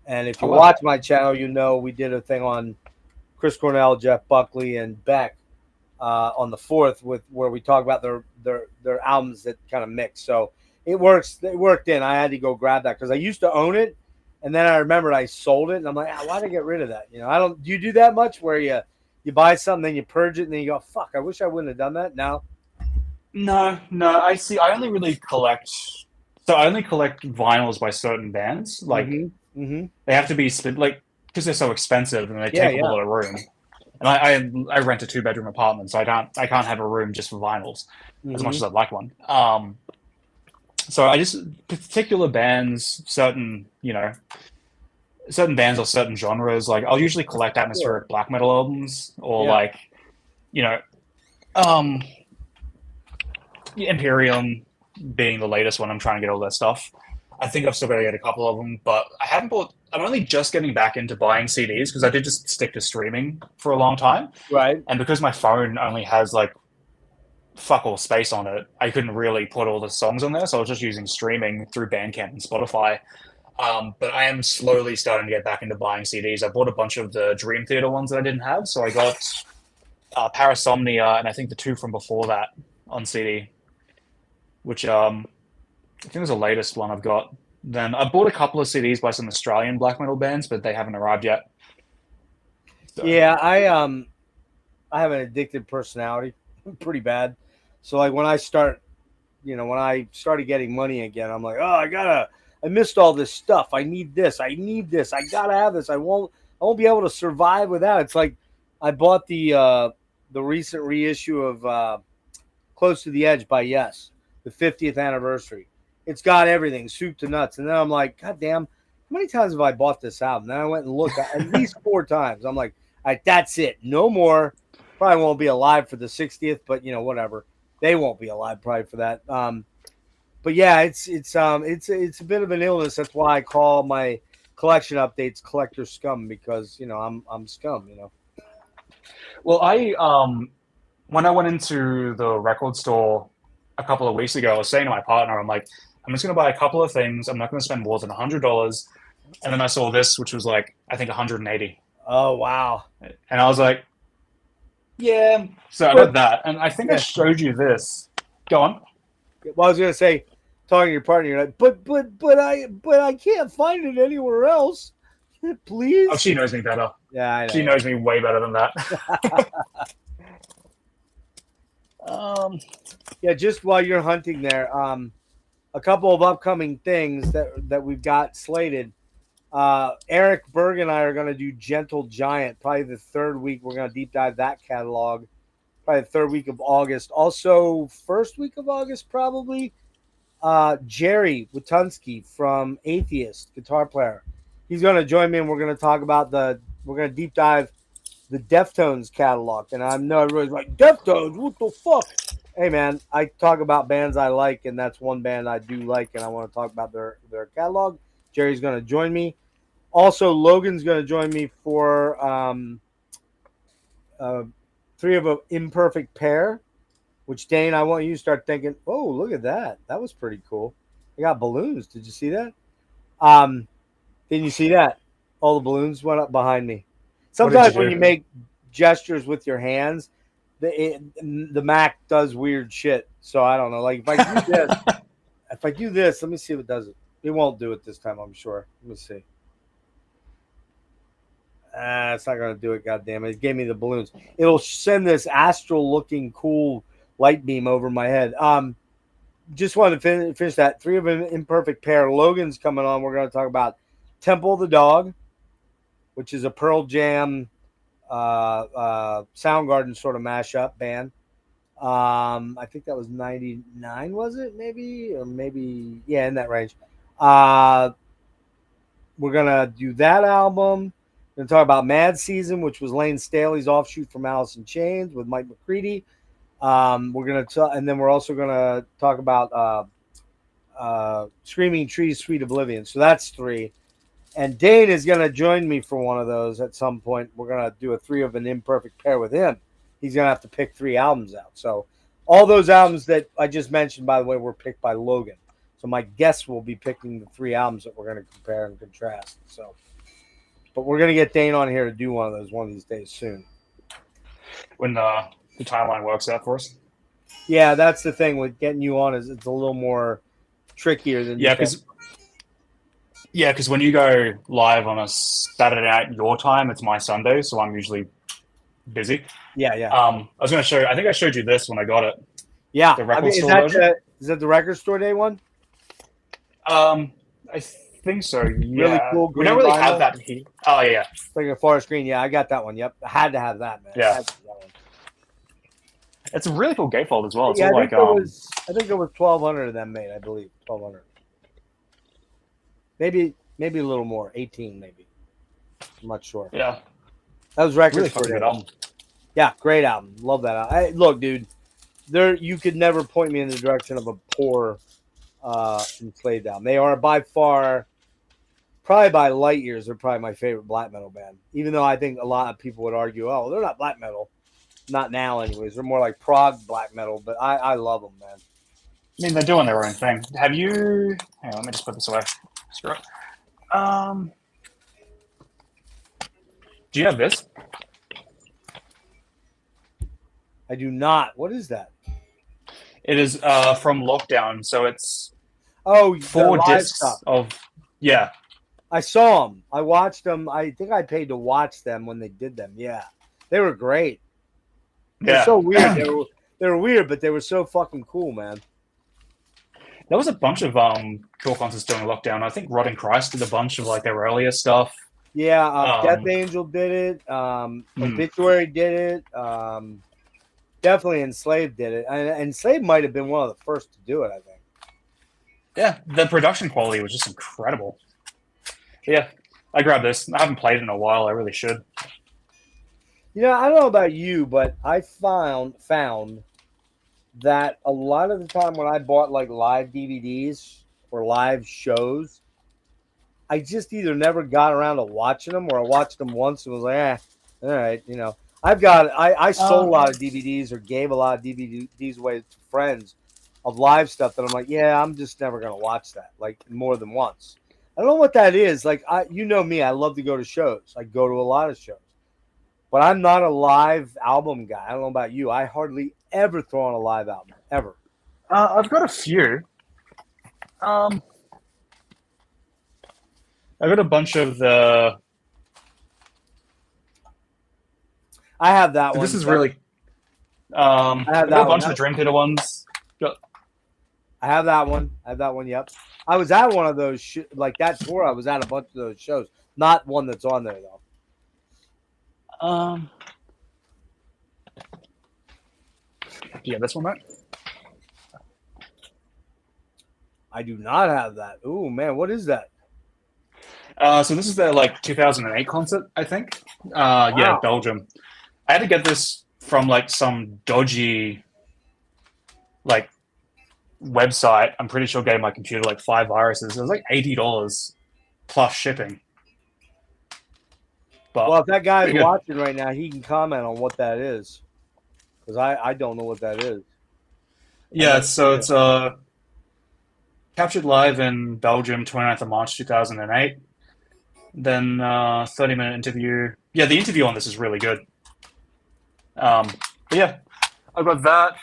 And if you watch my channel, you know we did a thing on Chris Cornell, Jeff Buckley, and Beck on the 4th where we talk about their albums that kind of mix. So it works. It worked in. I had to go grab that because I used to own it, and then I remembered I sold it, and I'm like, why did I get rid of that? I don't. Do you do that much where you buy something, then you purge it, and then you go, fuck, I wish I wouldn't have done that. No. No. I see. I only really collect. So I only collect vinyls by certain bands. Like they have to be split, like because they're so expensive and they take up a lot of room. And I rent a 2-bedroom apartment, so I can't have a room just for vinyls as much as I'd like one. So I just particular bands, certain bands or certain genres. Like I'll usually collect atmospheric black metal albums or Imperium being the latest one. I'm trying to get all that stuff. I think I've still got to get a couple of them, but I haven't bought. I'm only just getting back into buying CDs because I did just stick to streaming for a long time. Right. And because my phone only has like fuck all space on it, I couldn't really put all the songs on there, so I was just using streaming through Bandcamp and Spotify. But I am slowly starting to get back into buying CDs. I bought a bunch of the Dream Theater ones that I didn't have, so I got Parasomnia and I think the 2 from before that on CD, which I think was the latest one I've got. Then I bought a couple of CDs by some Australian black metal bands, but they haven't arrived yet. So. Yeah, I have an addictive personality, pretty bad. So like when I started getting money again, I'm like, I missed all this stuff. I need this. I gotta have this. I won't be able to survive without it. It's like I bought the recent reissue of Close to the Edge by Yes, the 50th anniversary. It's got everything, soup to nuts. And then I'm like, God damn, how many times have I bought this album? Then I went and looked at least 4 times. I'm like, all right, that's it. No more. Probably won't be alive for the 60th, but whatever. They won't be alive probably for that. But yeah, it's a bit of an illness. That's why I call my collection updates collector scum, because I'm scum. Well, when I went into the record store a couple of weeks ago, I was saying to my partner, I'm like, I'm just going to buy a couple of things. I'm not going to spend more than $100. And then I saw this, which was like, I think 180. Oh, wow. And I was like, yeah. So I got that. And I think I showed you this. Go on. Well, I was going to say, talking to your partner, you're like, but I can't find it anywhere else. Please. Oh, she knows me better. Yeah, I know. She knows me way better than that. Yeah, just while you're hunting there, a couple of upcoming things that we've got slated. Eric Berg and I are going to do Gentle Giant, probably the 3rd week. We're going to deep dive that catalog, probably the 3rd week of August. Also, 1st week of August, probably. Jerry Watunsky from Atheist, guitar player. He's going to join me, and we're going to talk about we're going to deep dive the Deftones catalog. And I know everybody's like, Deftones, what the fuck? Hey, man, I talk about bands I like, and that's one band I do like, and I want to talk about their catalog. Jerry's going to join me. Also, Logan's going to join me for 3 of an imperfect pair, which, Dane, I want you to start thinking, oh, look at that. That was pretty cool. I got balloons. Did you see that? Didn't you see that? All the balloons went up behind me. Sometimes when you make gestures with your hands, the Mac does weird shit. So I don't know. Like if I do this, let me see if it does it. It won't do it this time, I'm sure. Let me see. It's not going to do it, goddammit. It gave me the balloons. It'll send this astral-looking cool light beam over my head. Just wanted to finish that. 3 of an imperfect pair. Logan's coming on. We're going to talk about Temple of the Dog, which is a Pearl Jam Soundgarden sort of mashup band. I think that was 99, was it? Maybe, yeah, in that range. We're going to do that album. We're going to talk about Mad Season, which was Lane Staley's offshoot from Alice in Chains with Mike McCready. We're gonna and then we're also gonna talk about Screaming Trees, Sweet Oblivion. So that's 3. And Dane is gonna join me for one of those at some point. We're gonna do a 3 of an imperfect pair with him. He's gonna have to pick 3 albums out. So all those albums that I just mentioned, by the way, were picked by Logan. So my guests will be picking the 3 albums that we're gonna compare and contrast. So, but we're gonna get Dane on here to do one of those one of these days soon. When the timeline works out for us. Yeah, that's the thing with getting you on is it's a little more trickier than because when you go live on a Saturday night your time, it's my Sunday, so I'm usually busy. Yeah. I was going to show you. I think I showed you this when I got it. Yeah, the record store version. Is that the record store day one? I think so. Yeah. Really cool. We don't really have that here. Oh yeah. It's like a forest green. Yeah, I got that one. Yep, I had to have that, man. Yeah. It's a really cool gatefold as well. It's yeah, all I think it was 1,200 of them made. I believe 1,200. Maybe a little more. 18 maybe. I'm not sure. Yeah. That was record Really store fucking day. good album. Yeah, great album. Love that album. Look, dude, you could never point me in the direction of a poor Enslaved album. They are by far, probably by light years, they're probably my favorite black metal band. Even though I think a lot of people would argue, oh, they're not black metal. Not now, anyways. They're more like prog black metal, but I love them, man. I mean, they're doing their own thing. Have you... Hang on, let me just put this away. Screw it. Do you have this? I do not. What is that? It is from Lockdown, so it's 4 discs stuff. of... Yeah. I saw them. I watched them. I think I paid to watch them when they did them. Yeah. They were great. They're so weird. They were weird, but they were so fucking cool, man. There was a bunch of cool concerts during Lockdown. I think Rotting Christ did a bunch of like their earlier stuff. Yeah, Death Angel did it. Obituary did it. Definitely Enslaved did it. And Enslaved might have been one of the first to do it, I think. Yeah, the production quality was just incredible. Yeah, I grabbed this. I haven't played it in a while. I really should. You know, I don't know about you, but I found that a lot of the time when I bought like live DVDs or live shows, I just either never got around to watching them or I watched them once and was like, all right, you know. I sold a lot of DVDs or gave a lot of DVDs away to friends of live stuff that I'm like, yeah, I'm just never going to watch that like more than once. I don't know what that is. Like, you know me, I love to go to shows. I go to a lot of shows. But I'm not a live album guy. I don't know about you. I hardly ever throw on a live album, ever. I've got a few. I got a bunch of the... I have that one. This is really... I have a bunch of the Dream Theater ones. I have that one. Yep. I was at one of those, like that tour, I was at a bunch of those shows. Not one that's on there, though. Yeah, this one, right? I do not have that. Ooh, man, what is that? So this is their like 2008 concert, I think. Wow. Yeah, Belgium. I had to get this from like some dodgy like website. I'm pretty sure gave my computer like 5 viruses. It was like $80 plus shipping. But well, if that guy's watching right now, he can comment on what that is. Because I don't know what that is. Yeah, so it's captured live in Belgium, 29th of March 2008. Then 30-minute interview. Yeah, the interview on this is really good. But yeah, I've got that.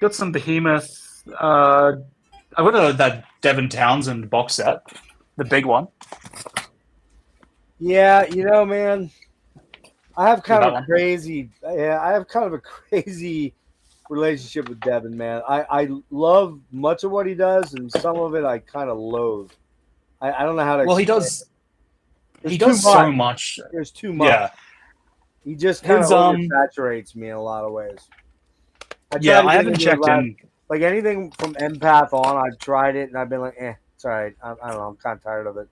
Got some Behemoth. I've got that Devin Townsend box set, the big one. Yeah, you know, man, I have kind of a crazy relationship with Devin, man. I love much of what he does, and some of it I kind of loathe. I don't know how to. Well, he does so much. There's too much. Yeah. He just kind of oversaturates me in a lot of ways. I haven't checked in. Like anything from Empath on, I've tried it and I've been like, it's all right. I don't know. I'm kind of tired of it.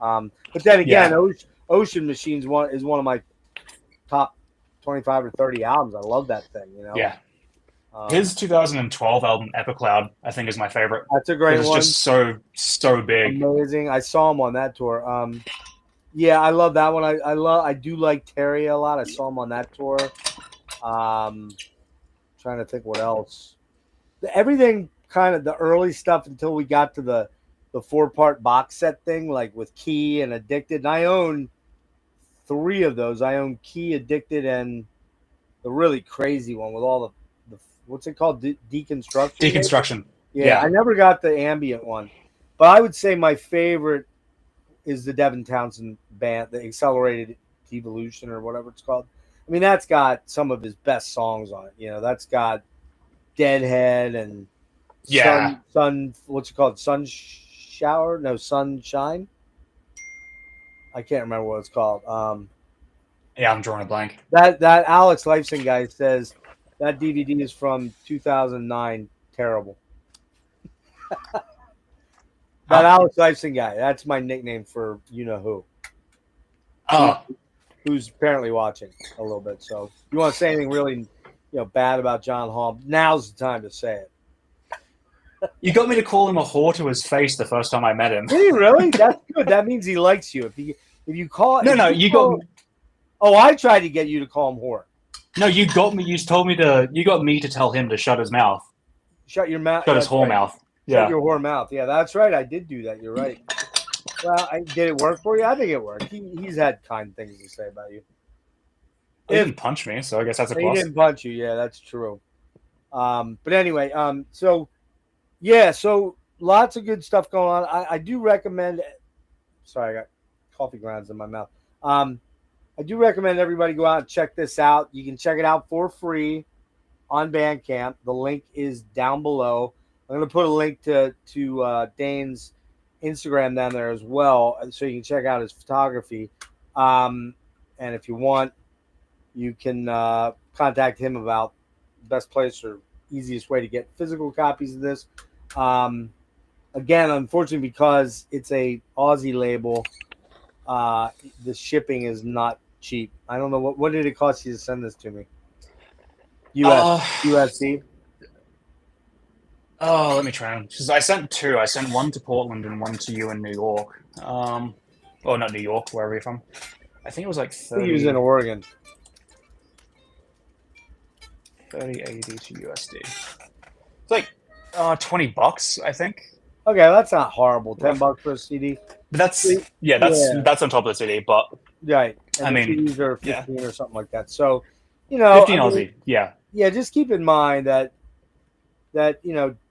But then again, Ocean Machines is one of my top 25 or 30 albums. I love that thing, you know. Yeah. His 2012 album, Epicloud, I think is my favorite. That's a great It's one. just so big. Amazing. I saw him on that tour. Yeah, I love that one. I do like Terry a lot. I saw him on that tour. Trying to think what else. Everything kind of the early stuff until we got to the 4-part box set thing, like with Key and Addicted. And I own 3 of those. I own Key, Addicted, and the really crazy one with all the what's it called? Deconstruction? Deconstruction. Yeah, I never got the ambient one. But I would say my favorite is the Devin Townsend band, the Accelerated Evolution or whatever it's called. I mean, that's got some of his best songs on it. You know, that's got Deadhead and Sun what's it called? Sunshine? I can't remember what it's called. Yeah, I'm drawing a blank. That Alex Lifeson guy says that DVD is from 2009. Terrible. That Alex Lifeson guy. That's my nickname for you know who. Oh. Who's apparently watching a little bit. So if you want to say anything really, bad about John Hall, now's the time to say it. You got me to call him a whore to his face the first time I met him. Did he really? That's good. That means he likes you. If you call you got. Oh, I tried to get you to call him whore. No, you got me. You told me to. You got me to tell him to shut his mouth. Shut your mouth. Shut his whore mouth. Yeah. Shut your whore mouth. Yeah, that's right. I did do that. You're right. Well, did it work for you? I think it worked. He's had kind things to say about you. He didn't punch me, so I guess that's a plus. He didn't punch you. Yeah, that's true. But anyway, so lots of good stuff going on. I do recommend. Sorry, I got coffee grounds in my mouth. I do recommend everybody go out and check this out. You can check it out for free on Bandcamp. The link is down below. I'm going to put a link to Dane's Instagram down there as well, so you can check out his photography. And if you want, you can contact him about the best place or easiest way to get physical copies of this. Again, unfortunately, because it's a Aussie label, the shipping is not cheap. I don't know what did it cost you to send this to me? USD. Oh, let me try. Because I sent 2. I sent one to Portland and one to you in New York. Or not New York, wherever you're from. I think it was like 30. He was in Oregon. 30 AD to USD. It's like $20, I think. Okay, that's not horrible. $10 for a CD. But that's on top of the CD. But right, and I mean, CDs are 15 or something like that. So, 15 Aussie. Yeah. Yeah, just keep in mind that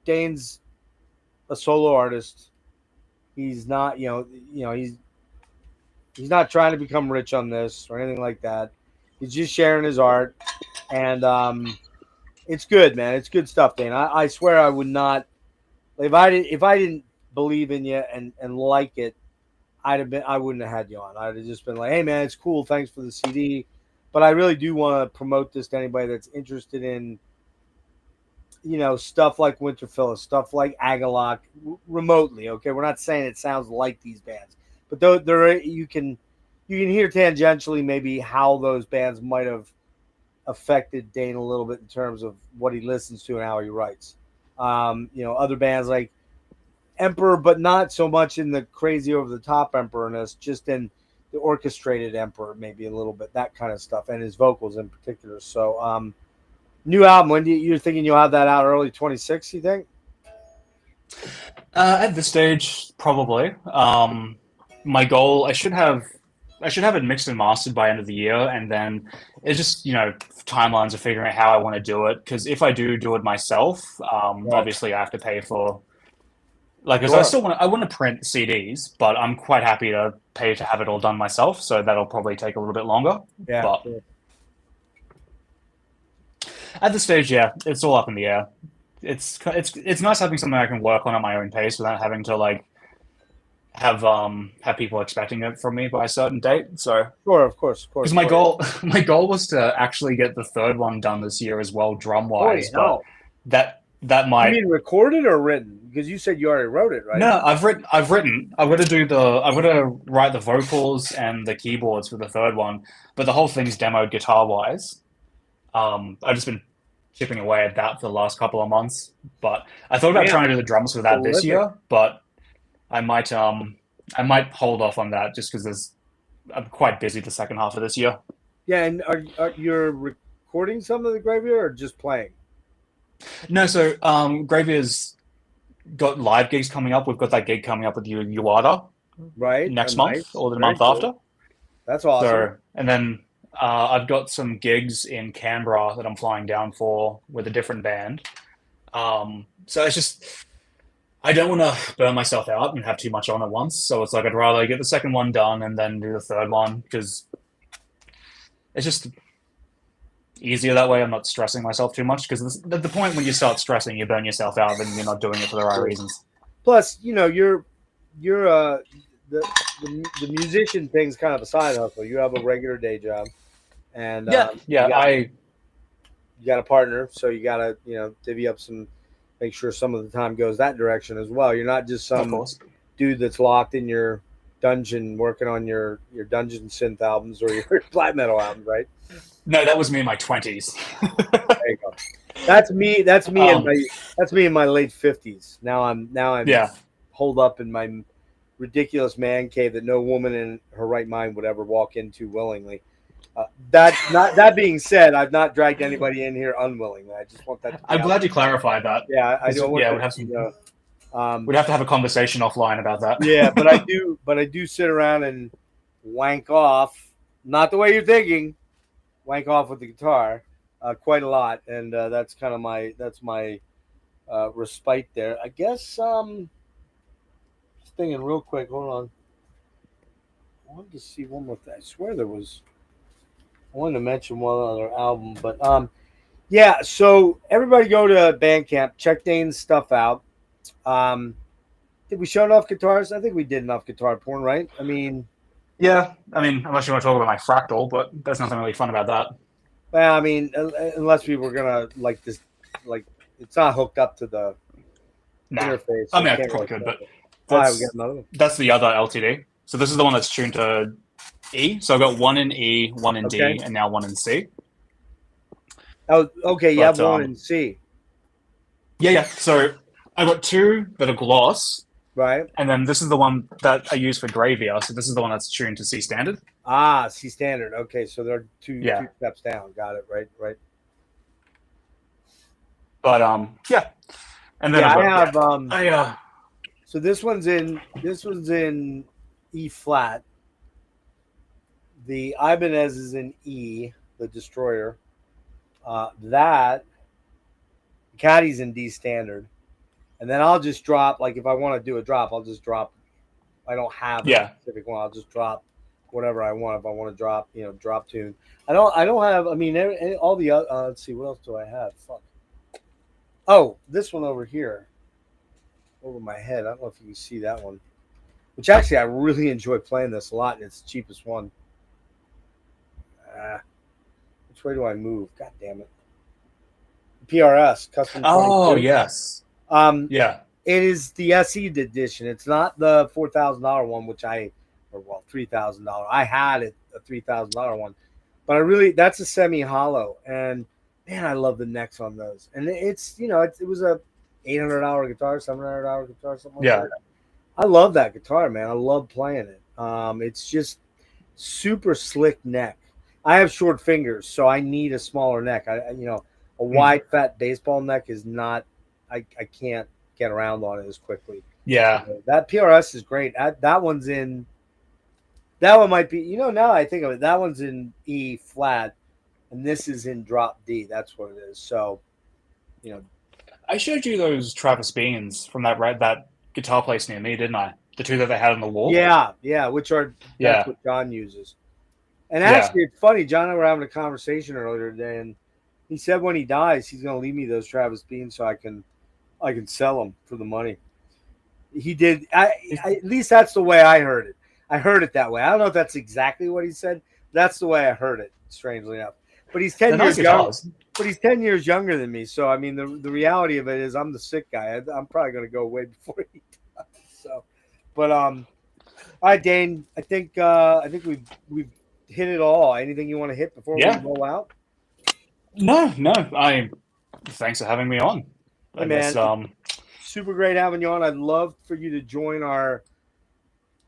Dane's a solo artist. He's not, he's not trying to become rich on this or anything like that. He's just sharing his art, and it's good, man. It's good stuff, Dane. I swear I would not if I didn't believe in you and like it, I wouldn't have had you on. I'd have just been like, hey man, it's cool. Thanks for the CD. But I really do want to promote this to anybody that's interested in, stuff like Winter Phyllis, stuff like Agalock, remotely. Okay, we're not saying it sounds like these bands, but you can hear tangentially maybe how those bands might have affected Dane a little bit in terms of what he listens to and how he writes. Other bands like Emperor, but not so much in the crazy over the top Emperorness, just in the orchestrated Emperor, maybe a little bit, that kind of stuff, and his vocals in particular. So, new album, when you're thinking you'll have that out early 26, you think? At this stage, probably. My goal, I should have it mixed and mastered by end of the year, and then it's just timelines of figuring out how I want to do it. Because if I do it myself, obviously I have to pay for. Because I want to print CDs, but I'm quite happy to pay to have it all done myself. So that'll probably take a little bit longer. Yeah. But at this stage, it's all up in the air. It's nice having something I can work on at my own pace without having to have people expecting it from me by a certain date. So sure, of course. Because my goal was to actually get the third one done this year as well, drum wise. But that might. You mean recorded or written? Because you said you already wrote it, right? No, I've written. I'm gonna write the vocals and the keyboards for the third one, but the whole thing's demoed guitar wise. I've just been chipping away at that for the last couple of months. But I thought about Man, trying to do the drums for that this prolific. year, but I might hold off on that just because I'm quite busy the second half of this year. Yeah, and are you recording some of the graveyard or just playing? No, so Graveyard's got live gigs coming up. We've got that gig coming up with Uada Right. Oh, next month nice. or the Very month cool. after. That's awesome. So, and then I've got some gigs in Canberra that I'm flying down for with a different band. So it's just I don't want to burn myself out and have too much on at once. So it's like I'd rather get the second one done and then do the third one because it's just easier that way. I'm not stressing myself too much because the point when you start stressing, you burn yourself out and you're not doing it for the right reasons. Plus, you're the musician thing's kind of a side hustle. You have a regular day job, and Yeah, you got a partner, so you got to divvy up some, make sure some of the time goes that direction as well. You're not just of some course. dude that's locked in your dungeon working on your dungeon synth albums or your black metal albums, right? No, that was me in my 20s. There you go. That's me. That's me Um, in my late 50s. Now I'm yeah, holed up in my ridiculous man cave that no woman in her right mind would ever walk into willingly. That being said, I've not dragged anybody in here unwillingly. I just want that to be I'm out. glad you clarified that. Yeah, I don't want Yeah, that to be, we'd have to have a conversation offline about that. yeah, but I do sit around and wank off, not the way you're thinking, wank off with the guitar, quite a lot, and that's kind of my respite there. I guess just thinking real quick. Hold on, I wanted to see one more thing. I swear there was. I wanted to mention one other album, but yeah. So everybody go to Bandcamp, check Dane's stuff out. Did we show enough guitars? I think we did enough guitar porn, right? I mean, Yeah, I mean, unless you want to talk about my fractal, but there's nothing really fun about that. well, I mean, unless we were gonna like this, like it's not hooked up to the Nah, interface. I So mean, I can't probably really could, check but it. All right, we got another one. that's the other LTD. So this is the one that's tuned to E. So I've got one in E, one in Okay. D, and now one in C. Oh, okay. You But, have one in C, Yeah. So I've got two that are gloss, right? and then this is the one that I use for Graveyard. So this is the one that's tuned to C standard. Ah, C standard. Okay, so they're two Yeah. steps down. Got it. Right. But yeah. And then Yeah, I've got, I have. I So this one's in E flat. The Ibanez is in E, the Destroyer. That Caddy's in D standard, and then I'll just drop. Like if I want to do a drop, I'll just drop. I don't have a specific one. I'll just drop whatever I want. If I want to drop, drop tune. I don't have. I mean, all the other. Let's see. What else do I have? Fuck. Oh, this one over here, over my head. I don't know if you can see that one. Which actually, I really enjoy playing this a lot, and it's the cheapest one. Which way do I move? God damn it. PRS custom. 22. Oh yes. Yeah. It is the SE edition. It's not the $4,000 one, which $3,000. I had it a $3,000 one, but that's a semi hollow, and man, I love the necks on those. And it's it was a $800 guitar, $700 guitar, something like that. I love that guitar, man. I love playing it. It's just super slick neck. I have short fingers, so I need a smaller neck. A wide, fat baseball neck is not. I can't get around on it as quickly. Yeah. So that PRS is great. That one's in. That one might be. Now I think of it, that one's in E flat, and this is in drop D. That's what it is. So, I showed you those Travis Beans from that guitar place near me, didn't I? The two that they had on the wall. Yeah. That's what John uses. And actually, it's funny. John and I were having a conversation earlier today, and he said when he dies, he's going to leave me those Travis Beans so I can sell them for the money. He did. At least that's the way I heard it. I heard it that way. I don't know if that's exactly what he said. That's the way I heard it. Strangely enough, but he's 10 years young. But he's 10 years younger than me. So I mean, the reality of it is, I'm the sick guy. I'm probably going to go way before he does. So, but all right, Dane. I think we've hit it all. Anything you want to hit before we roll out? No. Thanks for having me on. Hey, man, super great having you on. I'd love for you to join our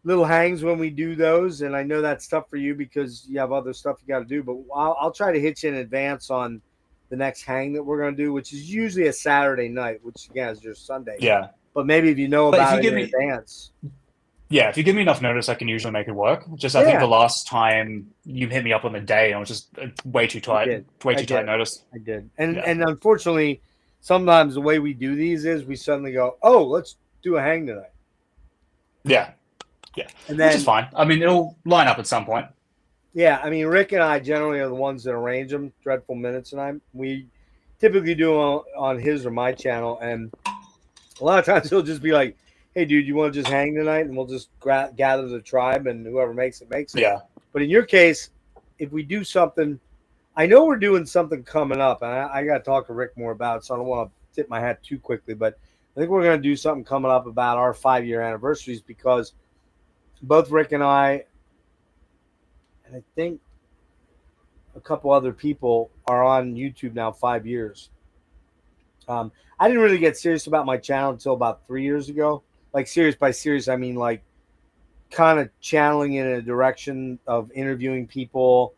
little hangs when we do those. And I know that's tough for you because you have other stuff you got to do. But I'll try to hit you in advance on the next hang that we're going to do, which is usually a Saturday night, which again is just Sunday. Yeah. But maybe if you know about it in advance. Yeah, if you give me enough notice, I can usually make it work. Just I think the last time you hit me up on the day, I was just way too tight notice. I did. And unfortunately, sometimes the way we do these is we suddenly go, oh, let's do a hang tonight. Yeah. And then, which is fine. I mean, it'll line up at some point. Yeah, I mean, Rick and I generally are the ones that arrange them, Dreadful Minutes, and we typically do them on his or my channel, and a lot of times he'll just be like, hey, dude, you want to just hang tonight? And we'll just gather the tribe, and whoever makes it, makes it. Yeah. But in your case, if we do something, I know we're doing something coming up, and I got to talk to Rick more about it, so I don't want to tip my hat too quickly, but I think we're going to do something coming up about our 5-year anniversaries because both Rick and I think a couple other people are on YouTube now 5 years. I didn't really get serious about my channel until about 3 years ago. Like serious by serious, I mean like kind of channeling in a direction of interviewing people,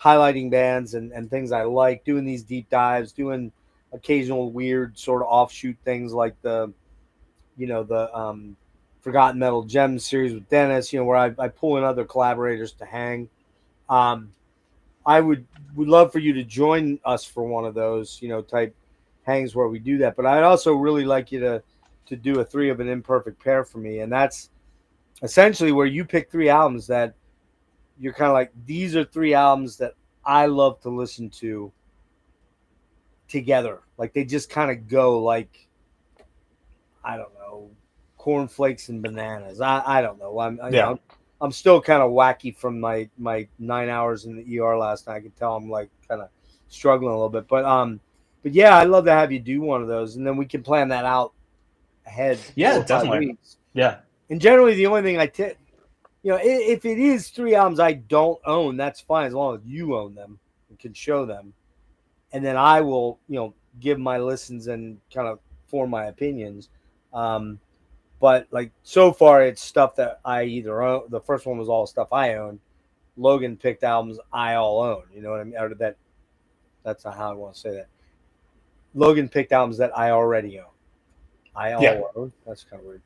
highlighting bands and things I like, doing these deep dives, doing occasional weird sort of offshoot things like the Forgotten Metal Gems series with Dennis, where I pull in other collaborators to hang. I would love for you to join us for one of those, type hangs where we do that. But I'd also really like you to do a 3 of an Imperfect Pair for me. And that's essentially where you pick 3 albums that you're kind of like, these are 3 albums that I love to listen to together. Like they just kind of go like, I don't know, cornflakes and bananas. I don't know. I'm still kind of wacky from my 9 hours in the ER last night. I can tell I'm like kind of struggling a little bit, but yeah, I'd love to have you do one of those, and then we can plan that out ahead. Yeah, definitely. Yeah. And generally, the only thing if it is 3 albums I don't own, that's fine as long as you own them and can show them, and then I will, give my listens and kind of form my opinions. But like so far, it's stuff that I either own. The first one was all stuff I own. Logan picked albums I all own. You know what I mean? Out of that, that's not how I want to say that. Logan picked albums that I already own. I all own. That's kind of weird.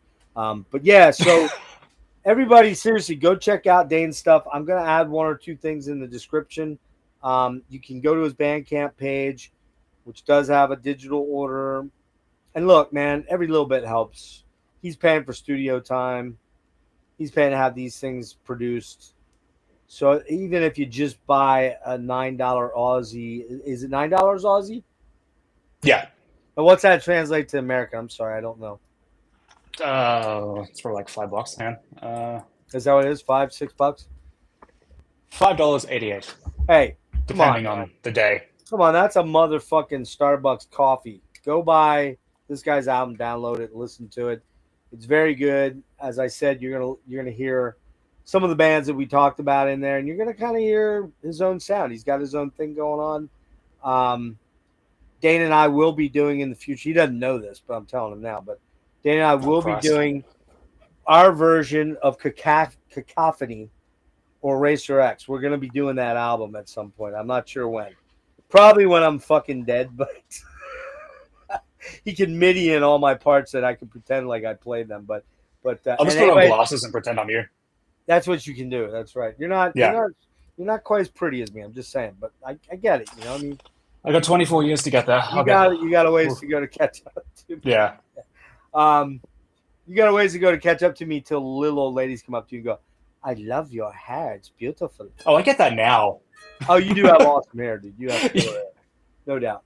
But yeah, so everybody, seriously, go check out Dane's stuff. I'm gonna add 1 or 2 things in the description. You can go to his Bandcamp page, which does have a digital order. And look, man, every little bit helps. He's paying for studio time. He's paying to have these things produced. So even if you just buy a $9 Aussie, is it $9 Aussie? Yeah. But what's that translate to American? I'm sorry, I don't know. It's for like $5, man. Is that what it is? $5, $6? $5.88. Hey, depending on the day. Come on, that's a motherfucking Starbucks coffee. Go buy this guy's album, download it, listen to it. It's very good. As I said, you're gonna hear some of the bands that we talked about in there, and you're gonna kind of hear his own sound. He's got his own thing going on. Dane and I will be doing in the future. He doesn't know this, but I'm telling him now. But Dane and I will be doing our version of Cacophony or Racer X. We're gonna be doing that album at some point. I'm not sure when. Probably when I'm fucking dead, but. He can MIDI in all my parts that I can pretend like I played them, but I'll just put on glasses and pretend I'm you. That's what you can do. That's right. You're not quite as pretty as me. I'm just saying, but I get it. I mean, I got 24 years to get there. You got a ways to go to catch up to me. Yeah. You got a ways to go to catch up to me till little old ladies come up to you and go, "I love your hair. It's beautiful." Oh, I get that now. Oh, you do have awesome hair, dude. You have no doubt.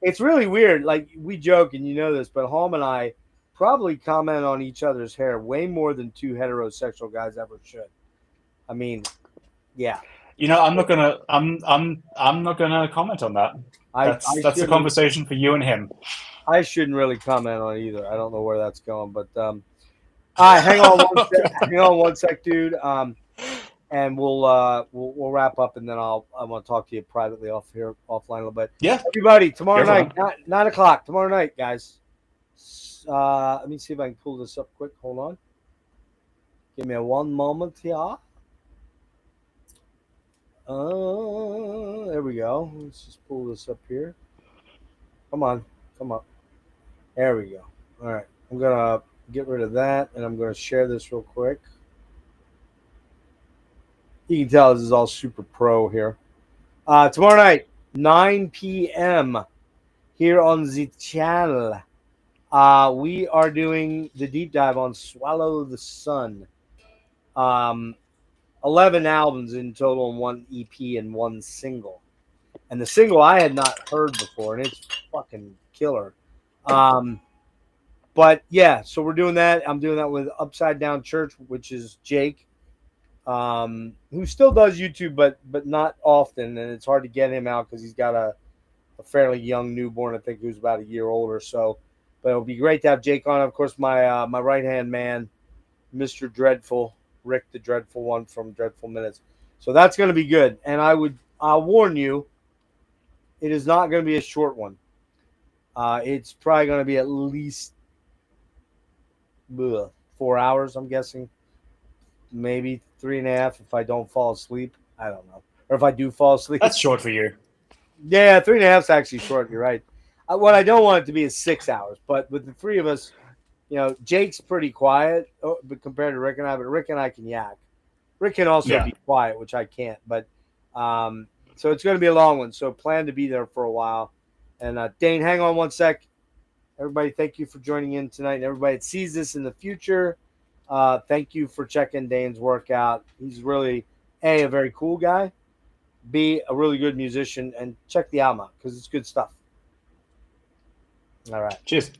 It's really weird. Like we joke, and you know this, but Holm and I probably comment on each other's hair way more than 2 heterosexual guys ever should. I mean, yeah. I'm not gonna comment on that. That's a conversation for you and him. I shouldn't really comment on it either. I don't know where that's going, but all right, hang on one sec, dude. and we'll wrap up, and then I want to talk to you privately offline a little bit. Yeah. Everybody, tomorrow Go for night, 9 o'clock tomorrow night, guys. Let me see if I can pull this up quick. Hold on. Give me one moment here. There we go. Let's just pull this up here. Come on. Come up. There we go. All right. I'm going to get rid of that, and I'm going to share this real quick. You can tell this is all super pro here. Tomorrow night, 9 p.m. here on the channel. We are doing the deep dive on Swallow the Sun. 11 albums in total, and one EP and one single. And the single I had not heard before, and it's fucking killer. But yeah, so we're doing that. I'm doing that with Upside Down Church, which is Jake, who still does YouTube, but not often, and it's hard to get him out because he's got a fairly young newborn, I think, who's about a year old or so. But it'll be great to have Jake on. Of course, my right hand man, Mr. Dreadful, Rick the Dreadful one from Dreadful Minutes. So that's going to be good. And I'll warn you, it is not going to be a short one. It's probably going to be at least 4 hours, I'm guessing. Maybe 3.5 if I don't fall asleep. I don't know. Or if I do fall asleep. That's short for you. Yeah, 3.5 is actually short. You're right. What I don't want it to be is 6 hours. But with the three of us, Jake's pretty quiet but compared to Rick and I. But Rick and I can yak. Rick can also be quiet, which I can't. But so it's going to be a long one. So plan to be there for a while. And Dane, hang on one sec. Everybody, thank you for joining in tonight. And everybody that sees this in the future, thank you for checking Dane's workout. He's really, A, a very cool guy, B, a really good musician, and check the album out because it's good stuff. All right. Cheers.